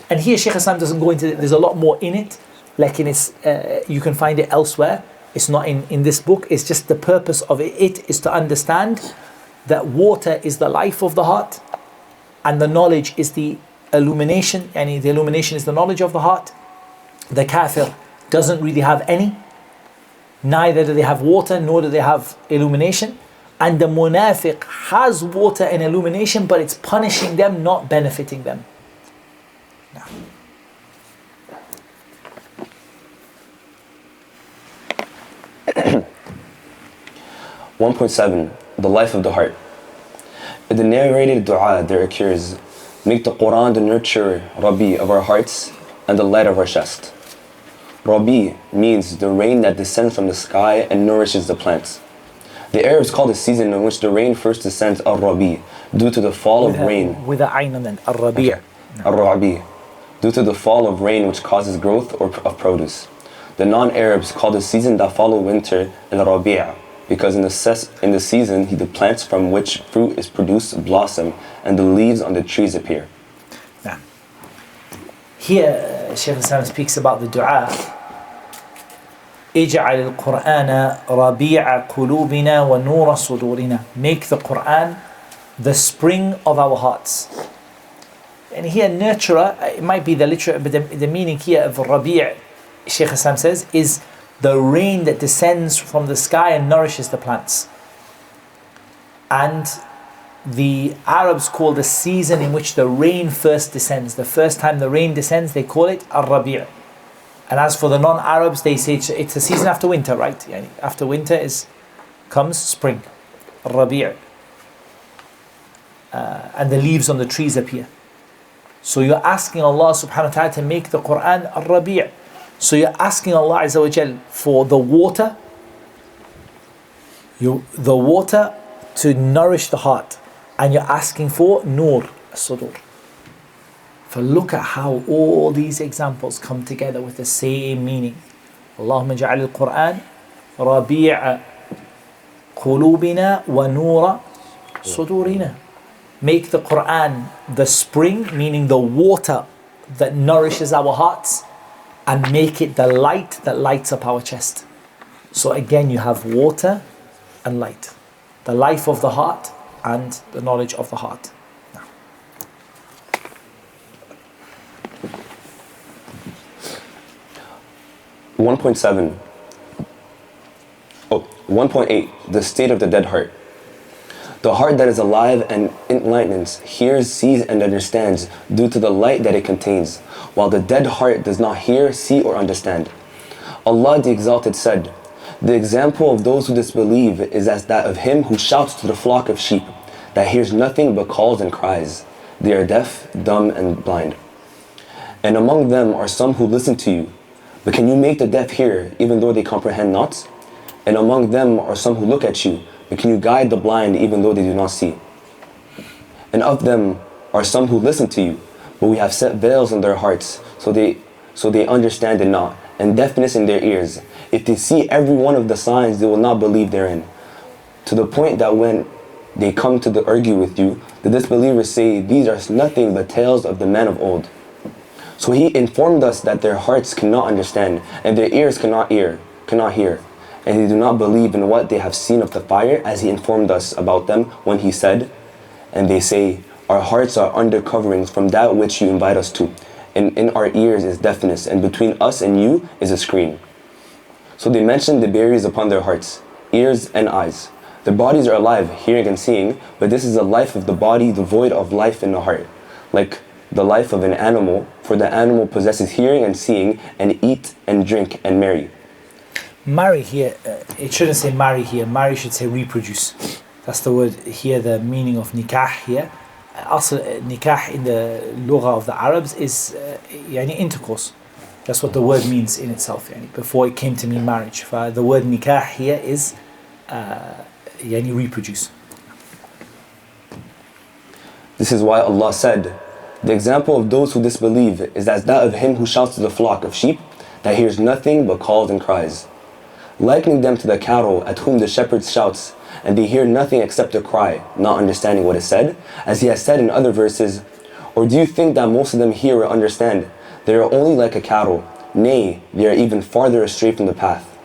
And here Shaykh Islam doesn't go into it. There's a lot more in it. Like in its, you can find it elsewhere. It's not in this book. It's just the purpose of it is to understand that water is the life of the heart. And the knowledge is the illumination. And the illumination is the knowledge of the heart. The kafir doesn't really have any. Neither do they have water, nor do they have illumination. And the munafiq has water and illumination, but it's punishing them, not benefiting them. No. The life of the heart. In the narrated dua there occurs, make the Quran the nurture, Rabbi, of our hearts and the light of our chest. Rabbi means the rain that descends from the sky and nourishes the plants. The Arabs call the season in which the rain first descends Ar-Rabi, due to the fall of rain. With a ayn and then Ar-Rabi'. Ar-Rabi, due to the fall of rain which causes growth of produce. The non-Arabs call the season that follow winter Al-Rabi', because in the season the plants from which fruit is produced blossom and the leaves on the trees appear. Now, here Shaykh Islam speaks about the dua. اجعل القرآن ربيع قلوبنا ونور صدورنا. Make the Quran the spring of our hearts. And here nurturer, it might be the literal, but the meaning here of Rabi', Shaykh Islam says, is the rain that descends from the sky and nourishes the plants. And the Arabs call the season in which the rain first descends. The first time the rain descends, they call it Ar-Rabi'. And as for the non-Arabs, they say it's a season after winter, right? Yani after winter comes spring, Rabi'. And the leaves on the trees appear. So you're asking Allah subhanahu wa ta'ala to make the Quran Rabi'. So you're asking Allah Azza wa Jal for the water, the water to nourish the heart. And you're asking for Nur, Sudur. So look at how all these examples come together with the same meaning. Allahumma ja'al al-Quran rabi'a qulubina wa nura sudurina. Make the Quran the spring, meaning the water that nourishes our hearts, and make it the light that lights up our chest. So again, you have water and light. The life of the heart and the knowledge of the heart. 1.7. 1.8. The state of the dead heart. The heart that is alive and enlightens, hears, sees, and understands due to the light that it contains, while the dead heart does not hear, see, or understand. Allah the Exalted said, the example of those who disbelieve is as that of him who shouts to the flock of sheep, that hears nothing but calls and cries. They are deaf, dumb, and blind. And among them are some who listen to you, but can you make the deaf hear, even though they comprehend not? And among them are some who look at you, but can you guide the blind, even though they do not see? And of them are some who listen to you, but we have set veils in their hearts, so they understand it not, and deafness in their ears. If they see every one of the signs, they will not believe therein. To the point that when they come to argue with you, the disbelievers say, these are nothing but tales of the men of old. So he informed us that their hearts cannot understand, and their ears cannot hear, and they do not believe in what they have seen of the fire, as he informed us about them when he said, and they say, our hearts are under coverings from that which you invite us to, and in our ears is deafness, and between us and you is a screen. So they mentioned the barriers upon their hearts, ears and eyes. Their bodies are alive, hearing and seeing, but this is the life of the body devoid of life in the heart. Like the life of an animal, for the animal possesses hearing and seeing, and eat and drink and marry. Marry here, it shouldn't say marry here, marry should say reproduce. That's the word here, the meaning of nikah here. Also, nikah in the lugha of the Arabs is yani intercourse. That's what the word means in itself, yani, before it came to mean marriage. The word nikah here is yani reproduce. This is why Allah said, the example of those who disbelieve is as that of him who shouts to the flock of sheep that hears nothing but calls and cries, likening them to the cattle at whom the shepherd shouts, and they hear nothing except a cry, not understanding what is said, as he has said in other verses, or do you think that most of them hear or understand? They are only like a cattle, nay, they are even farther astray from the path.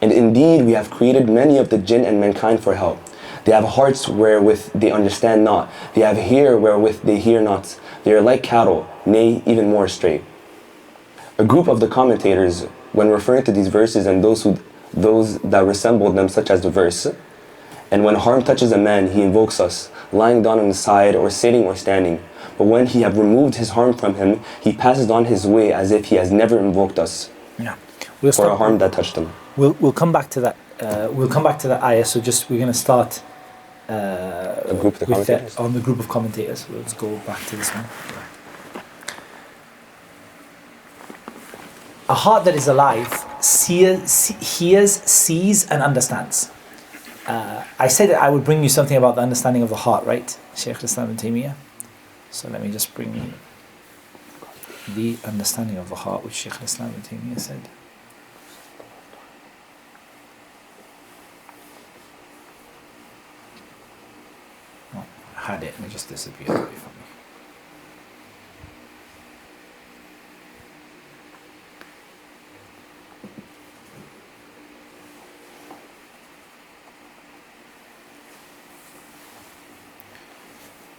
And indeed we have created many of the jinn and mankind for hell. They have hearts wherewith they understand not, they have ear wherewith they hear not. They are like cattle, nay, even more astray. A group of the commentators, when referring to these verses and those that resemble them, such as the verse, and when harm touches a man, he invokes us, lying down on his side or sitting or standing. But when he have removed his harm from him, he passes on his way as if he has never invoked us. Yeah, for a harm that touched him. We'll come back to that. We'll come back to that ayah. So we're going to start a group of the commentators. On the group of commentators. Let's go back to this one. A heart that is alive hears, sees, and understands. I said that I would bring you something about the understanding of the heart, right? Shaykh Islam and Taymiyyah. So let me just bring you the understanding of the heart, which Shaykh Islam and Taymiyyah said. Oh, I had it and it just disappeared away from me.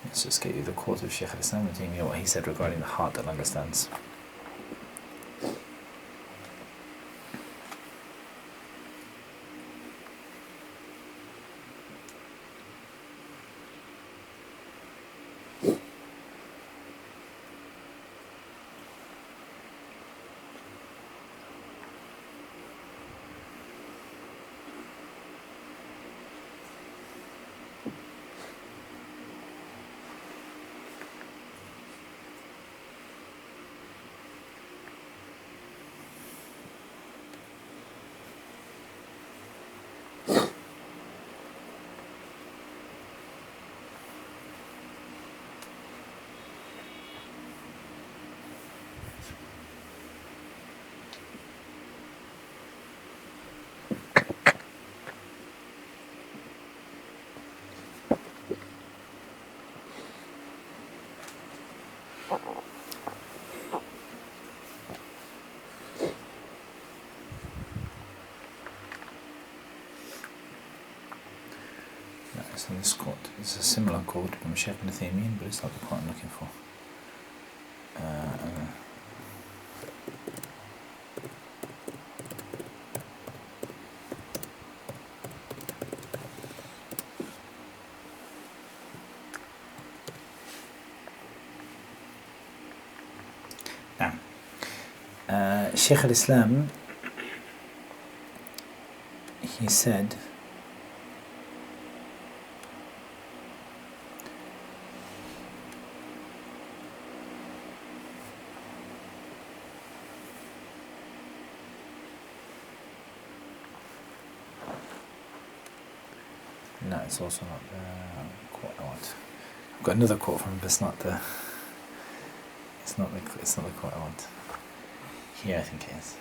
Let's just get you the quote of Shaykh Islam and Taymiyyah, what he said regarding the heart that understands. So this quote is a similar quote from Shaykh Ibn Taymiyyah, but it's not the quote I'm looking for. Shaykh al-Islam, he said, no, it's also not the quote I want. I've got another quote from him, but it's not the quote I want. Here I think it is.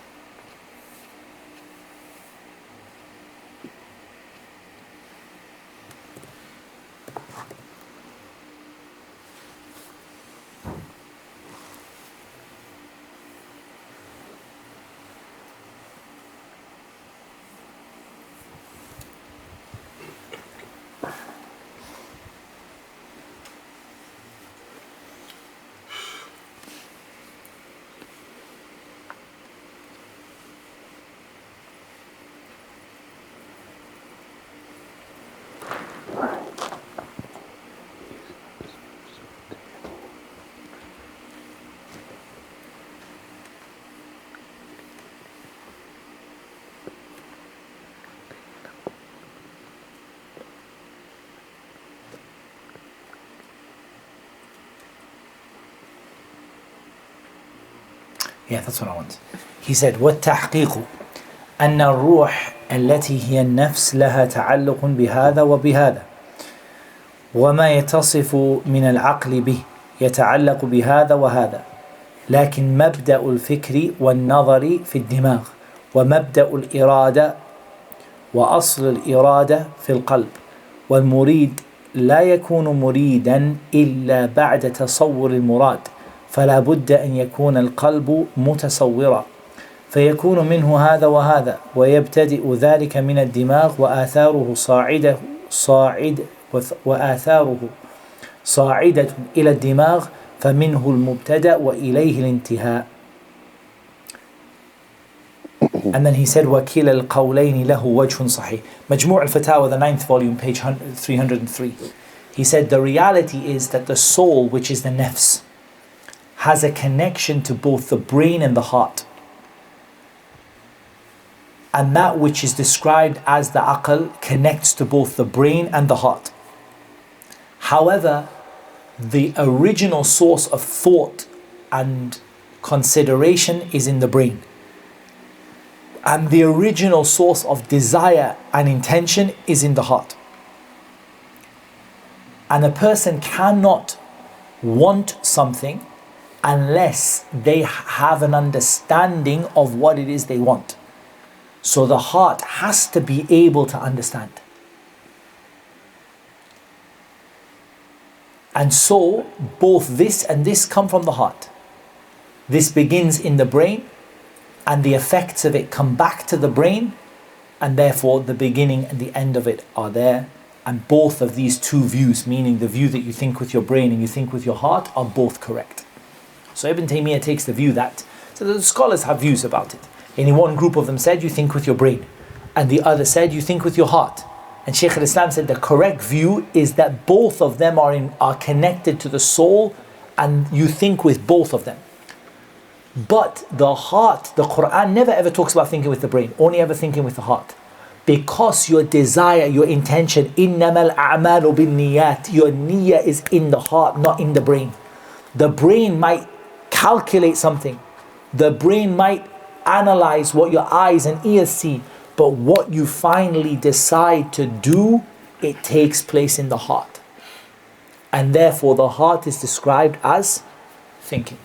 Yeah, that's what I want. He said, وَالتَّحْقِيقُ أن الروح التي هي النفس لها تعلق بهذا وبهذا وما يتصف من العقل به يتعلق بهذا وهذا لكن مبدأ الفكر والنظر في الدماغ ومبدأ الإرادة وأصل الإرادة في القلب والمريد لا يكون مريدا إلا بعد تصور المراد فلا بد أن يكون القلب متصورا فيكون منه هذا وهذا ويبتدئ ذلك من الدماغ وآثاره صاعدة إلى الدماغ فمنه المبتدأ وإليه الانتهاء. And then he said وكلا القولين له وجه صحيح. مجموع الفتاوى, the 9th volume, page 303. He said the reality is that the soul, which is the nafs, has a connection to both the brain and the heart. And that which is described as the aql connects to both the brain and the heart. However, the original source of thought and consideration is in the brain. And the original source of desire and intention is in the heart. And a person cannot want something unless they have an understanding of what it is they want. So the heart has to be able to understand. And so both this and this come from the heart. This begins in the brain, and the effects of it come back to the brain, and therefore the beginning and the end of it are there. And both of these two views, meaning the view that you think with your brain and you think with your heart, are both correct. So Ibn Taymiyyah takes the view that, so the scholars have views about it. And one group of them said you think with your brain, and the other said you think with your heart. And Shaykh al-Islam said the correct view is that both of them are connected to the soul, and you think with both of them. But the heart, the Quran never ever talks about thinking with the brain, only ever thinking with the heart. Because your desire, your intention, إِنَّمَا الْأَعْمَالُ بِالنِّيَّاتِ, your niyyah is in the heart, not in the brain. The brain might calculate something. The brain might analyze what your eyes and ears see. But what you finally decide to do, it takes place in the heart. And therefore the heart is described as thinking.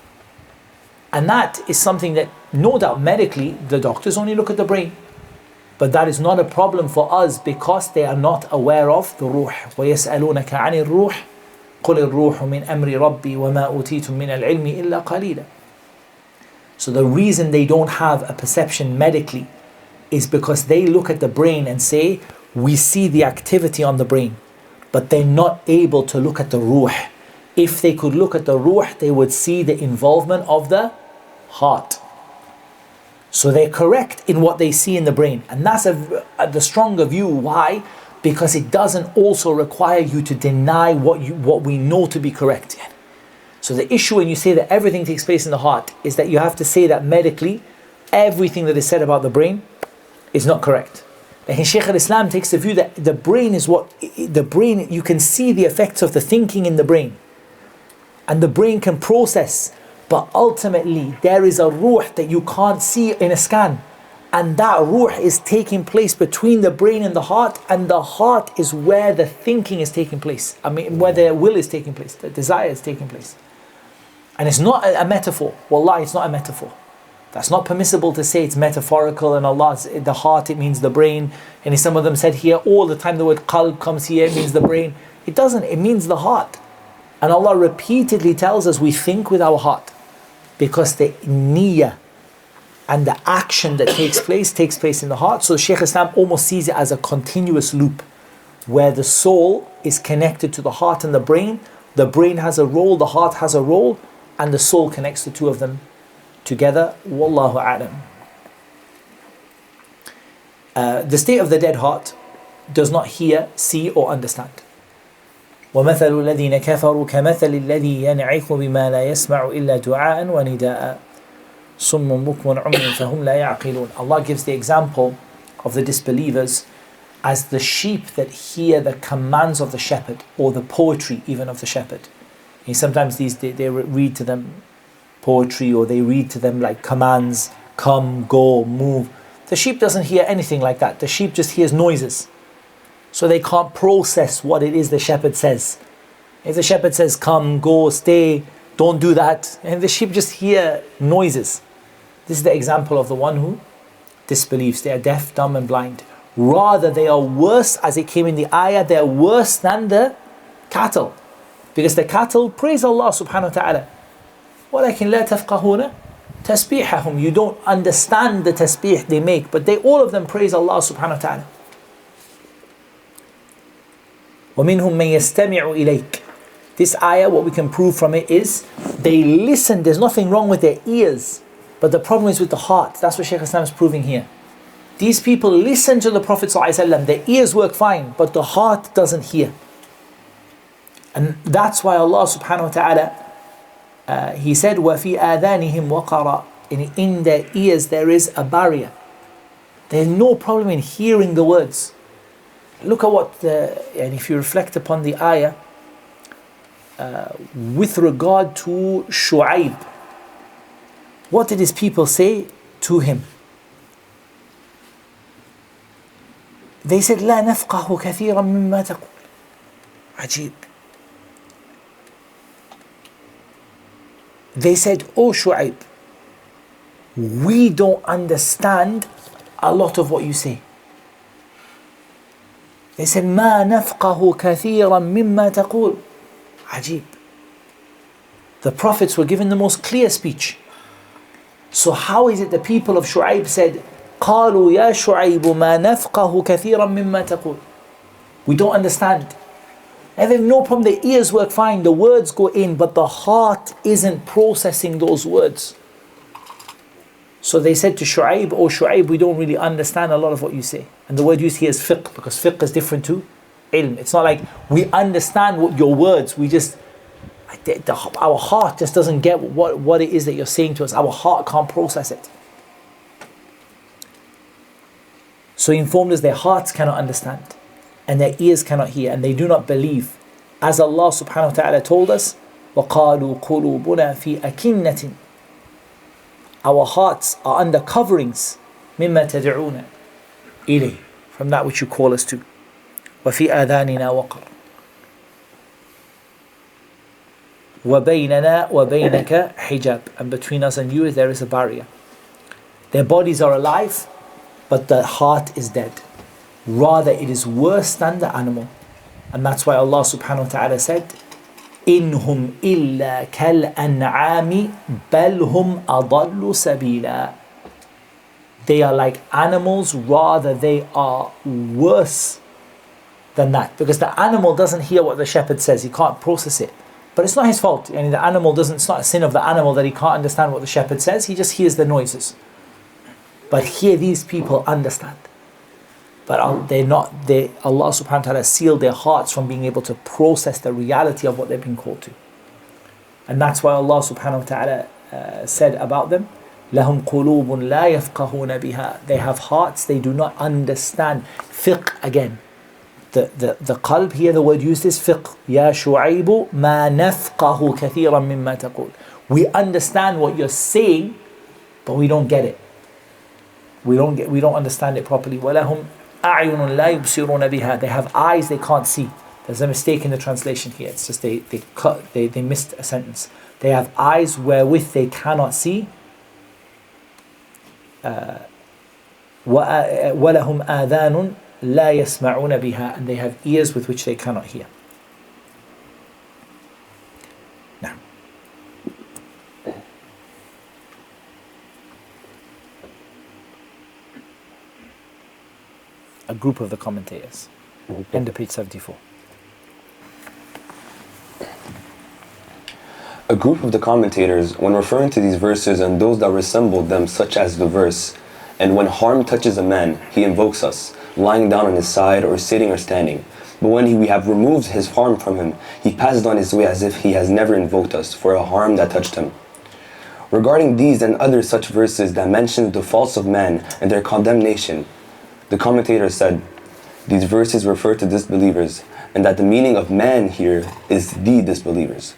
And that is something that, no doubt, medically, the doctors only look at the brain. But that is not a problem for us because they are not aware of the ruh. وَيَسْأَلُونَكَ عَنِ الرُّوحِ قُلِ الرُّوحُ مِنْ أَمْرِ رَبِّي وَمَا أُوتِيتُم مِنَ الْعِلْمِ إِلَّا قَلِيلًا. So the reason they don't have a perception medically is because they look at the brain and say, we see the activity on the brain, but they're not able to look at the ruh. If they could look at the ruh, they would see the involvement of the heart. So they're correct in what they see in the brain. And that's the stronger view. Why? Because it doesn't also require you to deny what we know to be correct. So the issue when you say that everything takes place in the heart is that you have to say that medically, everything that is said about the brain is not correct. Like Shaykh al-Islam takes the view that the brain is you can see the effects of the thinking in the brain. And the brain can process. But ultimately, there is a ruh that you can't see in a scan. And that ruh is taking place between the brain and the heart. And the heart is where the thinking is taking place. I mean, where the will is taking place. The desire is taking place. And it's not a metaphor. Wallahi, it's not a metaphor. That's not permissible to say it's metaphorical and Allah's the heart, it means the brain. And some of them said here, all the time the word qalb comes here, it means the brain. It doesn't, it means the heart. And Allah repeatedly tells us we think with our heart. Because the niyyah and the action that takes place in the heart. So Shaykh Islam almost sees it as a continuous loop where the soul is connected to the heart and the brain. The brain has a role, the heart has a role, and the soul connects the two of them together. Wallahu a'lam. The state of the dead heart does not hear, see or understand. وَمَثَلُ الَّذِينَ كَفَرُوا كَمَثَلِ الَّذِي يَنْعِقُ بِمَا لَا يَسْمَعُ إِلَّا دُعَاءً وَنِدَاءً صُمٌّ بُكْمٌ عُمْيٌ فَهُمْ لَا يَعْقِلُونَ. Allah gives the example of the disbelievers as the sheep that hear the commands of the shepherd, or the poetry even of the shepherd. And sometimes they read to them poetry, or they read to them like commands, come, go, move. The sheep doesn't hear anything like that. The sheep just hears noises. So they can't process what it is the shepherd says. If the shepherd says, come, go, stay, don't do that, and the sheep just hear noises. This is the example of the one who disbelieves. They are deaf, dumb and blind. Rather, they are worse, as it came in the ayah, they are worse than the cattle. Because the cattle praise Allah subhanahu wa ta'ala. وَلَكِنْ لَا تَفْقَهُونَ تَسْبِيحَهُم. You don't understand the tasbih they make, but they all of them praise Allah subhanahu wa ta'ala. وَمِنْهُم مَّن يَسْتَمِعُ إِلَيْكَ. This ayah, what we can prove from it is, they listen, there's nothing wrong with their ears, but the problem is with the heart. That's what Shaykh Islam is proving here. These people listen to the Prophet ﷺ, their ears work fine, but the heart doesn't hear. And that's why Allah subhanahu wa ta'ala, He said, وَفِي آذَانِهِمْ وَقَرًا. In their ears there is a barrier. There's no problem in hearing the words. Look at what, and if you reflect upon the ayah, with regard to Shu'aib, what did his people say to him? They said, لا نفقه كثيرا مما تقول. عجيب. They said, oh Shu'aib, we don't understand a lot of what you say. They said, ما نفقه كثيرا مما تقول. عجيب. The prophets were given the most clear speech. So how is it the people of Shu'aib said, قالوا يا شعيب ما نفقه كثيرا مما تقول. We don't understand. And they have no problem, the ears work fine, the words go in, but the heart isn't processing those words. So they said to Shu'aib, oh Shu'aib, we don't really understand a lot of what you say. And the word used here is fiqh, because fiqh is different to ilm. It's not like we understand what your words, we just, our heart just doesn't get what it is that you're saying to us. Our heart can't process it. So he informed us their hearts cannot understand, and their ears cannot hear, and they do not believe. As Allah subhanahu wa ta'ala told us, وَقَالُوا قُلُوبُنَا فِي أَكِنَّةٍ. Our hearts are under coverings, مِمَّا تَدْعُونَ إِلَيْهِ, from that which you call us to. وَفِي آذَانِنَا وَقَرٌ وَبَيْنَنَا وَبَيْنَكَ حِجَابٌ. And between us and you there is a barrier. Their bodies are alive, but the heart is dead. Rather, it is worse than the animal. And that's why Allah subhanahu wa ta'ala said, إِنْهُمْ إِلَّا كَالْأَنْعَامِ بَلْ هُمْ أَضَلُّ سَبِيلًا. They are like animals, rather they are worse than that. Because the animal doesn't hear what the shepherd says, he can't process it. But it's not his fault. I mean, the animal doesn't, it's not a sin of the animal that he can't understand what the shepherd says, he just hears the noises. But here these people understand. But they're not, Allah subhanahu wa ta'ala sealed their hearts from being able to process the reality of what they've been called to. And that's why Allah subhanahu wa ta'ala said about them, لَهُمْ قُلُوبٌ لَا يَفْقَهُونَ بِهَا. They have hearts they do not understand. Fiqh again. The qalb here, the word used is fiqh. يَا شُعَيْبُ مَا نَفْقَهُ كَثِيرًا مِمَّا تَقُولُ. We understand what you're saying, but we don't get it. We don't understand it properly. وَلَهُمْ أَعْيُنٌ لَا يُبْصِرُونَ بِهَا. They have eyes they can't see. There's a mistake in the translation here. It's just they missed a sentence. They have eyes wherewith they cannot see. وَلَهُمْ آذَانٌ لَا يَسْمَعُونَ بِهَا. And they have ears with which they cannot hear. Now, a group of the commentators. End of page 74. A group of the commentators, when referring to these verses and those that resembled them, such as the verse, and when harm touches a man, he invokes us, lying down on his side or sitting or standing. But when we have removed his harm from him, he passes on his way as if he has never invoked us for a harm that touched him. Regarding these and other such verses that mention the faults of man and their condemnation, the commentator said, these verses refer to disbelievers, and that the meaning of man here is the disbelievers.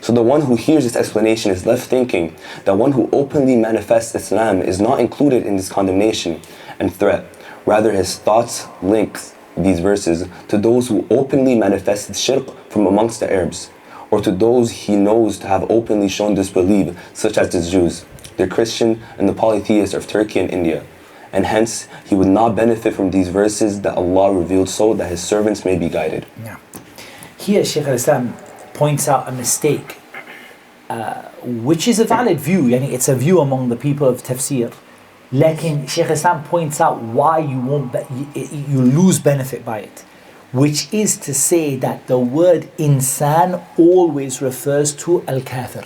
So the one who hears this explanation is left thinking that one who openly manifests Islam is not included in this condemnation and threat. Rather, his thoughts link these verses to those who openly manifested shirk from amongst the Arabs, or to those he knows to have openly shown disbelief, such as the Jews, the Christian, and the polytheists of Turkey and India. And hence, he would not benefit from these verses that Allah revealed so that his servants may be guided. Yeah. Here, Shaykh al-Islam points out a mistake, which is a valid view. It's a view among the people of tafsir. Lakin Shaykh al-Islam points out why you lose benefit by it, which is to say that the word insan always refers to al-kafir.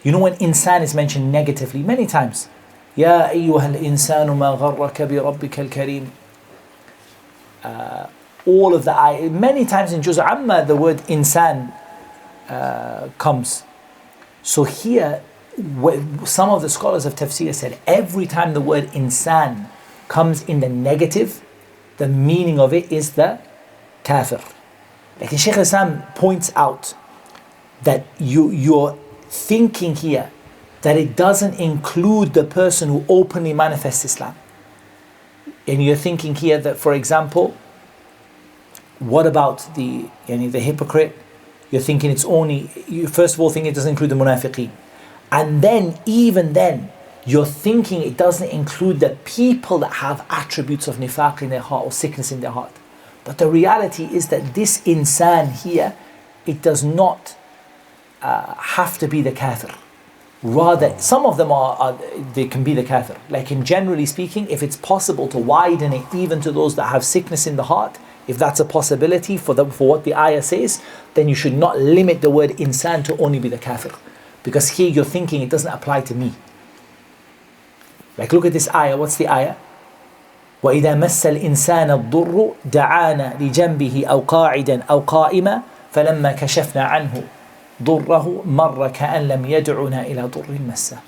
You know when insan is mentioned negatively many times. Ya ayyuha al-insanu ma gharraka bi rabbika al-kareem. All of the many times in Juz' Amma the word insan comes. So here some of the scholars of tafsir said every time the word insan comes in the negative, the meaning of it is the kafir. Like Shaykh al-Islam points out that you're thinking here that it doesn't include the person who openly manifests Islam. And you're thinking here that, for example, what about the hypocrite? You're thinking it's only, you first of all think it doesn't include the munafiqeen. And then, even then, you're thinking it doesn't include the people that have attributes of nifaq in their heart or sickness in their heart. But the reality is that this insan here, it does not have to be the kafir. Rather, some of them they can be the kafir. Like in generally speaking, if it's possible to widen it even to those that have sickness in the heart, if that's a possibility for what the ayah says, then you should not limit the word insan to only be the kafir. Because here you're thinking it doesn't apply to me. Like look at this ayah, what's the ayah? وَإِذَا مَسَّ الْإِنسَانَ الضُّرُّ دَعَانَا لِجَنْبِهِ أَوْ قَاعِدًا أَوْ قَائِمًا فَلَمَّا كَشَفْنَا عَنْهُ ضُرَّهُ مَرَّ كَأَنْ لَمْ يَدْعُنَا إِلَى ضُرٍّ مَسَّهُ.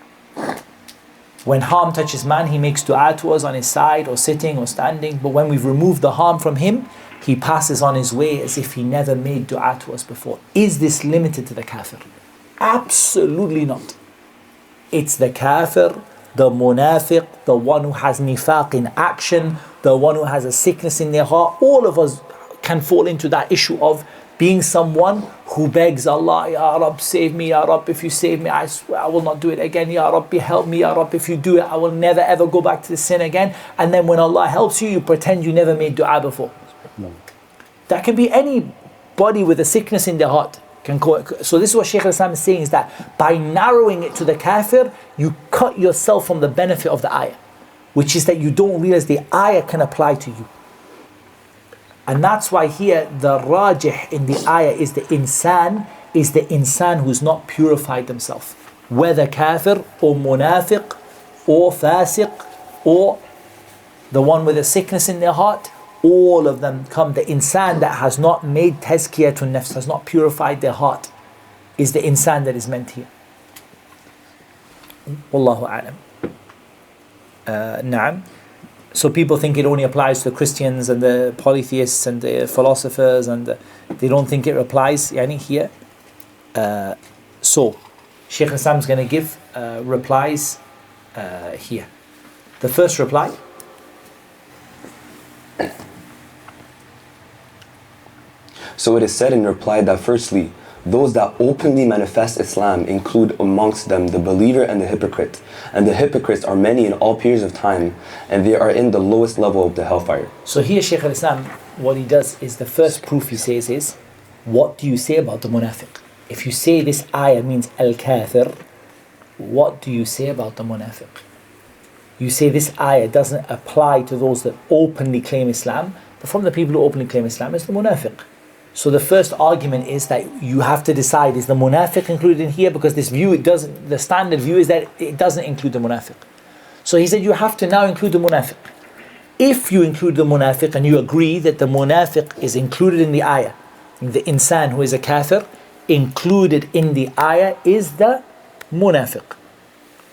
When harm touches man, he makes dua to us on his side or sitting or standing. But when we've removed the harm from him, he passes on his way as if he never made dua to us before. Is this limited to the kafir? Absolutely not. It's the kafir, the munafiq, the one who has nifaq in action, the one who has a sickness in their heart. All of us can fall into that issue of being someone who begs Allah, Ya Rab, save me, Ya Rab, if you save me, I swear I will not do it again. Ya Rabbi, help me, Ya Rab, if you do it, I will never ever go back to the sin again. And then when Allah helps you, you pretend you never made dua before. No. That can be anybody with a sickness in their heart. So this is what Shaykh al-Islam is saying, is that by narrowing it to the kafir, you cut yourself from the benefit of the ayah, which is that you don't realize the ayah can apply to you. And that's why here the rajih in the ayah is the insan who's not purified themselves, whether kafir or munafiq or fasiq or the one with a sickness in their heart. All of them come, the insan that has not made tazkiyatun nafs, has not purified their heart, is the insan that is meant here. Wallahu a'lam. Na'am. So people think it only applies to the Christians and the polytheists and the philosophers, and they don't think it applies here. So Shaykh al-Islam is going to give replies here. The first reply. So it is said in reply that firstly, those that openly manifest Islam include amongst them the believer and the hypocrite. And the hypocrites are many in all periods of time, and they are in the lowest level of the hellfire. So here Shaykh al-Islam, what he does is the first proof he says is, what do you say about the munafiq? If you say this ayah means al-kafir, what do you say about the munafiq? You say this ayah doesn't apply to those that openly claim Islam, but from the people who openly claim Islam is the munafiq. So the first argument is that you have to decide, is the munafiq included in here? Because this view, the standard view is that it doesn't include the munafiq. So he said you have to now include the munafiq. If you include the munafiq and you agree that the munafiq is included in the ayah, the insan who is a kafir, included in the ayah is the munafiq.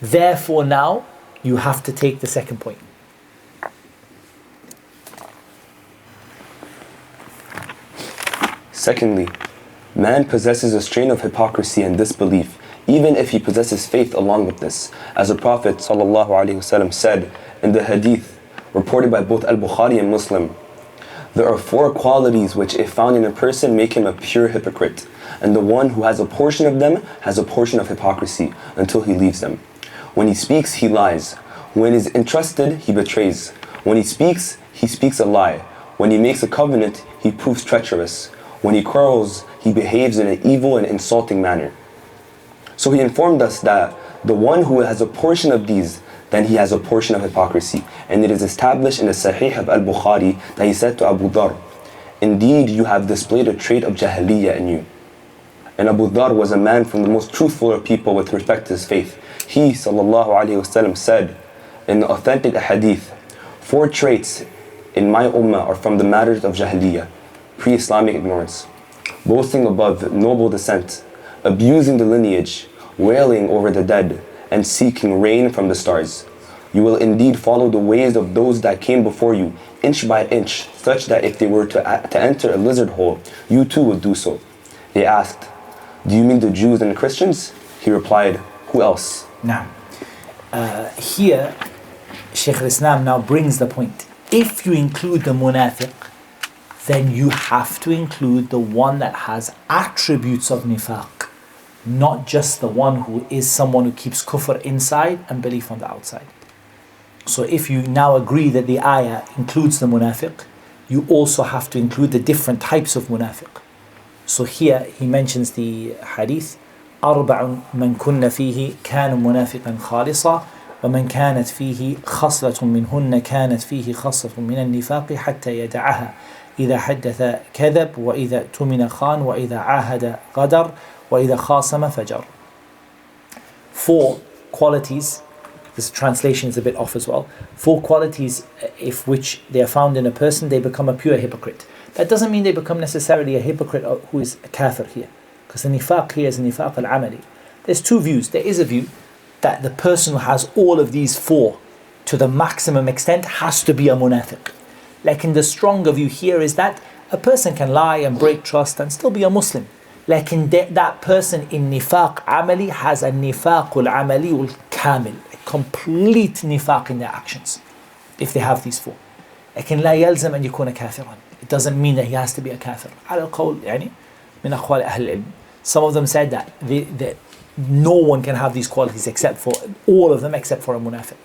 Therefore now you have to take the second point. Secondly, Man possesses a strain of hypocrisy and disbelief, even if he possesses faith along with this. As the Prophet ﷺ said in the hadith reported by both Al-Bukhari and Muslim, there are 4 qualities which, if found in a person, make him a pure hypocrite. And the one who has a portion of them has a portion of hypocrisy until he leaves them. When he speaks, he lies. When he is entrusted, he betrays. When he speaks a lie. When he makes a covenant, he proves treacherous. When he quarrels, he behaves in an evil and insulting manner. So he informed us that the one who has a portion of these, then he has a portion of hypocrisy. And it is established in the Sahih of Al-Bukhari that he said to Abu Dhar, "Indeed, you have displayed a trait of Jahiliyyah in you." And Abu Dhar was a man from the most truthful of people with respect to his faith. He ﷺ said in the authentic hadith, 4 traits in my ummah are from the matters of Jahiliyyah, pre-Islamic ignorance: boasting above noble descent, abusing the lineage, wailing over the dead, and seeking rain from the stars. You will indeed follow the ways of those that came before you, inch by inch, such that if they were to enter a lizard hole, you too would do so. They asked, "Do you mean the Jews and the Christians?" He replied, "Who else?" Now, here, Shaykh al-Islam now brings the point. If you include the munafiq, then you have to include the one that has attributes of nifaq, not just the one who is someone who keeps kufr inside and belief on the outside. So if you now agree that the ayah includes the munafiq, you also have to include the different types of munafiq. So here he mentions the hadith, أربع من كن فيه كان منافقا خالصا ومن كانت فيه خصلة منهن كانت فيه خصلة من النفاق حتى يدعها إذا حدث كذب وإذا اؤتمن خان وإذا عاهد غدر وإذا خاصم فجر. 4 qualities, this translation is a bit off as well, 4 qualities if which they are found in a person, they become a pure hypocrite. That doesn't mean they become necessarily a hypocrite who is a kafir here, because the nifaq here is nifaq al-amali. There's 2 views. There is a view that the person who has all of these 4 to the maximum extent has to be a munafiq. Like in the stronger view here is that a person can lie and break trust and still be a Muslim. Like in that person in nifaq amali has a nifaq al-amali al-kamil, a complete nifaq in their actions, if they have these 4. لكن لا يلزم أن يكون كافرا. It doesn't mean that he has to be a kafir. على القول يعني من أقوال أهل العلم. Some of them said that no one can have these qualities except for, all of them except for a munafiq.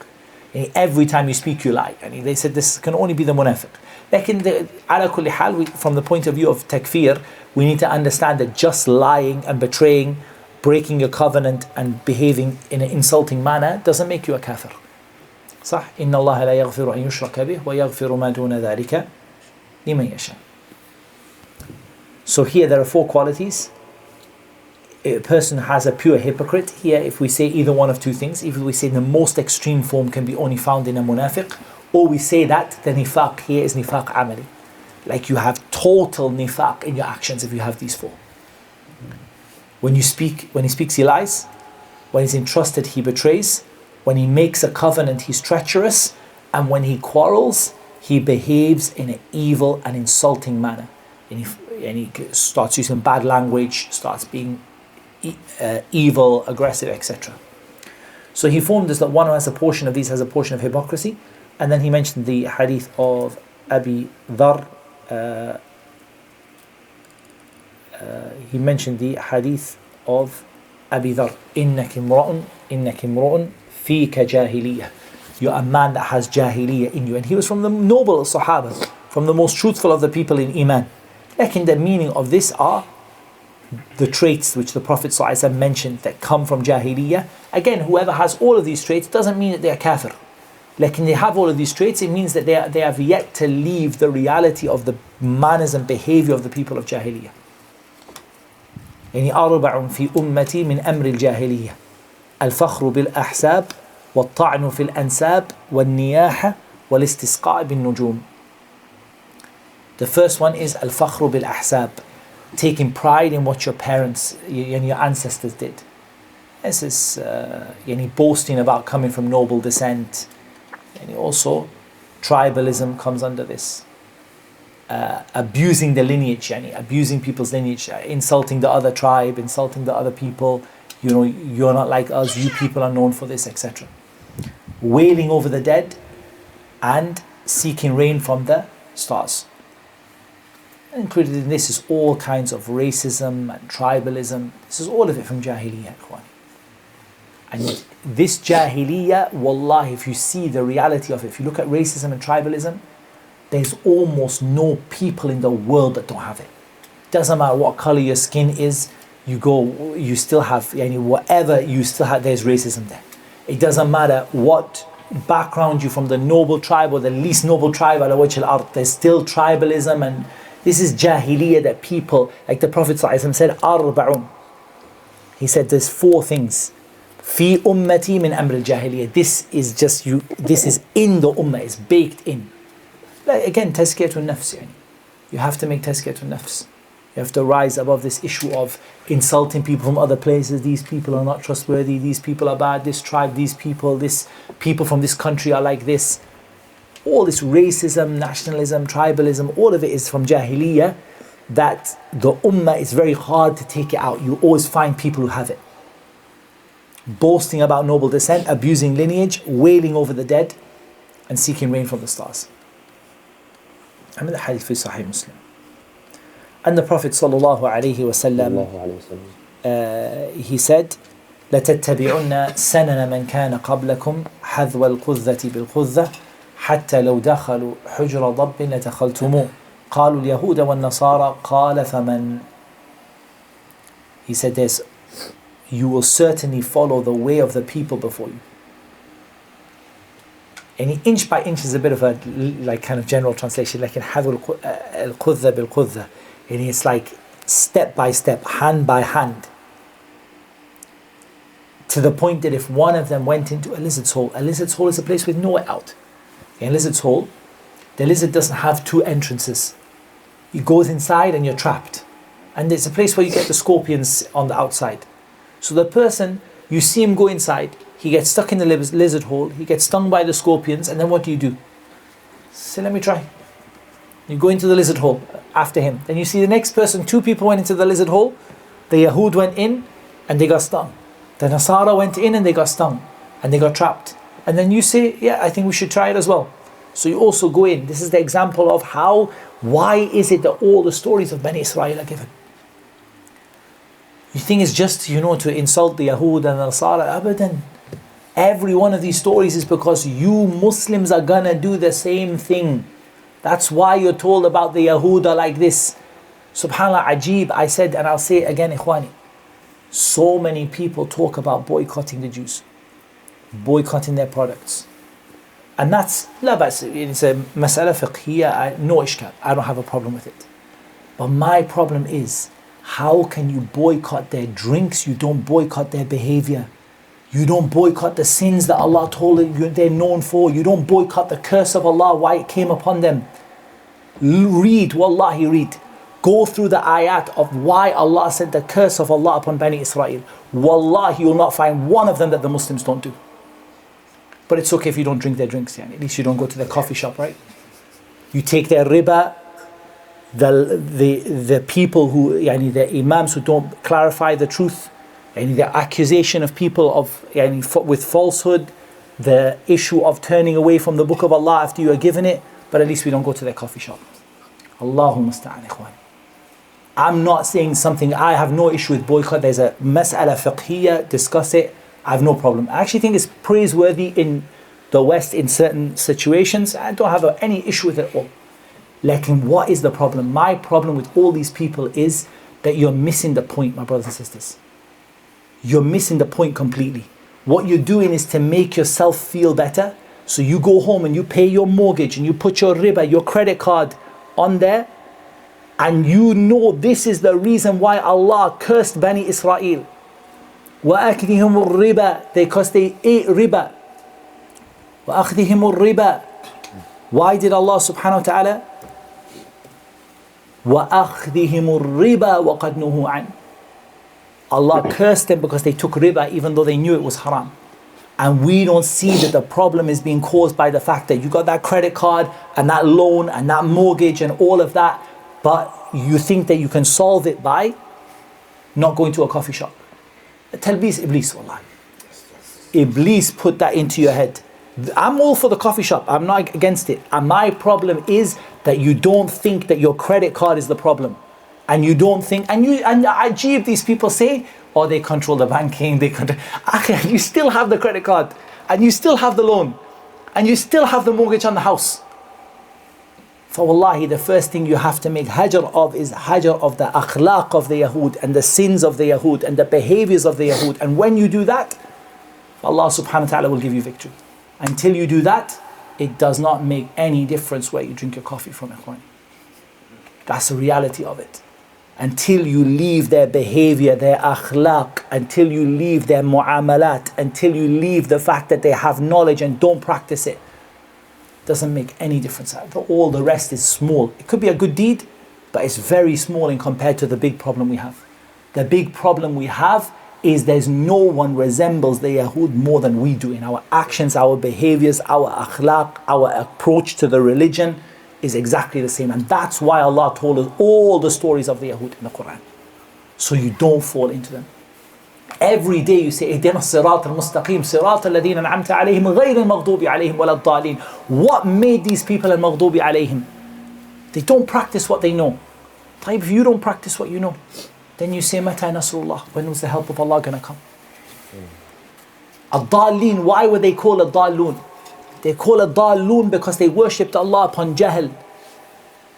Every time you speak you lie. And they said this can only be the munafiq. لكن على كل حال, from the point of view of takfir, we need to understand that just lying and betraying, breaking a covenant and behaving in an insulting manner doesn't make you a kafir. صح؟ إن الله لا يغفر أن يشرك به ويغفر ما دون ذلك لمن يشاء. So here there are 4 qualities. A person has a pure hypocrite. Here if we say either one of 2 things, either we say the most extreme form can be only found in a munafiq, or we say that the nifaq here is nifaq amali. Like you have total nifaq in your actions if you have these 4. When he speaks he lies. When he's entrusted he betrays. When he makes a covenant he's treacherous. And when he quarrels he behaves in an evil and insulting manner. And he starts using bad language, starts being evil, aggressive, etc. So he informed us that one who has a portion of these has a portion of hypocrisy. And then he mentioned the hadith of Abi Dhar. He mentioned the hadith of Abi Dhar. إِنَّكِ امْرُؤٌ فِيكَ جَاهِلِيَّةٌ. You're a man that has jahiliyyah in you. And he was from the noble Sahaba, from the most truthful of the people in Imām. Like in the meaning of this are the traits which the Prophet ﷺ mentioned that come from jahiliyyah. Again, whoever has all of these traits doesn't mean that they are kafir. Like when they have all of these traits, it means that they have yet to leave the reality of the manners and behavior of the people of jahiliyyah. يعني أربع في أمتي من أمر الجاهلية الفخر بالأحساب والطعن في الأنساب والنياحة والاستسقاء بالنجوم. The first one is الفخر بالأحساب, taking pride in what your parents and your ancestors did. This is boasting about coming from noble descent. And also tribalism comes under this. abusing the lineage, yani abusing people's lineage, insulting the other tribe, insulting the other people. You know, you're not like us, you people are known for this, etc. Wailing over the dead and seeking rain from the stars. Included in this is all kinds of racism and tribalism. This is all of it from Jahiliyyah, Ikhwani. And this Jahiliyyah, wallahi, if you see the reality of it, if you look at racism and tribalism, there's almost no people in the world that don't have it. Doesn't matter what color your skin is, you still have, whatever, you still have, there's racism there. It doesn't matter what background you're from, the noble tribe or the least noble tribe, there's still tribalism. And this is Jahiliyyah that people, like the Prophet ﷺ said, arba'un. He said there's 4 things. Fi ummati min amr al-jahiliyyah. This is just you. This is in the ummah. It's baked in. Like, again, tazkiyatun nafs. You have to make tazkiyatun nafs. You have to rise above this issue of insulting people from other places. These people are not trustworthy. These people are bad. This tribe, these people from this country are like this. All this racism, nationalism, tribalism, all of it is from Jahiliyyah. That the ummah is very hard to take it out. You always find people who have it. Boasting about noble descent, abusing lineage, wailing over the dead, and seeking rain from the stars. And the hadith fi Sahih Muslim. And the Prophet sallallahu alaihi wasallam, he said, لَتَتَّبِعُنَّ سَنَنَ مَنْ كَانَ قَبْلَكُمْ حَذْوَ الْقُذَّةِ بِالْقُذَّةِ حَتَّى لَوْ دَخَلُوا حُجْرَ ضَبٍّ لَتَخَلْتُمُوهُ قَالُوا الْيَهُودَ وَالنَّصَارَى قَالَ فَمَنْ. He said you will certainly follow the way of the people before you. And inch by inch is a bit of a like kind of general translation, like in حَذْوَ الْقُذَّةِ بِالْقُذَّةِ. And it's like step by step, hand by hand. To the point that if one of them went into a lizard's hole is a place with no way out. In a lizard's hole, the lizard doesn't have 2 entrances. You go inside and you're trapped. And there's a place where you get the scorpions on the outside. So the person, you see him go inside, he gets stuck in the lizard hole, he gets stung by the scorpions, and then what do? So let me try. You go into the lizard hole after him. Then you see the next person, 2 people went into the lizard hole, the Yahud went in and they got stung. The Nasara went in and they got stung and they got trapped. And then you say, yeah, I think we should try it as well. So you also go in. This is the example of why is it that all the stories of Bani Israel are given? You think it's just, to insult the Yahud and the Nasara? Abadan. Every one of these stories is because you Muslims are gonna do the same thing. That's why you're told about the Yahud are like this. Subhanallah, ajib. I said, and I'll say it again, Ikhwani. So many people talk about boycotting the Jews, boycotting their products. And that's, it's a mas'ala fiqhiyya, no ishkal. I don't have a problem with it. But my problem is, how can you boycott their drinks? You don't boycott their behavior. You don't boycott the sins that Allah told you they're known for. You don't boycott the curse of Allah, why it came upon them. Read. Go through the ayat of why Allah sent the curse of Allah upon Bani Israel. Wallahi, you'll not find one of them that the Muslims don't do. But it's okay if you don't drink their drinks. At least you don't go to the coffee shop, right? You take their riba. The people who, the Imams who don't clarify the truth, the accusation of people of with falsehood, the issue of turning away from the book of Allah after you are given it, but at least we don't go to their coffee shop. Allahumma musta'an, ikhwan. I'm not saying something, I have no issue with boycott. There's a mas'ala fiqhiyya, discuss it. I have no problem. I actually think it's praiseworthy in the West in certain situations. I don't have any issue with it at all. Like, what is the problem? My problem with all these people is that you're missing the point, my brothers and sisters. You're missing the point completely. What you're doing is to make yourself feel better. So you go home and you pay your mortgage and you put your riba, your credit card on there, and you know this is the reason why Allah cursed Bani Israel. وَأَكْذِهِمُ الرِّبَى, because they ate riba. وَأَخْذِهِمُ الرِّبَى. Why did Allah subhanahu wa ta'ala? وَأَخْذِهِمُ الرِّبَى وَقَدْ نُهُوا عَنْهُ. Allah cursed them because they took riba even though they knew it was haram. And we don't see that the problem is being caused by the fact that you got that credit card and that loan and that mortgage and all of that, but you think that you can solve it by not going to a coffee shop. Talbis Iblis, wallahi. Iblis put that into your head. I'm all for the coffee shop. I'm not against it. And my problem is that you don't think that your credit card is the problem. And you don't think, and Ajib, these people say, oh, they control the banking, you still have the credit card, and you still have the loan, and you still have the mortgage on the house. For wallahi, the first thing you have to make hajar of is hajar of the akhlaq of the Yahud, and the sins of the Yahud, and the behaviors of the Yahud. And when you do that, Allah subhanahu wa ta'ala will give you victory. Until you do that, it does not make any difference where you drink your coffee from, ikhwani. That's the reality of it. Until you leave their behavior, their akhlaq, until you leave their mu'amalat, until you leave the fact that they have knowledge and don't practice it, doesn't make any difference. All the rest is small. It could be a good deed, but it's very small in compared to the big problem we have. The big problem we have is there's no one resembles the Yahud more than we do in our actions, our behaviors, our akhlaq, our approach to the religion is exactly the same. And that's why Allah told us all the stories of the Yahud in the Quran. So you don't fall into them. Every day you say, اهدنا الصراط المستقيم صراط الذين أنعمت عليهم غير المغضوب عليهم ولا الضالين. What made these people المغضوب عليهم? They don't practice what they know. If you don't practice what you know, then you say, متى نصر الله? When was the help of Allah going to come? الضالين, why were they called الضالون? They call it Daloon because they worshipped Allah upon Jahl.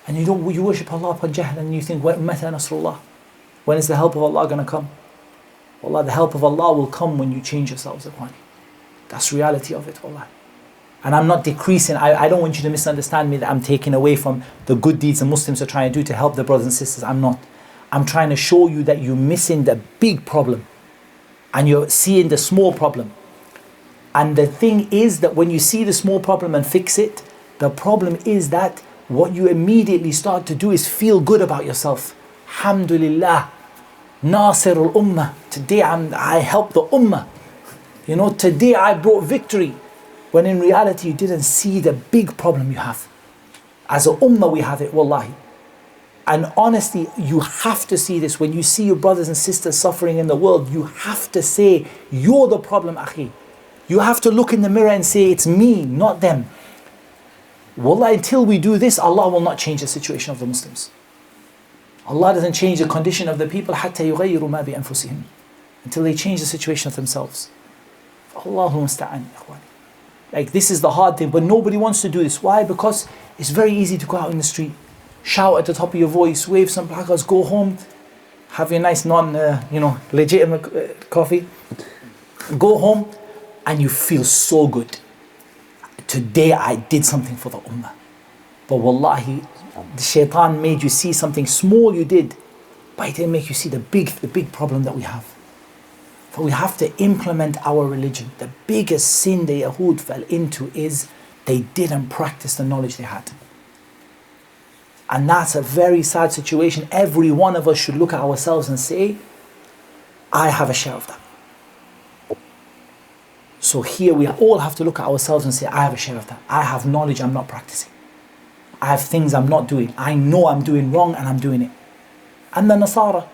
And you worship Allah upon Jahl and you think, متى نصر الله? When is the help of Allah going to come? Allah, the help of Allah will come when you change yourselves upon it. That's the reality of it, Allah. And I'm not decreasing, I don't want you to misunderstand me that I'm taking away from the good deeds the Muslims are trying to do to help the brothers and sisters. I'm not. I'm trying to show you that you're missing the big problem and you're seeing the small problem. And the thing is that when you see the small problem and fix it, the problem is that what you immediately start to do is feel good about yourself. Alhamdulillah, Nasir al-Ummah. Today I helped the Ummah. Today I brought victory. When in reality you didn't see the big problem you have. As a Ummah we have it, wallahi. And honestly, you have to see this. When you see your brothers and sisters suffering in the world, you have to say, you're the problem, akhi. You have to look in the mirror and say, it's me, not them. Wallah, until we do this, Allah will not change the situation of the Muslims. Allah doesn't change the condition of the people حتى يغيروا ما بأنفسهم, until they change the situation of themselves. Allahu musta'an, ikhwan. Like, this is the hard thing, but nobody wants to do this. Why? Because it's very easy to go out in the street, shout at the top of your voice, wave some placards, go home, have your nice legitimate coffee, go home, and you feel so good. Today I did something for the ummah. But wallahi, the shaitan made you see something small you did, but it didn't make you see the big problem that we have. For we have to implement our religion. The biggest sin the Yahud fell into is they didn't practice the knowledge they had. And that's a very sad situation. Every one of us should look at ourselves and say, I have a share of that. So here we all have to look at ourselves and say, I have a share of that. I have knowledge I'm not practicing. I have things I'm not doing. I know I'm doing wrong and I'm doing it. And the Nasara.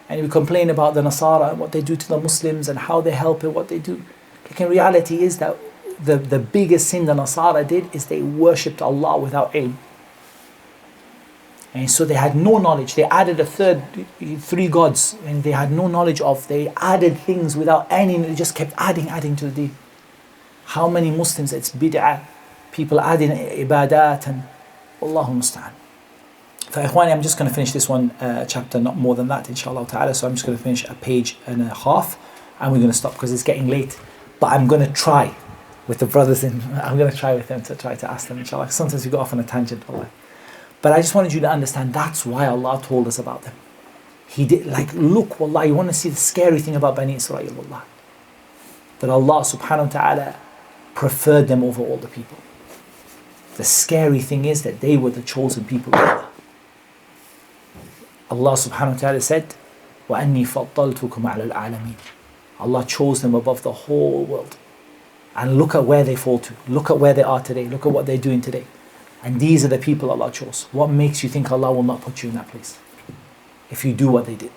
And we complain about the Nasara and what they do to the Muslims and how they help and what they do. Like, in reality is that the biggest sin the Nasara did is they worshipped Allah without ilm. And so they had no knowledge. They added three gods, and they had no knowledge of. They added things without any, they just kept adding to the deen. How many Muslims, it's bid'ah, people adding ibadat, and Allahu musta'an. For Ikhwani, I'm just going to finish this one chapter, not more than that, inshallah ta'ala. So I'm just going to finish a page and a half, and we're going to stop because it's getting late. But I'm going to try with the brothers I'm going to try with them to try to ask them, inshallah. Sometimes we go off on a tangent, Allah. But I just wanted you to understand that's why Allah told us about them. He did, look, wallah, you want to see the scary thing about Bani Israel, wallah. That Allah subhanahu wa ta'ala preferred them over all the people. The scary thing is that they were the chosen people of Allah. Allah subhanahu wa ta'ala said, وَأَنِّي فَضَّلْتُكُمْ عَلَى الْعَالَمِينَ. Allah chose them above the whole world. And look at where they fall to. Look at where they are today. Look at what they're doing today. And these are the people Allah chose. What makes you think Allah will not put you in that place if you do what they did?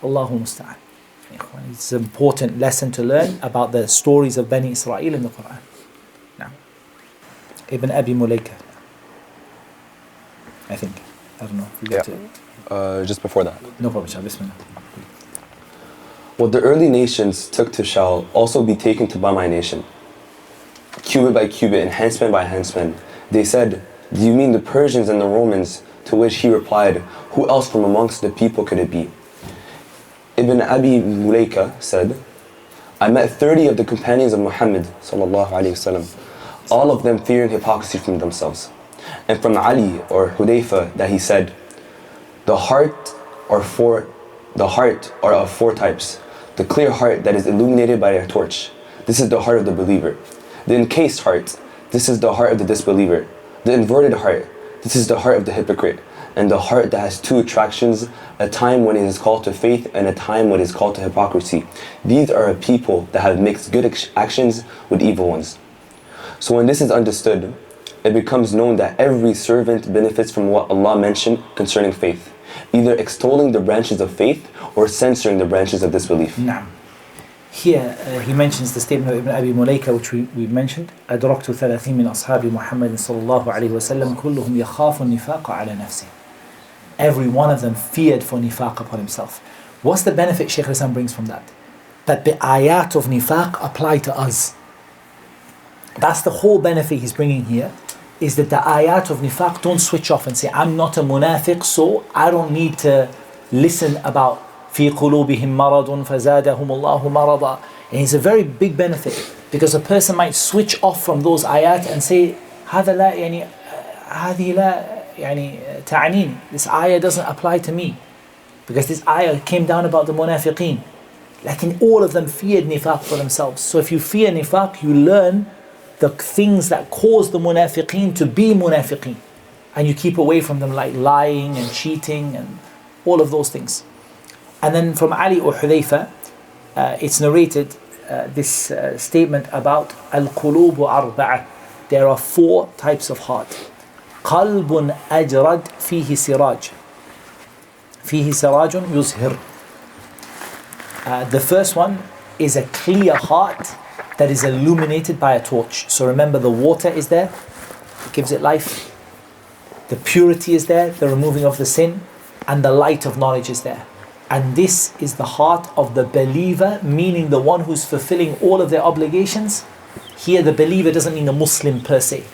Allahu musta'an. It's an important lesson to learn about the stories of Bani Israel in the Quran. Now, Ibn Abi Mulaika, I think. I don't know if you got to. Just before that. No problem, Shah. Bismillah. What the early nations took to shall also be taken to by my nation. Cubit by cubit, enhancement by enhancement. They said, do you mean the Persians and the Romans? To which he replied, who else from amongst the people could it be? Ibn Abi Mulaika said, I met 30 of the companions of Muhammad sallallahu alaihi wasallam, all of them fearing hypocrisy from themselves. And from Ali or Hudayfa that he said, the heart are of four types. The clear heart that is illuminated by a torch. This is the heart of the believer. The encased heart. This is the heart of the disbeliever. The inverted heart. This is the heart of the hypocrite. And the heart that has two attractions, a time when it is called to faith and a time when it is called to hypocrisy. These are a people that have mixed good actions with evil ones. So when this is understood, it becomes known that every servant benefits from what Allah mentioned concerning faith, either extolling the branches of faith or censoring the branches of disbelief. Now, here he mentions the statement of Ibn Abi Mulaika, which we mentioned. أدركت 30 من أصحاب محمد صلى الله عليه وسلم كلهم يخاف النفاق على نفسه. Every one of them feared for nifaq upon himself. What's the benefit Shaykh al-Islam brings from that? That the ayat of nifaq apply to us. That's the whole benefit he's bringing here, is that the ayat of nifaq don't switch off and say, I'm not a munafiq, so I don't need to listen about في قلوبهم مرض فزادهم الله مرضا. And it's a very big benefit, because a person might switch off from those ayat and say, هذا لا يعني هذه لا يعني تعنيني. This ayah doesn't apply to me, because this ayah came down about the munafiqeen. Like all of them feared nifaq for themselves. So if you fear nifaq, you learn the things that cause the munafiqeen to be munafiqeen, and you keep away from them, like lying and cheating and all of those things. And then from Ali or Hudayfa, it's narrated this statement about al-qulubu arba'a. There are 4 types of heart. قلب أجرد فيه سراج فيه سراج يزهر. The first one is a clear heart that is illuminated by a torch. So remember, the water is there, it gives it life. The purity is there, the removing of the sin, and the light of knowledge is there. And this is the heart of the believer, meaning the one who's fulfilling all of their obligations. Here the believer doesn't mean the Muslim per se.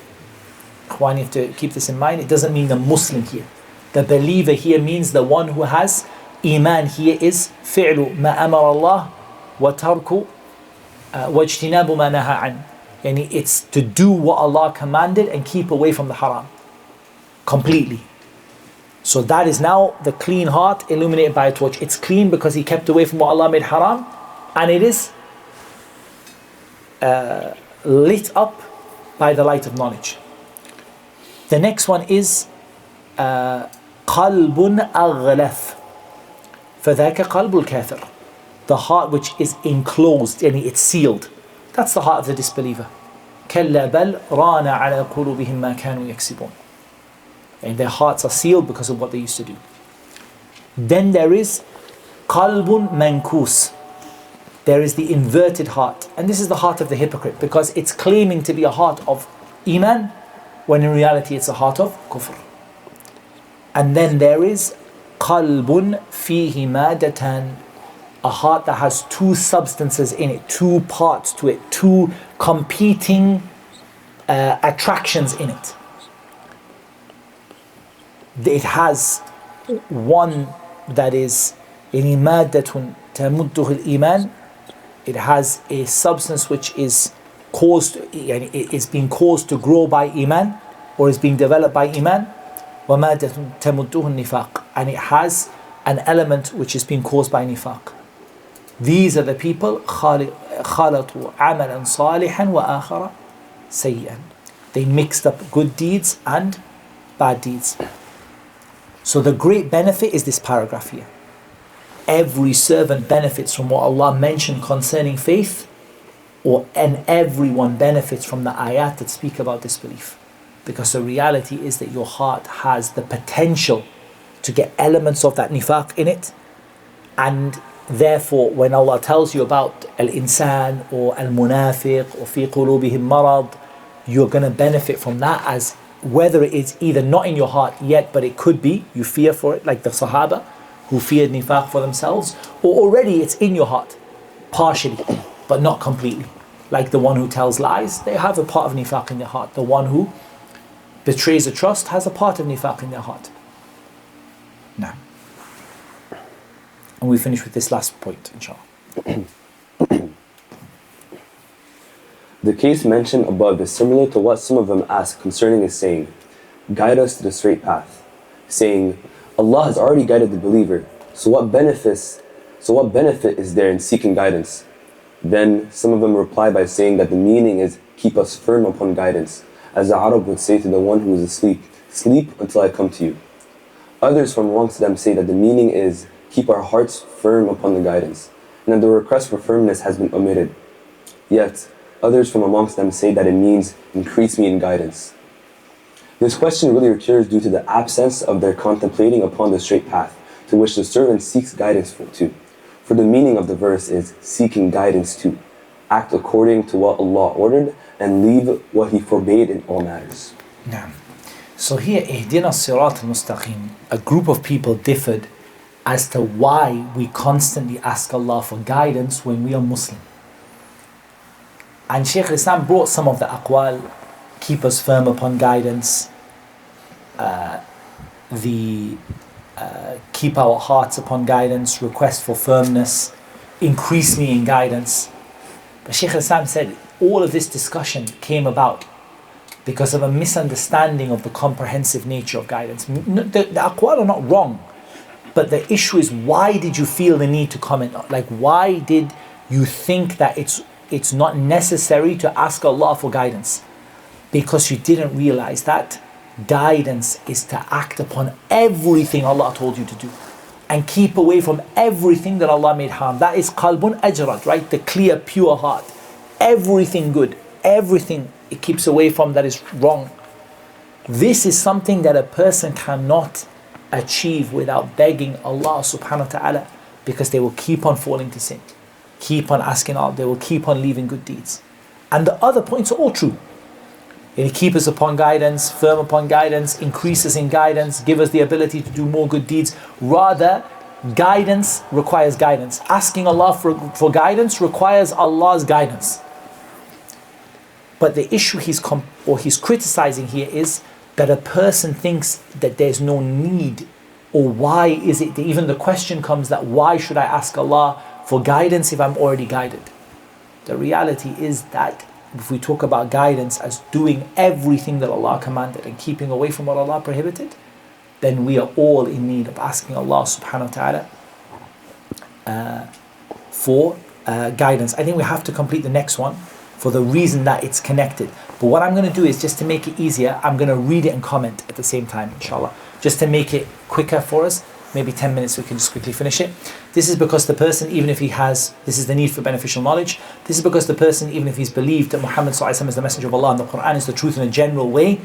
Ikhwan, you have to keep this in mind. It doesn't mean the Muslim here. The believer here means the one who has Iman. Here is فعل ما أمر الله وترك واجتناب ما نهى عنه. Yani it's to do what Allah commanded and keep away from the haram completely. So that is now the clean heart illuminated by a torch. It's clean because he kept away from what Allah made haram, and it is lit up by the light of knowledge. The next one is قلب أغلف فذاك قلب الكافر. The heart which is enclosed, and it's sealed. That's the heart of the disbeliever. كلا بل ران على قلوبهم ما كانوا يكسبون. And their hearts are sealed because of what they used to do. Then there is قلب منكوس. There is the inverted heart. And this is the heart of the hypocrite, because it's claiming to be a heart of Iman, when in reality it's a heart of kufr. And then there is قلب فيه مادة. A heart that has 2 substances in it, 2 parts to it, 2 competing attractions in it. It has one that is مادة تمده الإيمان. It has a substance which is caused, it's being caused to grow by Iman, or is being developed by Iman. ومادة تمده النفاق. And it has an element which is being caused by nifaq. These are the people خلطوا عملا صالحا وآخر سيئا. They mixed up good deeds and bad deeds. So the great benefit is this paragraph here. Every servant benefits from what Allah mentioned concerning faith, and everyone benefits from the ayat that speak about disbelief. Because the reality is that your heart has the potential to get elements of that nifaq in it. And therefore, when Allah tells you about al-insan or al-munafiq or fi qulubihim marad, you're going to benefit from that, as whether it is either not in your heart yet, but it could be, you fear for it, like the Sahaba who feared nifaq for themselves, or already it's in your heart, partially, but not completely. Like the one who tells lies, they have a part of nifaq in their heart. The one who betrays a trust has a part of nifaq in their heart. Now, and we finish with this last point, inshallah. The case mentioned above is similar to what some of them ask concerning his saying, "Guide us to the straight path," saying, Allah has already guided the believer, so what benefit is there in seeking guidance? Then some of them reply by saying that the meaning is, "Keep us firm upon guidance," as the Arab would say to the one who is asleep, "Sleep until I come to you." Others from amongst them say that the meaning is, "Keep our hearts firm upon the guidance," and that the request for firmness has been omitted. Yet, others from amongst them say that it means, "Increase me in guidance." This question really occurs due to the absence of their contemplating upon the straight path to which the servant seeks guidance to. For the meaning of the verse is seeking guidance to act according to what Allah ordered and leave what He forbade in all matters. Now, so here, Ihdina Sirat al-Mustaqim, a group of people differed as to why we constantly ask Allah for guidance when we are Muslim. And Shaykh al-Islam brought some of the aqwal: keep us firm upon guidance, keep our hearts upon guidance, request for firmness, increase me in guidance. But Shaykh al-Islam said all of this discussion came about because of a misunderstanding of the comprehensive nature of guidance. The aqwal are not wrong, but the issue is, why did you feel the need to comment? Like, why did you think that it's not necessary to ask Allah for guidance? Because you didn't realize that guidance is to act upon everything Allah told you to do and keep away from everything that Allah made haram. That is qalbun ajrad, right? The clear, pure heart. Everything good, everything it keeps away from that is wrong. This is something that a person cannot achieve without begging Allah subhanahu wa ta'ala, because they will keep on falling to sin, keep on asking Allah, they will keep on leaving good deeds. And the other points are all true. Keep us upon guidance, firm upon guidance, increase us in guidance, give us the ability to do more good deeds. Rather, guidance requires guidance. Asking Allah for guidance requires Allah's guidance. But the issue he's criticizing here is that a person thinks that there's no need, or why is it that even the question comes that why should I ask Allah for guidance if I'm already guided? The reality is that if we talk about guidance as doing everything that Allah commanded and keeping away from what Allah prohibited, then we are all in need of asking Allah subhanahu wa ta'ala for guidance. I think we have to complete the next one for the reason that it's connected. But what I'm going to do is, just to make it easier, I'm going to read it and comment at the same time, inshallah. Just to make it quicker for us, maybe 10 minutes we can just quickly finish it. This is because the person, even if he has, this is the need for beneficial knowledge. This is because the person, even if he's believed that Muhammad ﷺ is the messenger of Allah and the Quran is the truth in a general way,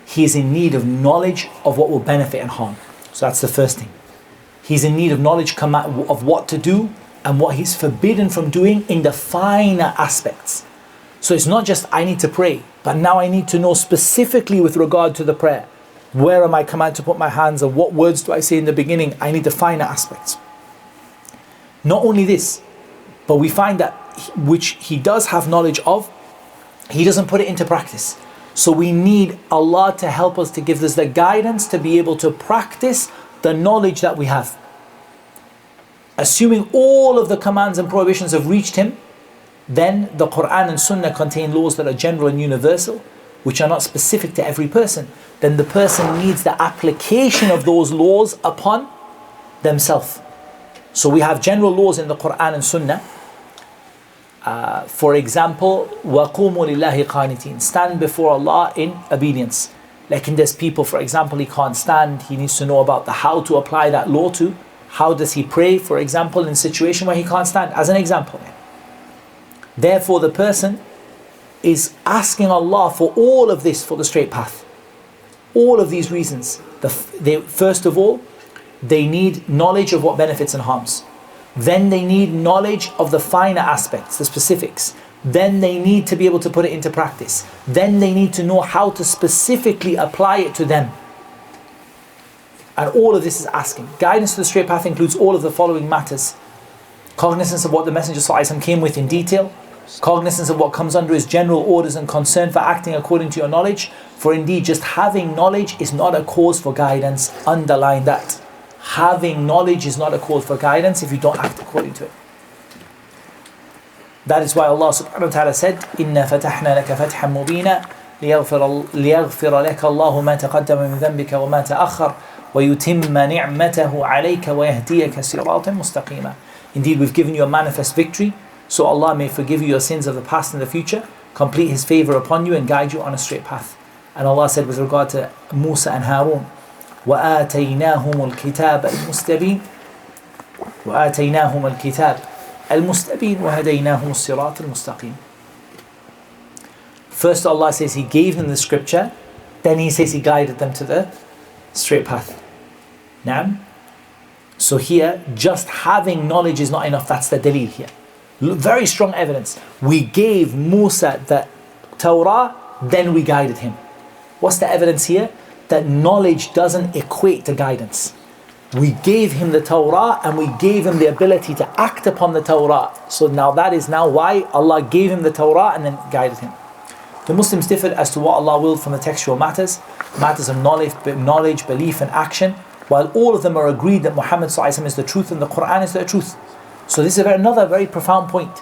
he is in need of knowledge of what will benefit and harm. So that's the first thing. He's in need of knowledge of what to do and what he's forbidden from doing in the finer aspects. So it's not just I need to pray, but now I need to know specifically with regard to the prayer. Where am I commanded to put my hands, and what words do I say in the beginning? I need the finer aspects. Not only this, but we find that which he does have knowledge of, he doesn't put it into practice. So we need Allah to help us, to give us the guidance to be able to practice the knowledge that we have. Assuming all of the commands and prohibitions have reached him, then the Quran and Sunnah contain laws that are general and universal, which are not specific to every person. Then the person needs the application of those laws upon themselves. So we have general laws in the Quran and Sunnah. For example, وَقُومُوا لِلَّهِ قَانِتِينَ, stand before Allah in obedience. Like in there's people, for example, he can't stand, he needs to know about the how to apply that law to. How does he pray, for example, in a situation where he can't stand, as an example. Therefore the person is asking Allah for all of this for the straight path. All of these reasons. First of all, they need knowledge of what benefits and harms. Then they need knowledge of the finer aspects, the specifics. Then they need to be able to put it into practice. Then they need to know how to specifically apply it to them. And all of this is asking. Guidance to the straight path includes all of the following matters. Cognizance of what the Messenger ﷺ came with in detail. Cognizance of what comes under his general orders and concern for acting according to your knowledge. For indeed, just having knowledge is not a cause for guidance. Underline that. Having knowledge is not a cause for guidance if you don't act according to it. That is why Allah subhanahu wa ta'ala said, إِنَّا فَتَحْنَا لَكَ فَتْحًا مُبِينًا لِيَغْفِرَ لَكَ اللَّهُ مَا تَقَدَّمَ مِنْ ذَنْبِكَ وَمَا تَأَخَّرَ وَيُتِمَّ نِعْمَتَهُ عَلَيْكَ وَيَهْدِيَكَ صِرَاطًا مُسْتَقِيمًا. Indeed, we've given you a manifest victory, so Allah may forgive you your sins of the past and the future, complete His favor upon you and guide you on a straight path. And Allah said with regard to Musa and Harun, وآتيناهم الكتاب المستبين وآتيناهم الكتاب المستبين وهديناهم الصراط المستقيم. First Allah says He gave them the scripture, then He says He guided them to the straight path. Naam. So here, just having knowledge is not enough. That's the dalil here. Very strong evidence. We gave Musa the Torah, then we guided him. What's the evidence here? That knowledge doesn't equate to guidance. We gave him the Torah and we gave him the ability to act upon the Torah. So now that is now why Allah gave him the Torah and then guided him. The Muslims differed as to what Allah willed from the textual matters of knowledge, belief and action, while all of them are agreed that Muhammad ﷺ is the truth and the Quran is the truth. So this is another very profound point,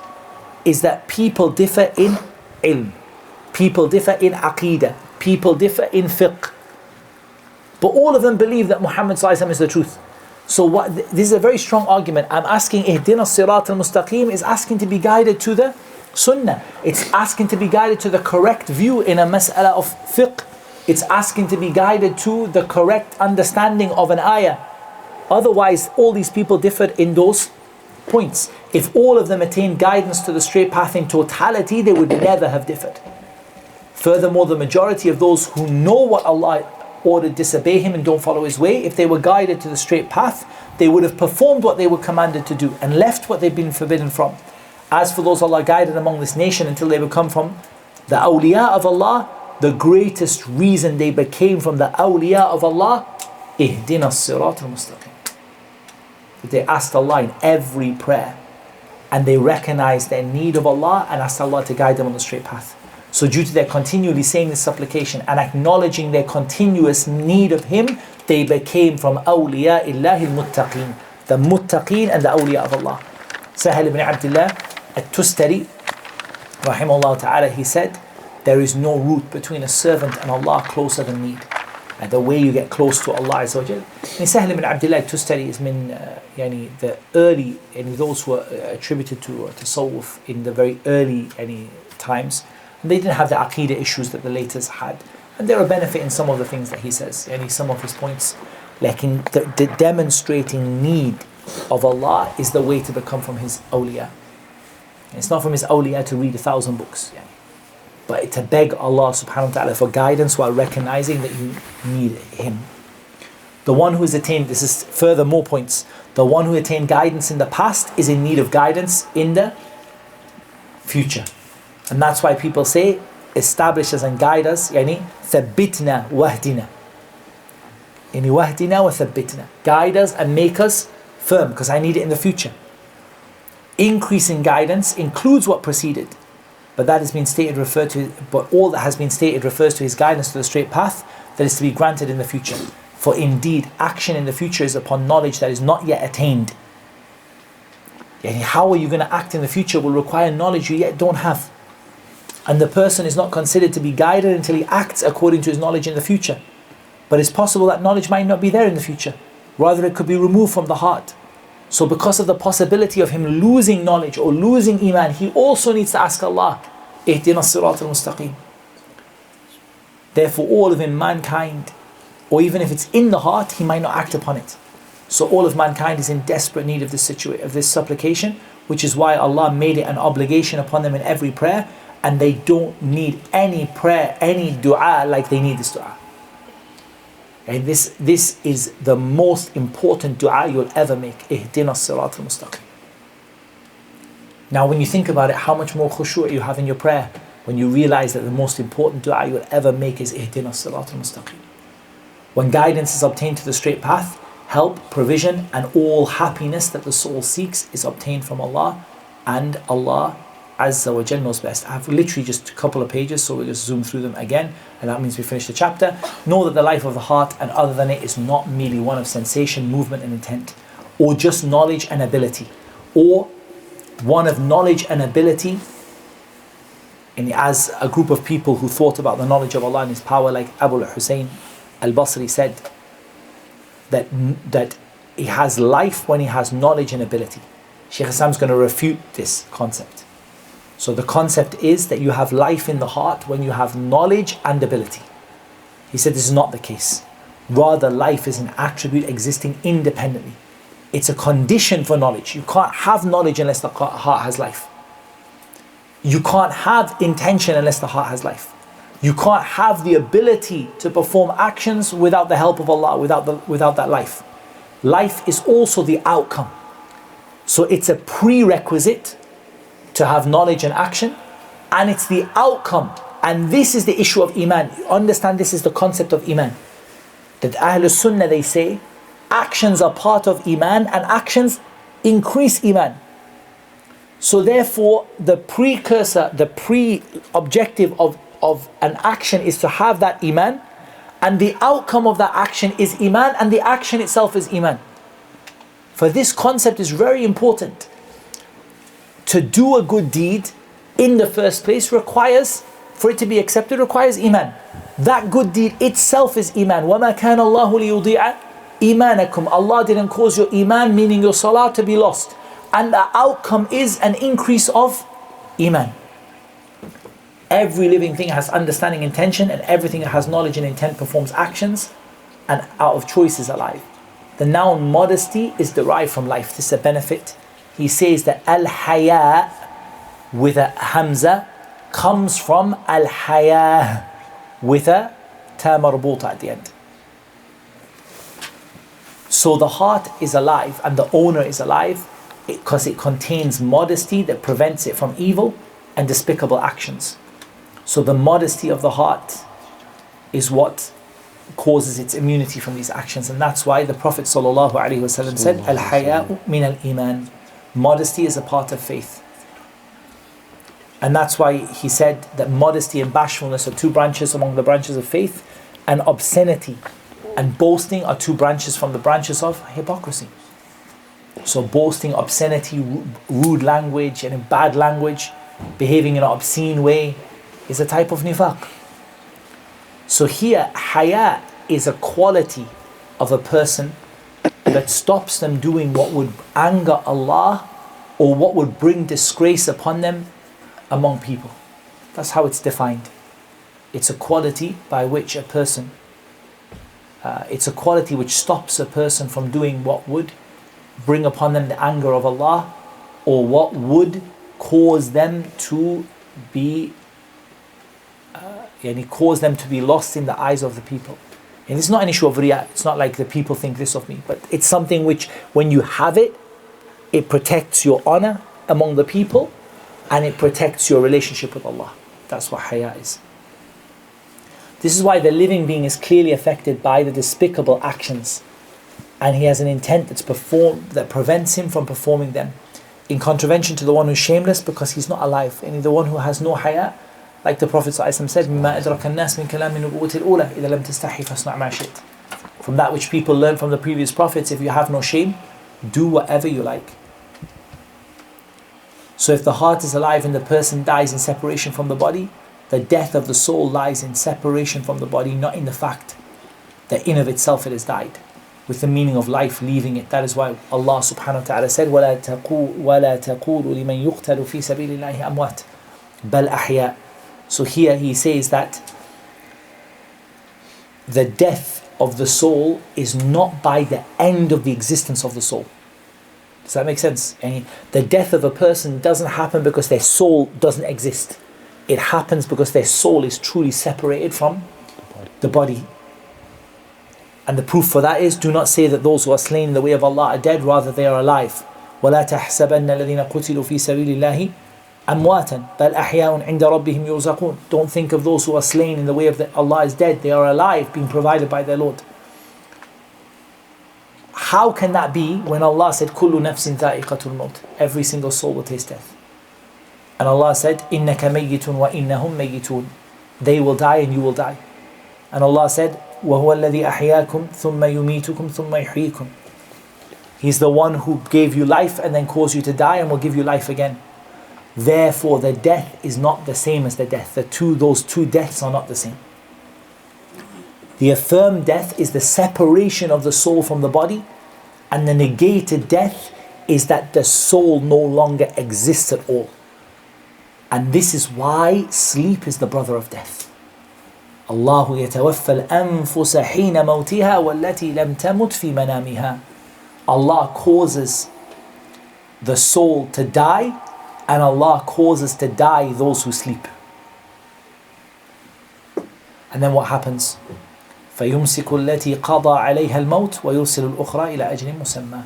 is that people differ in ilm, people differ in aqeedah, people differ in fiqh. But all of them believe that Muhammad ﷺ is the truth. So this is a very strong argument. I'm asking, Ihdina as-sirat al-mustaqim is asking to be guided to the sunnah. It's asking to be guided to the correct view in a mas'ala of fiqh. It's asking to be guided to the correct understanding of an ayah. Otherwise, all these people differed in those points. If all of them attained guidance to the straight path in totality, they would never have differed. Furthermore, the majority of those who know what Allah ordered disobey Him and don't follow His way, if they were guided to the straight path, they would have performed what they were commanded to do and left what they've been forbidden from. As for those Allah guided among this nation until they become from the awliya of Allah, the greatest reason they became from the awliya of Allah, Ihdina as-sirat al-mustaqim. They asked Allah in every prayer and they recognized their need of Allah and asked Allah to guide them on the straight path. So due to their continually saying this supplication and acknowledging their continuous need of Him, they became from awliya illahi al-muttaqeen, the muttaqeen and the awliya of Allah. Sahal ibn Abdullah at-Tustari, rahimahullah ta'ala, he said, there is no route between a servant and Allah closer than need. And the way you get close to Allah Azza wa Jal. Sahal ibn Abdullah at-Tustari is the early, those who are attributed to tasawwuf in the very early times. And they didn't have the aqeedah issues that the laters had. And there are benefit in some of the things that he says, some of his points. Like in the demonstrating need of Allah is the way to become from His awliya. It's not from His awliya to read 1,000 books. But to beg Allah subhanahu wa ta'ala for guidance while recognizing that you need Him. The one who has attained, this is further more points, the one who attained guidance in the past is in need of guidance in the future. And that's why people say, establish us and guide us, thabbitna wahdina. Wahdina wa thabbitna. Guide us and make us firm, because I need it in the future. Increasing guidance includes what preceded. But that has been stated, but all that has been stated refers to His guidance to the straight path that is to be granted in the future. For indeed, action in the future is upon knowledge that is not yet attained. How are you going to act in the future will require knowledge you yet don't have. And the person is not considered to be guided until he acts according to his knowledge in the future. But it's possible that knowledge might not be there in the future. Rather, it could be removed from the heart. So because of the possibility of him losing knowledge or losing iman, he also needs to ask Allah, Ihdina as-sirat al-mustaqim. Therefore, all of mankind, or even if it's in the heart, he might not act upon it. So all of mankind is in desperate need of this supplication, which is why Allah made it an obligation upon them in every prayer, and they don't need any prayer, any dua like they need this dua. And this is the most important dua you'll ever make. Ihdina as-siratal mustaqim. Now when you think about it, how much more khushu' you have in your prayer when you realize that the most important dua you'll ever make is Ihdina as-siratal mustaqim. When guidance is obtained to the straight path, help, provision, and all happiness that the soul seeks is obtained from Allah, and Allah Azza wa Jal knows best. I have literally just a couple of pages, so we'll just zoom through them again, and that means we finish the chapter. Know that the life of the heart and other than it is not merely one of sensation, movement and intent, or just knowledge and ability, or one of knowledge and ability. And as a group of people who thought about the knowledge of Allah and His power, like Abu al-Hussein al-Basri said, that he has life when he has knowledge and ability. Shaykh Islam is going to refute this concept. So the concept is that you have life in the heart when you have knowledge and ability. He said this is not the case. Rather, life is an attribute existing independently. It's a condition for knowledge. You can't have knowledge unless the heart has life. You can't have intention unless the heart has life. You can't have the ability to perform actions without the help of Allah, without that life. Life is also the outcome. So it's a prerequisite to have knowledge and action, and it's the outcome. And this is the issue of Iman. You understand, this is the concept of Iman. That Ahlul Sunnah, they say, actions are part of Iman and actions increase Iman. So therefore, the precursor, the pre-objective of an action is to have that Iman, and the outcome of that action is Iman, and the action itself is Iman. For this concept is very important. To do a good deed in the first place requires, for it to be accepted, requires Iman. That good deed itself is Iman. وَمَا كَانَ اللَّهُ لِيُضِيعَ إِيمَانَكُمْ. Allah didn't cause your Iman, meaning your salah, to be lost. And the outcome is an increase of Iman. Every living thing has understanding, intention, and everything that has knowledge and intent performs actions, and out of choice is alive. The noun modesty is derived from life. This is a benefit. He says that al-haya with a hamza comes from al-haya with a ta marbuta at the end. So the heart is alive and the owner is alive because it contains modesty that prevents it from evil and despicable actions. So the modesty of the heart is what causes its immunity from these actions, and that's why the Prophet ﷺ said, al-haya'u min al-iman. Modesty is a part of faith. And that's why he said that modesty and bashfulness are two branches among the branches of faith, and obscenity and boasting are two branches from the branches of hypocrisy. So boasting, obscenity, rude language and bad language, behaving in an obscene way is a type of nifaq. So here, haya is a quality of a person that stops them doing what would anger Allah or what would bring disgrace upon them among people. That's how it's defined. It's a quality by which a person, it's a quality which stops a person from doing what would bring upon them the anger of Allah or what would cause them to be cause them to be lost in the eyes of the people. And it's not an issue of riyah. It's not like the people think this of me, but it's something which, when you have it, it protects your honor among the people and it protects your relationship with Allah. That's what haya is. This is why the living being is clearly affected by the despicable actions, and he has an intent that's performed that prevents him from performing them, in contravention to the one who's shameless because he's not alive, and the one who has no haya. Like the Prophet ﷺ said, مِمَّا أَدْرَكَ النَّاسِ مِنْ كَلَامِ النُّبُوَّةِ الْأُولَى إِذَا لَمْ تَسْتَحِي فَاصْنَعْ مَا شِئْتَ. From that which people learn from the previous prophets, if you have no shame, do whatever you like. So if the heart is alive and the person dies in separation from the body, the death of the soul lies in separation from the body, not in the fact that in of itself it has died, with the meaning of life leaving it. That is why Allah subhanahu wa ta'ala said, وَلَا تَقُولُوا لِمَنْ يُقْتَلُ فِي سَبِيلِ اللَّهِ أَمْوَاتٍ بَلْ أَحْيَاءٌ. So here he says that the death of the soul is not by the end of the existence of the soul. Does that make sense? The death of a person doesn't happen because their soul doesn't exist. It happens because their soul is truly separated from the body. And the proof for that is, do not say that those who are slain in the way of Allah are dead, rather they are alive. وَلَا تَحْسَبَنَّ الَّذِينَ قُتِلُوا فِي سَبِيلِ اللَّهِ أَمْوَاتًا بَلْ أَحْيَاءٌ عِنْدَ رَبِّهِمْ يُرْزَقُونَ. Don't think of those who are slain in the way of Allah is dead. They are alive, being provided by their Lord. How can that be when Allah said, كُلُّ نَفْسٍ ذَائِقَةُ الْمَوْتِ? Every single soul will taste death. And Allah said, إِنَّكَ مَيِّتٌ وَإِنَّهُمْ مَيِّتُونَ. They will die and you will die. And Allah said, وَهُوَ الَّذِي أَحْيَاكُمْ ثُمَّ يُمِيتُكُمْ ثُمَّ يُحْيِيكُمْ. He's the one who gave you life and then caused you to die and will give you life again. Therefore, the death is not the same as the death. Those two deaths are not the same. The affirmed death is the separation of the soul from the body, and the negated death is that the soul no longer exists at all. And this is why sleep is the brother of death. Allahu yatawaffa al-anfusa hina mawtiha wallati lam tamut fi manamiha. Allah causes the soul to die, and Allah causes to die those who sleep. And then what happens? فَيُمْسِكُ الَّتِي قَضَى عَلَيْهَا الْمَوْتِ وَيُرْسِلُ الْأُخْرَى إِلَى أَجْلٍ مُسَمَّى.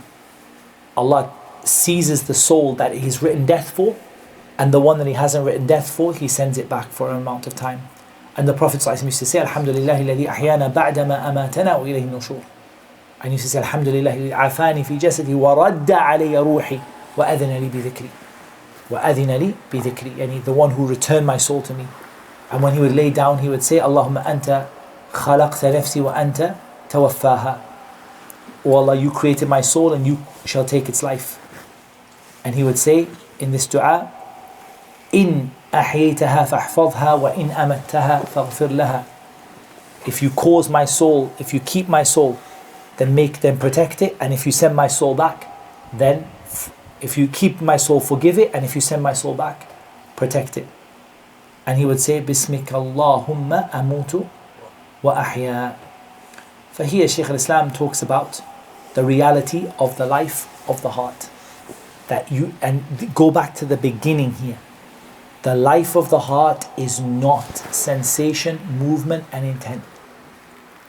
Allah seizes the soul that He's written death for, and the one that He hasn't written death for, He sends it back for an amount of time. And the Prophet ﷺ used to say, Alhamdulillah الذي أحيانا بعدما أماتنا وإليه النشور. And he used to say, Alhamdulillah الذي عافاني في جسدي ورد علي روحي وأذن لي بذكري. وأذن لي بذكري. Yani the one who returned my soul to me. And when he would lay down, he would say, Allahumma anta خلقت نفسي وأنت توفاها. O Allah, you created my soul and you shall take its life. And he would say in this dua, إن أحييتها فاحفظها وإن أمتها فاغفر لها. If you cause my soul, if you keep my soul, then protect it. And if you send my soul back, then if you keep my soul, forgive it. And if you send my soul back, protect it. And he would say, بسمك اللهم أموت وأحيا. For here Shaykh al-Islam talks about the reality of the life of the heart. And go back to the beginning here. The life of the heart is not sensation, movement and intent.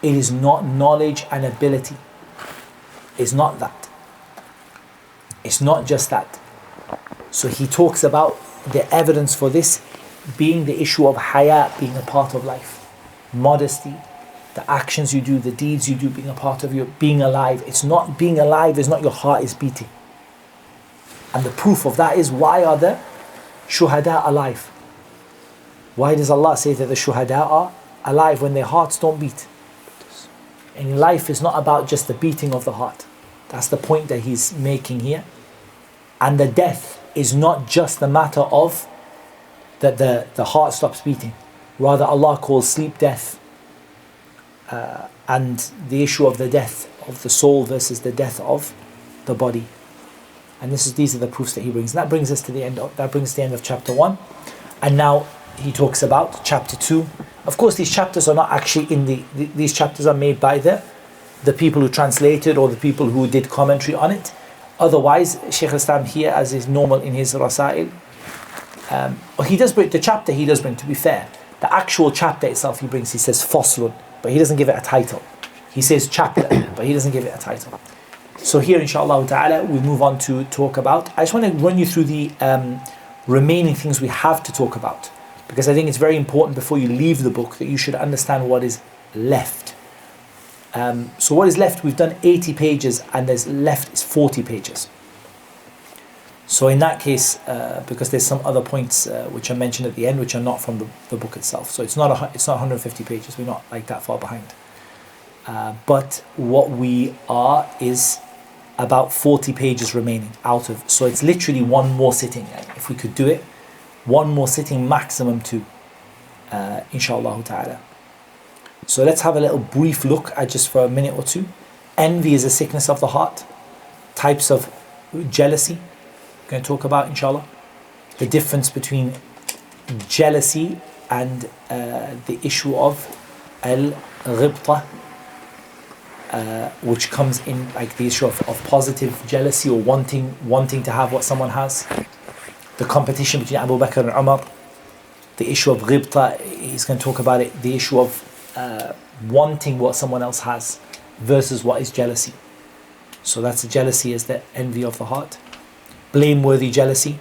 It is not knowledge and ability. It's not that. It's not just that. So he talks about the evidence for this being the issue of haya being a part of life. Modesty, the actions you do, the deeds you do being a part of your being alive. It's not being alive, is not your heart is beating. And the proof of that is, why are the shuhada alive? Why does Allah say that the shuhada are alive when their hearts don't beat? And life is not about just the beating of the heart. That's the point that he's making here. And the death is not just the matter of that the heart stops beating. Rather, Allah calls sleep death, and the issue of the death of the soul versus the death of the body. And these are the proofs that he brings. And that brings us to the end of chapter 1. And now he talks about chapter 2. Of course, these chapters are not actually these chapters are made by the people who translated or the people who did commentary on it. Otherwise, Shaykh al-Islam here, as is normal in his Rasail, he does bring, to be fair, the actual chapter itself he says Faslun, but he doesn't give it a title. He says chapter, but he doesn't give it a title. So here, inshallah ta'ala, we move on to talk about, I just want to run you through the remaining things we have to talk about, because I think it's very important before you leave the book that you should understand what is left. So what is left? We've done 80 pages and there's left is 40 pages. So in that case, because there's some other points which are mentioned at the end which are not from the book itself. So it's not 150 pages, we're not like that far behind. But what we are is about 40 pages remaining out of, so it's literally one more sitting. If we could do it, one more sitting, maximum 2, inshallah ta'ala. So let's have a little brief look at just for a minute or two. Envy is a sickness of the heart. Types of jealousy, we're going to talk about inshallah. The difference between jealousy and the issue of al-ghibta. which comes in like the issue of positive jealousy or wanting to have what someone has. The competition between Abu Bakr and Umar. The issue of ghibta, he's going to talk about it. The issue of wanting what someone else has versus what is jealousy. So that's the jealousy, is the envy of the heart. Blameworthy jealousy.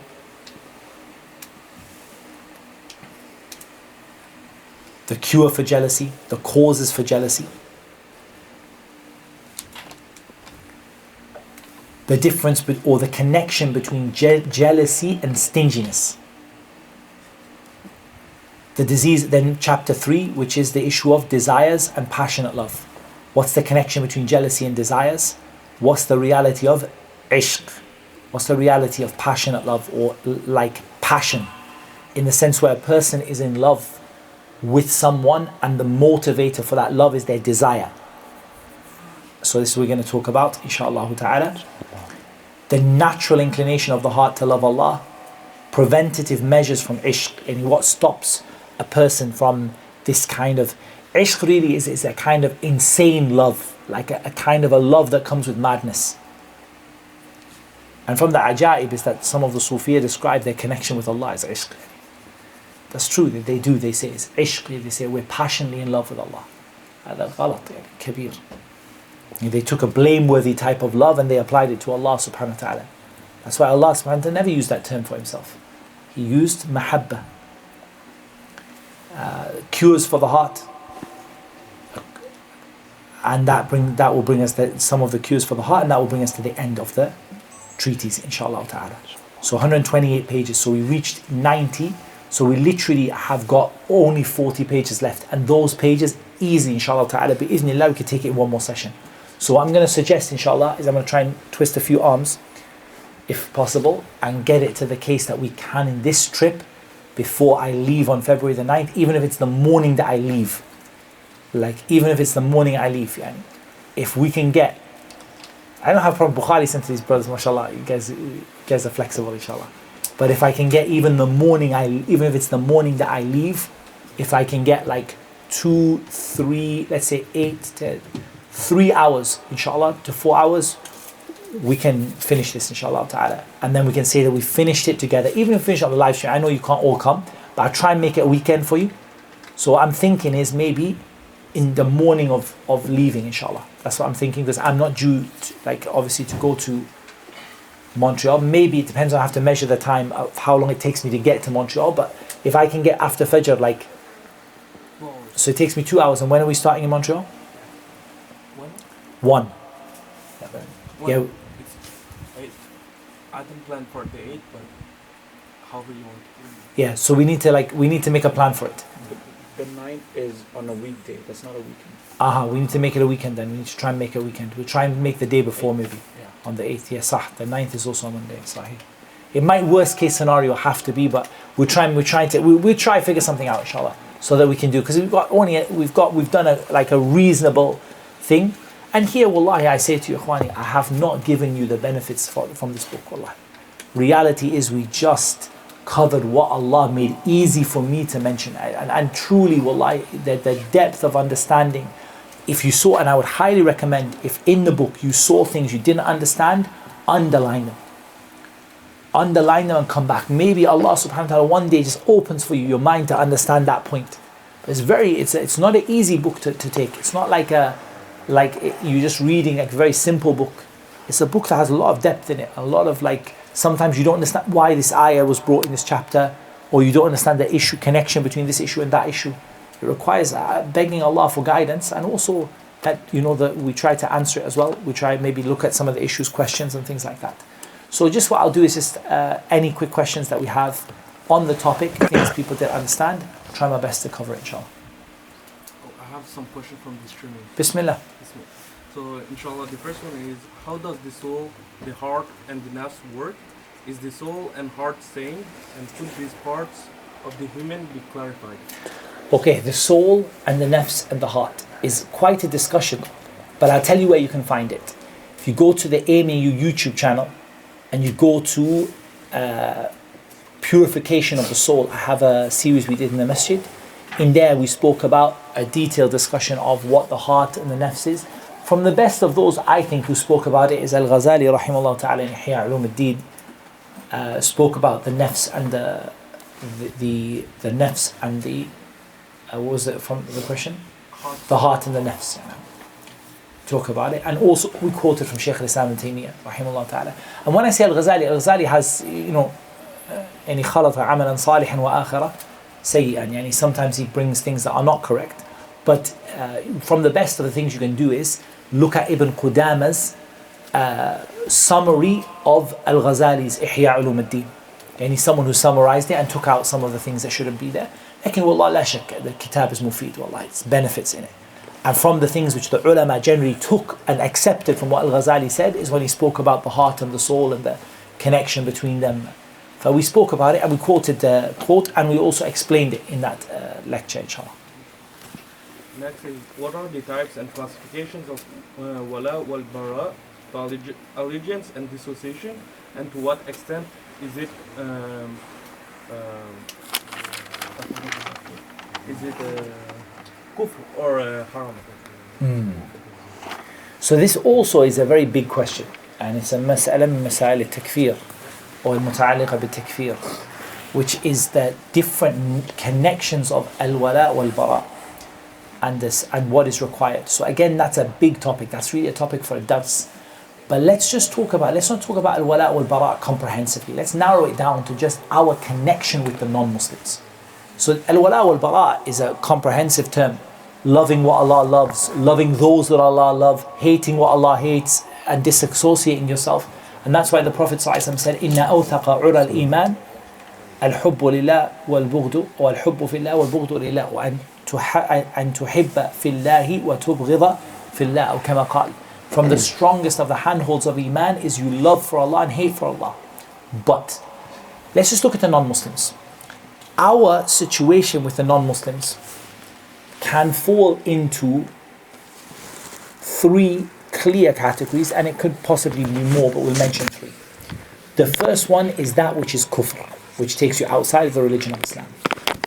The cure for jealousy, the causes for jealousy. The difference or the connection between jealousy and stinginess. The disease, then chapter 3, which is the issue of desires and passionate love. What's the connection between jealousy and desires? What's the reality of ishq? What's the reality of passionate love, or like passion? In the sense where a person is in love with someone and the motivator for that love is their desire. So this is what we're going to talk about, inshaAllah ta'ala. The natural inclination of the heart to love Allah. Preventative measures from ishq, and what stops a person from this kind of ishq really is a kind of insane love, like a kind of a love that comes with madness. And from the ajaib is that some of the Sufiya describe their connection with Allah as ishq. That's true, they say it's ishq, they say we're passionately in love with Allah. هذا غلط كبير. They took a blameworthy type of love and they applied it to Allah subhanahu wa ta'ala. That's why Allah subhanahu wa ta'ala never used that term for himself. He used mahabba. Cures for the heart, and that will bring us some of the cures for the heart, and that will bring us to the end of the treatise, inshallah ta'ala. So 128 pages, so we reached 90, so we literally have got only 40 pages left, and those pages easily, inshallah ta'ala, bi'idhnillah, we could take it in one more session. So what I'm going to suggest, inshallah, is I'm going to try and twist a few arms, if possible, and get it to the case that we can in this trip before I leave on February the 9th, even if it's the morning that I leave. Even if it's the morning I leave. If we can get, I don't have a problem, Bukhari sent to these brothers, mashallah, you guys are flexible, inshallah. But if I can get even if it's the morning that I leave, if I can get 2, 3, let's say 8 to 3 hours, inshallah, to 4 hours, we can finish this, inshallah ta'ala, and then we can say that we finished it together. Even if we finish on the live stream, I know you can't all come, but I'll try and make it a weekend for you. So what I'm thinking is maybe in the morning of leaving, inshallah. That's what I'm thinking, because I'm not due obviously to go to Montreal. Maybe it depends on, I have to measure the time of how long it takes me to get to Montreal, but if I can get after Fajr, so it takes me 2 hours. And when are we starting in Montreal? 1. Yeah. I can plan for the 8th, but however you want to do it. Yeah, so we need to make a plan for it. The 9th is on a weekday, that's not a weekend. We need to make it a weekend then. We need to try and make it a weekend. We'll try and make the day before maybe. Yeah. On the 8th, yeah, sah. The 9th is also on Monday, sahih. It might, worst case scenario, have to be, but we'll try to figure something out, inshallah, so that we can do, because we've done a reasonable thing. And here, wallahi, I say to you, ikhwani, I have not given you the benefits from this book, wallahi. Reality is we just covered what Allah made easy for me to mention. And truly, wallahi, the depth of understanding, if you saw, and I would highly recommend, if in the book you saw things you didn't understand, underline them. Underline them and come back. Maybe Allah subhanahu wa ta'ala one day just opens for you your mind to understand that point. It's not an easy book to take. It's not you're just reading a very simple book. It's a book that has a lot of depth in it, a lot of sometimes you don't understand why this ayah was brought in this chapter, or you don't understand the issue, connection between this issue and that issue. It requires begging Allah for guidance, and also that that we try to answer it as well. We try maybe look at some of the issues, questions and things like that. So just what I'll do is just any quick questions that we have on the topic, things people didn't understand, try my best to cover it, inshallah. I have some questions from the streaming. Bismillah. So inshallah, the first one is, how does the soul, the heart and the nafs work? Is the soul and heart same? And could these parts of the human be clarified? Okay, the soul and the nafs and the heart is quite a discussion, but I'll tell you where you can find it. If you go to the AMU YouTube channel and you go to purification of the soul, I have a series we did in the masjid. In there we spoke about a detailed discussion of what the heart and the nafs is From the best of those, I think, who spoke about it is Al-Ghazali rahimahullah ta'ala in Ihya Ulum al-Din, spoke about the nafs and the nafs and the what was it from the question? The heart and the nafs. Talk about it. And also we quoted from Shaykh al-Islam and Taymiyyah rahimahullah ta'ala. And when I say Al-Ghazali has, يعني خلط عملا صالحا وآخرة سيئا, يعني sometimes he brings things that are not correct. But from the best of the things you can do is look at Ibn Qudama's summary of Al-Ghazali's Ihya Ulum al-Din. And he's someone who summarized it and took out some of the things that shouldn't be there. Lakin wallah la shak, the kitab is mufid, wallah, it's benefits in it. And from the things which the ulama generally took and accepted from what Al-Ghazali said is when he spoke about the heart and the soul and the connection between them. So we spoke about it and we quoted the quote and we also explained it in that lecture, inshallah. Next is, what are the types and classifications of wala wal bara, allegiance and dissociation, and to what extent is it kufr or haram? So this also is a very big question, and it's a mas'ala min masail al-takfir or al-muta'alliqa bil-takfir, which is the different connections of al-wala wal-bara and what is required. So again, that's a big topic. That's really a topic for a dars. But let's not talk about al-wala wal-bara comprehensively. Let's narrow it down to just our connection with the non-Muslims. So al-wala wal-bara is a comprehensive term. Loving what Allah loves, loving those that Allah loves, hating what Allah hates, and disassociating yourself. And that's why the Prophet ﷺ said, إِنَّ أَوْثَقَ عُرَى الْإِيمَانِ الْحُبُّ لِلَّهِ وَالْبُغْضُ وَالْحُبُّ فِي اللَّهِ وَالْبُغْضُ لِلَّهِ وَأَن تُحِبَّ فِي اللَّهِ وَتُبْغِضَ فِي اللَّهِ أو كما قال. From the strongest of the handholds of Iman is you love for Allah and hate for Allah. But let's just look at the non-Muslims. Our situation with the non-Muslims can fall into three clear categories, and it could possibly be more, but we'll mention three. The first one is that which is kufr, which takes you outside of the religion of Islam.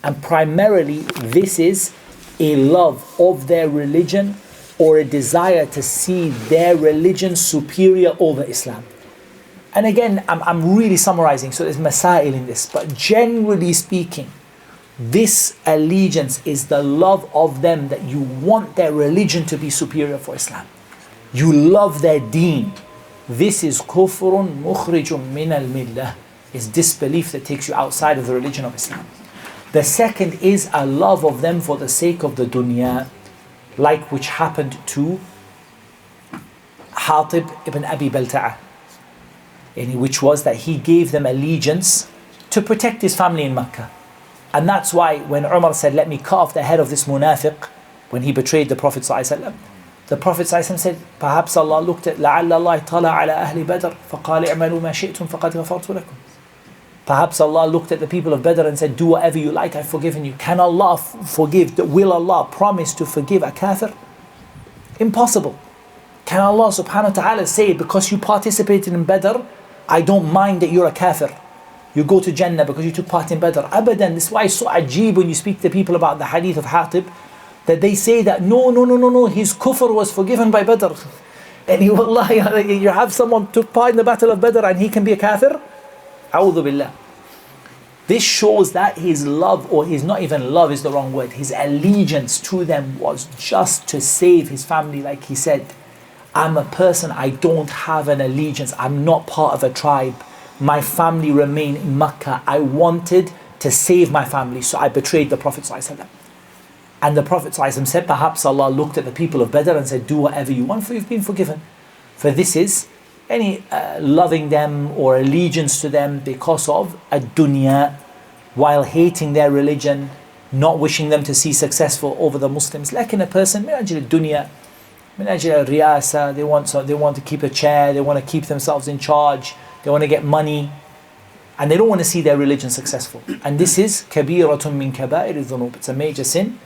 And primarily, this is a love of their religion or a desire to see their religion superior over Islam. And again, I'm really summarizing, so there's masail in this, but generally speaking, this allegiance is the love of them that you want their religion to be superior for Islam. You love their deen. This is kufrun mukhrijun min al-millah. It's disbelief that takes you outside of the religion of Islam. The second is a love of them for the sake of the dunya, like which happened to Hatib ibn Abi Balta'a, which was that he gave them allegiance to protect his family in Mecca. And that's why when Umar said, let me cut off the head of this munafiq, when he betrayed the Prophet ﷺ, the Prophet ﷺ said, perhaps Allah looked at لَعَلَّ اللَّهِ طَلَعَ عَلَى أَهْلِ بَدْرٍ فَقَالِ اعْمَلُوا مَا شِئْتُمْ فَقَدْ غَفَرْتُ لَكُمْ. Perhaps Allah looked at the people of Badr and said, do whatever you like, I've forgiven you. Can Allah forgive? Will Allah promise to forgive a kafir? Impossible. Can Allah subhanahu wa ta'ala say, because you participated in Badr, I don't mind that you're a kafir? You go to Jannah because you took part in Badr. Abadan. This is why it's so ajib when you speak to people about the hadith of Hatib, that they say that no, his kufr was forgiven by Badr. And you have someone took part in the battle of Badr and he can be a kafir? A'udhu billah. This shows that his love, or his not even love is the wrong word, his allegiance to them was just to save his family. Like he said, I'm a person, I don't have an allegiance, I'm not part of a tribe. My family remain in Mecca. I wanted to save my family, so I betrayed the Prophet ﷺ. And the Prophet ﷺ said, perhaps Allah looked at the people of Badr and said, do whatever you want, for you've been forgiven. For this is any loving them or allegiance to them because of a dunya, while hating their religion, not wishing them to see successful over the Muslims. Like in a person, min ajli dunya, min ajli riyasa, they want to keep a chair, they want to keep themselves in charge, they want to get money, and they don't want to see their religion successful. And this is kabiratun min kaba'ir dhunub. It's a major sin,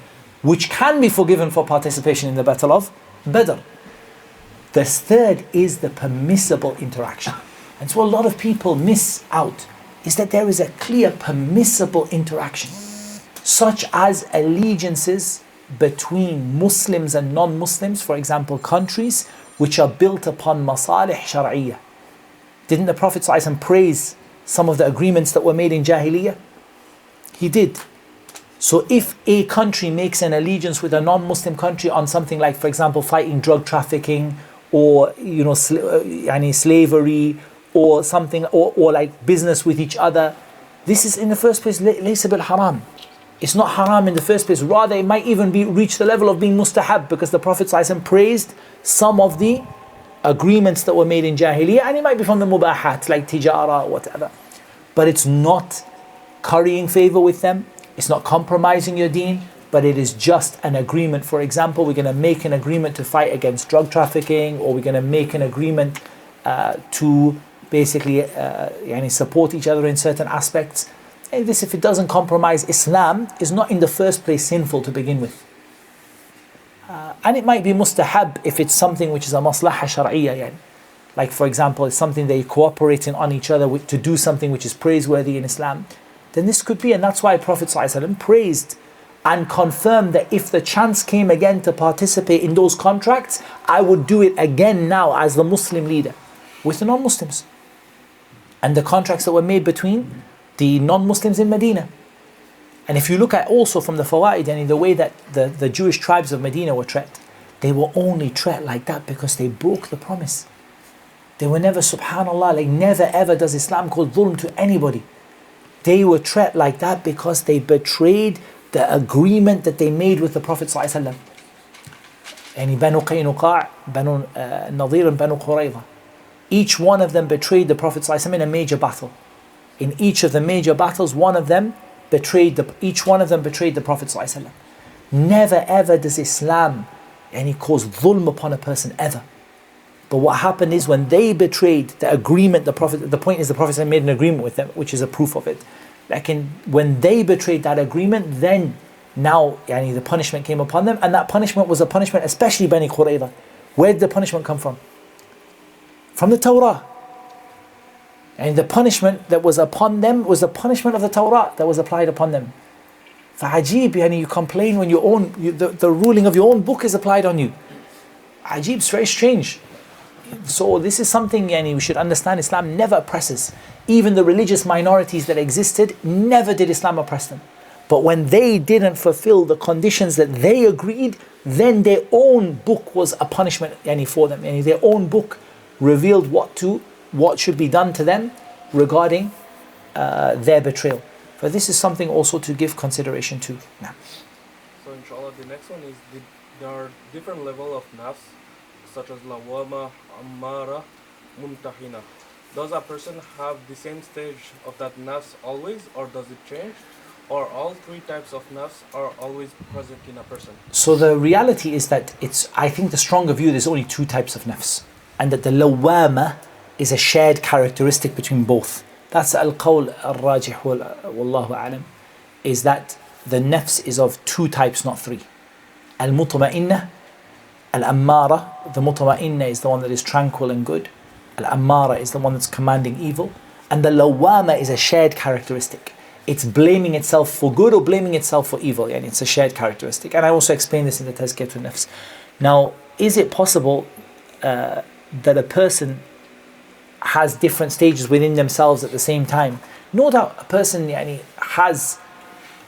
which can be forgiven for participation in the battle of Badr. The third is the permissible interaction. And so a lot of people miss out, is that there is a clear permissible interaction, such as allegiances between Muslims and non-Muslims, for example, countries which are built upon masalih shar'iyyah. Didn't the Prophet ﷺ praise some of the agreements that were made in Jahiliyyah? He did. So if a country makes an allegiance with a non-Muslim country on something like, for example, fighting drug trafficking, or slavery, or something, or like business with each other, this is in the first place laysa bil haram. It's not haram in the first place. Rather, it might even reach the level of being mustahab, because the Prophet ﷺ praised some of the agreements that were made in Jahiliyyah, and it might be from the mubahat, like tijara or whatever. But it's not currying favor with them. It's not compromising your deen, but it is just an agreement. For example, we're going to make an agreement to fight against drug trafficking, or we're going to make an agreement to basically support each other in certain aspects. And this, if it doesn't compromise Islam, is not in the first place sinful to begin with. And it might be mustahab if it's something which is a maslaha shar'iyyah. Like, for example, it's something they're cooperating on each other to do something which is praiseworthy in Islam. Then this could be, and that's why Prophet ﷺ praised and confirmed that if the chance came again to participate in those contracts, I would do it again now as the Muslim leader with the non-Muslims. And the contracts that were made between the non-Muslims in Medina. And if you look at also from the fawaid, and in the way that the Jewish tribes of Medina were treated, they were only treated like that because they broke the promise. They were never, subhanallah, like never ever does Islam call dhulm to anybody. They were treated like that because they betrayed the agreement that they made with the Prophet ﷺ. And Banu Qaynuqa', Banu Nadir and Banu Huraira, each one of them betrayed the Prophet ﷺ in a major battle. In each of the major battles, each one of them betrayed the Prophet ﷺ. Never ever does Islam cause dhulm upon a person, ever. But what happened is, when they betrayed the agreement, the point is the Prophet made an agreement with them, which is a proof of it. Like when they betrayed that agreement, then now the punishment came upon them, and that punishment was a punishment, especially Bani Huraira. Where did the punishment come from? From the Torah. And the punishment that was upon them was the punishment of the Torah that was applied upon them. فعجيب, you complain when the ruling of your own book is applied on you. Ajib, it's very strange. So this is something we should understand. Islam never oppresses. Even the religious minorities that existed, never did Islam oppress them. But when they didn't fulfill the conditions that they agreed, then their own book was a punishment for them. Their own book revealed what should be done to them regarding their betrayal. But this is something also to give consideration to. Now. So inshallah, the next one is there are different levels of nafs, such as lawama, ammara, mumtahina. Does a person have the same stage of that nafs always, or does it change? Or all three types of nafs are always present in a person? So the reality is that I think the stronger view, there's only two types of nafs. And that the lawama is a shared characteristic between both. That's al-qawl al-rajih wallahu a'lam, is that the nafs is of two types, not three. Al-mutma'inna, al-ammara. The mutma'inna is the one that is tranquil and good. Al-ammara is the one that's commanding evil. And the lawama is a shared characteristic. It's blaming itself for good or blaming itself for evil. And it's a shared characteristic. And I also explained this in the Tazkiyatun Nafs. Now, is it possible that a person has different stages within themselves at the same time? No doubt a person has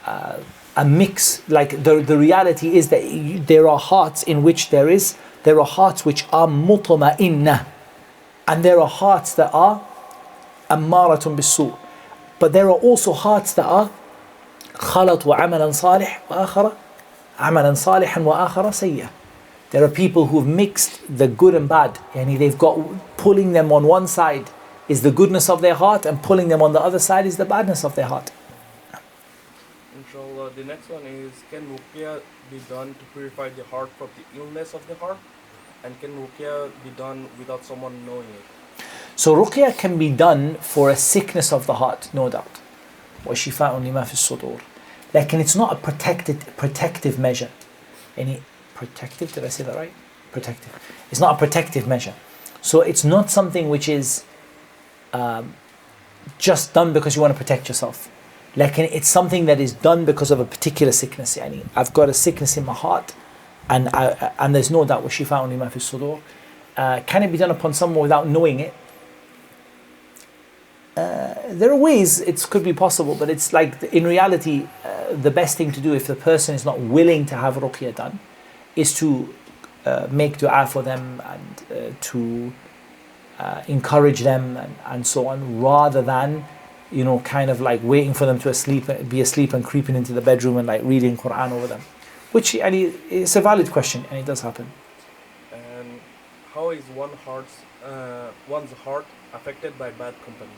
a mix. Like the reality is that there are hearts in which there are hearts which are mutma'inna, and there are hearts that are ammaratun bis-su'. But there are also hearts that are khalat wa amalan salih wa akhara amalan salihan wa akhara sayya. There are people who've mixed the good and bad. They've got, pulling them on one side is the goodness of their heart, and pulling them on the other side is the badness of their heart. Inshallah, the next one is, can ruqya be done to purify the heart from the illness of the heart? And can ruqya be done without someone knowing it? So ruqya can be done for a sickness of the heart, no doubt. وَشِفَاءٌ لِمَا فِي الصُّدُورِ. Like, it's not a protective measure. Protective, did I say that right? Protective. It's not a protective measure. So it's not something which is just done because you want to protect yourself. Like it's something that is done because of a particular sickness. Yani I've got a sickness in my heart, and there's no doubt وَشِفَاءٌ لِمَا فِي الصُّدُورِ. Can it be done upon someone without knowing it? There are ways it could be possible, but it's like in reality, the best thing to do if the person is not willing to have ruqya done is to make dua for them and to encourage them and so on, rather than kind of like waiting for them to be asleep and creeping into the bedroom and like reading Quran over them, which it's a valid question and it does happen. And how is one's heart affected by bad company?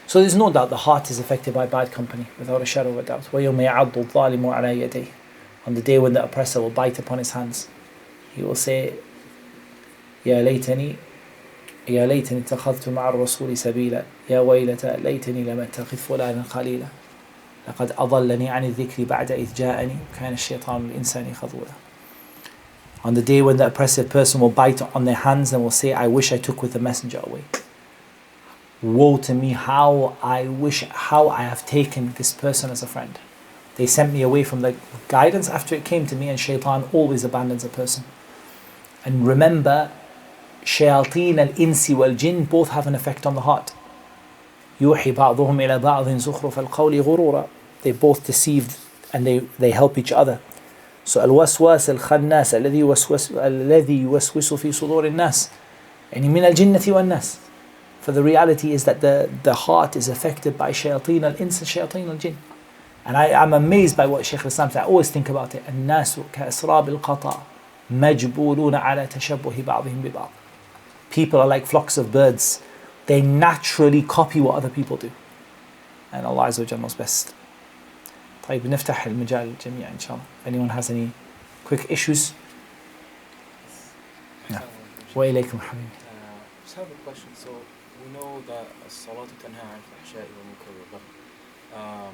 So there's no doubt the heart is affected by bad company, without a shadow of a doubt. وَيَوْمَ يَعَضُّ الظَّالِمُ عَلَى يَدَيْهِ. On the day when the oppressor will bite upon his hands, he will say, يَا لَيْتَنِي اتَّخَذْتُ مَعَ الرَّسُولِ سَبِيلًا يَا وَيْلَتَى لَيْتَنِي لَمْ أَتَّخِذْ فُلَانًا خَلِيلًا لَقَدْ أَضَلَّنِي عَنِ الذِّكْرِ بَعْدَ إِذْ جَاءَنِي وَكَانَ الشَّيْطَانُ لِلْإِنسَانِ خَذُولًا. On the day when the oppressive person will bite on their hands and will say, I wish I took with the messenger away. Woe to me, how I have taken this person as a friend. They sent me away from the guidance after it came to me, and shaitan always abandons a person. And remember, shayateen al-insi wal-jinn both have an effect on the heart. يُوحِي بَعْضُهُمْ إِلَى بَعْضٍ زُخْرُفَ الْقَوْلِ غُرُورًا. They both deceived and they help each other. So الوسواس الخناس الذي يوسوس في صدور الناس يعني من الجنة والناس. For the reality is that the heart is affected by shayateen al-ins and shayateen al-jinn. And I'm amazed by what Shaykh al-Islam said. I always think about it. الناس كأسراب القطا مجبولون على تشبه بعضهم ببعض. People are like flocks of birds. They naturally copy what other people do. And Allah Azza wa Jalla knows best. طيب نفتح المجال للجميع إن شاء الله. If anyone has any quick issues. نعم. وإليكم حبيبي. Just have a question. So we know that الصلاة تنهى عن الفحشاء والمنكر والبغي.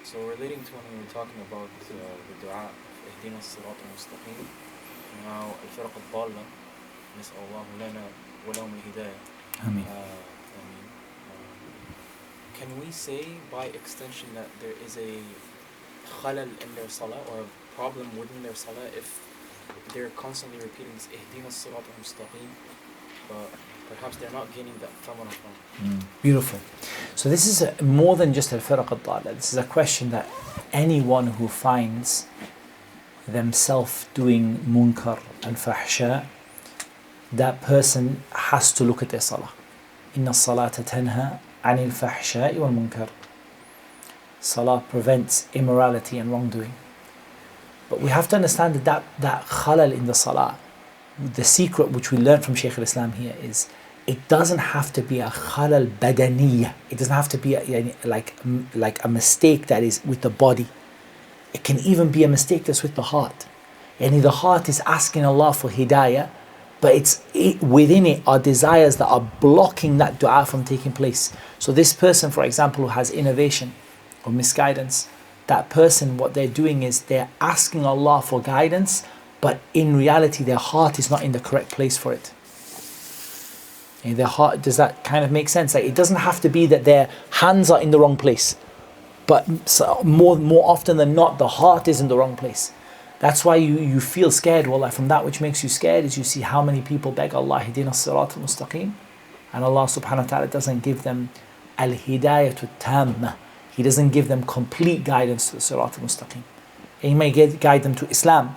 So relating to when we were talking about the dua اهدنا الصراط المستقيم. Now الفرق الضالة نسأل الله لنا ولهم الهداية. آمين. Can we say by extension that there is a khalal in their salah or a problem within their salah if they're constantly repeating this اهدنا الصراط المستقيم, but perhaps they're not gaining that from Allah? Beautiful. So this is more than just al-firaq al-dala. This is a question that anyone who finds themselves doing munkar and fahsha, that person has to look at their salah. Inna as-salata tanha anil fahsha'i wal munkar. Salah prevents immorality and wrongdoing. But we have to understand that khalal in the salah, the secret which we learned from Shaykh al-Islam here is, it doesn't have to be a khalal badaniyya. It doesn't have to be like a mistake that is with the body. It can even be a mistake that's with the heart. And the heart is asking Allah for hidayah, but within it are desires that are blocking that dua from taking place. So this person, for example, who has innovation or misguidance, that person, what they're doing is they're asking Allah for guidance, but in reality their heart is not in the correct place for it. And their heart, does that kind of make sense? Like, it doesn't have to be that their hands are in the wrong place, but more often than not, the heart is in the wrong place. That's why you feel scared. Wallah, from that which makes you scared is you see how many people beg Allah, Hidina as-sirat al-mustaqim, and Allah subhanahu wa ta'ala doesn't give them al-hidayatu tamma. He doesn't give them complete guidance to the sirat al-mustaqim. He may guide them to Islam,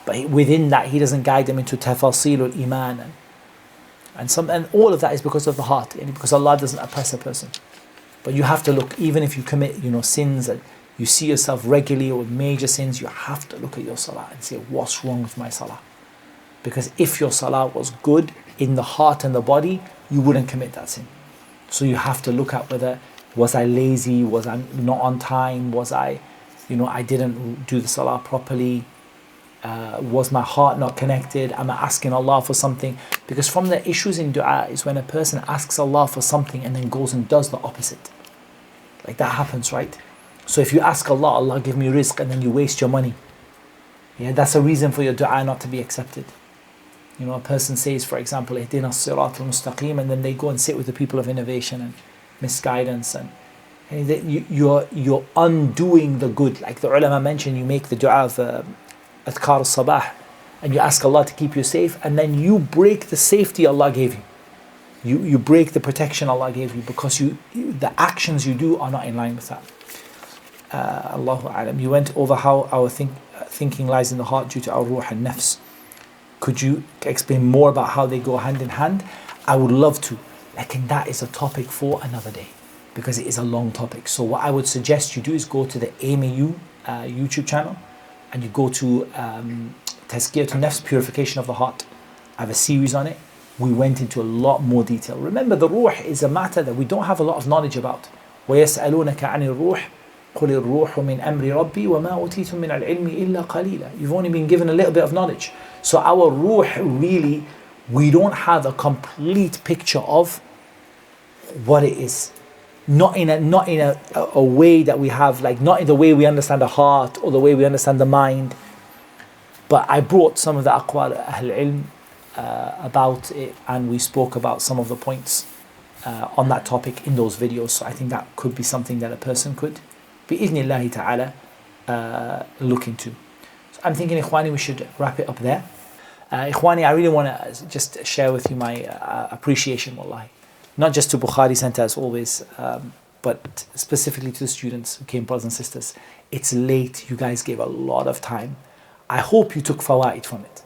but within that He doesn't guide them into tafasil al-iman. And all of that is because of the heart, and because Allah doesn't oppress a person. But you have to look, even if you commit sins and you see yourself regularly or with major sins, you have to look at your salah and say, what's wrong with my salah? Because if your salah was good in the heart and the body, you wouldn't commit that sin. So you have to look at whether, was I lazy, was I not on time, was I didn't do the salah properly, was my heart not connected, am I asking Allah for something? Because from the issues in dua is when a person asks Allah for something and then goes and does the opposite. Like that happens, right? So if you ask Allah, Allah give me rizq, and then you waste your money, that's a reason for your dua not to be accepted. A person says, for example, Ihdina as-sirat al-mustaqim, and then they go and sit with the people of innovation and misguidance, and And that you're undoing the good. Like the ulama mentioned, you make the dua of Adhkar al-Sabah, and you ask Allah to keep you safe, and then you break the safety Allah gave you. You break the protection Allah gave you because the actions you do are not in line with that. Allahu A'lam. You went over how our thinking lies in the heart due to our ruh and nafs. Could you explain more about how they go hand in hand? I would love to. And that is a topic for another day because it is a long topic. So what I would suggest you do is go to the AMAU YouTube channel and you go to Tazkiyah to Nafs, Purification of the Heart. I have a series on it. We went into a lot more detail. Remember, the ruh is a matter that we don't have a lot of knowledge about. وَيَسْأَلُونَكَ عَنِ الرُّوحِ قُلِ الرُّوحُ مِنْ أَمْرِ رَبِّي وَمَا أُوتِيتُم مِنَ الْعِلْمِ إِلَّا قَلِيلًا. You've only been given a little bit of knowledge. So our ruh really, we don't have a complete picture of what it is. Not in a way that we have, like not in the way we understand the heart or the way we understand the mind. But I brought some of the aqwal Ahl Ilm about it, and we spoke about some of the points on that topic in those videos. So I think that could be something that a person could, bi'idhnillahi ta'ala, look into. So I'm thinking, Ikhwani, we should wrap it up there. Ikhwani, I really want to just share with you my appreciation, wallahi. Not just to Bukhari Center as always, but specifically to the students who came, brothers and sisters. It's late, you guys gave a lot of time. I hope you took fawaid from it.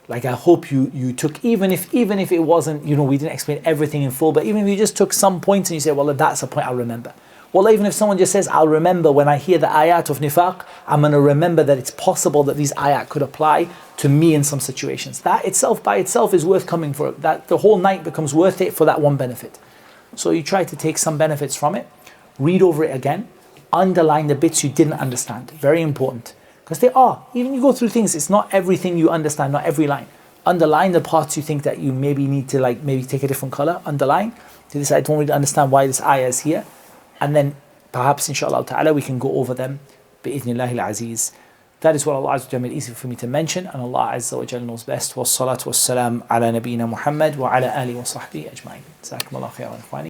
Like I hope you took, even if it wasn't, we didn't explain everything in full, but even if you just took some points and you say, well, that's a point I'll remember. Well, even if someone just says, I'll remember when I hear the ayat of nifaq, I'm going to remember that it's possible that these ayat could apply to me in some situations. That itself by itself is worth coming for. That the whole night becomes worth it for that one benefit. So you try to take some benefits from it, read over it again, underline the bits you didn't understand. Very important. Because they are. Even you go through things, it's not everything you understand, not every line. Underline the parts you think that you maybe need to maybe take a different color. Underline. To this, I don't really understand why this ayah is here. And then perhaps inshallah ta'ala we can go over them bi'idhnillahi al-aziz. That is what Allah Azza wa Jalla made easy for me to mention, and Allah Azza wa Jalla knows best. Wassalatu wassalam ala nabiyyina Muhammad wa ala alihi wa sahbihi ajma'in. Jazakumullahu khairan, ikhwani.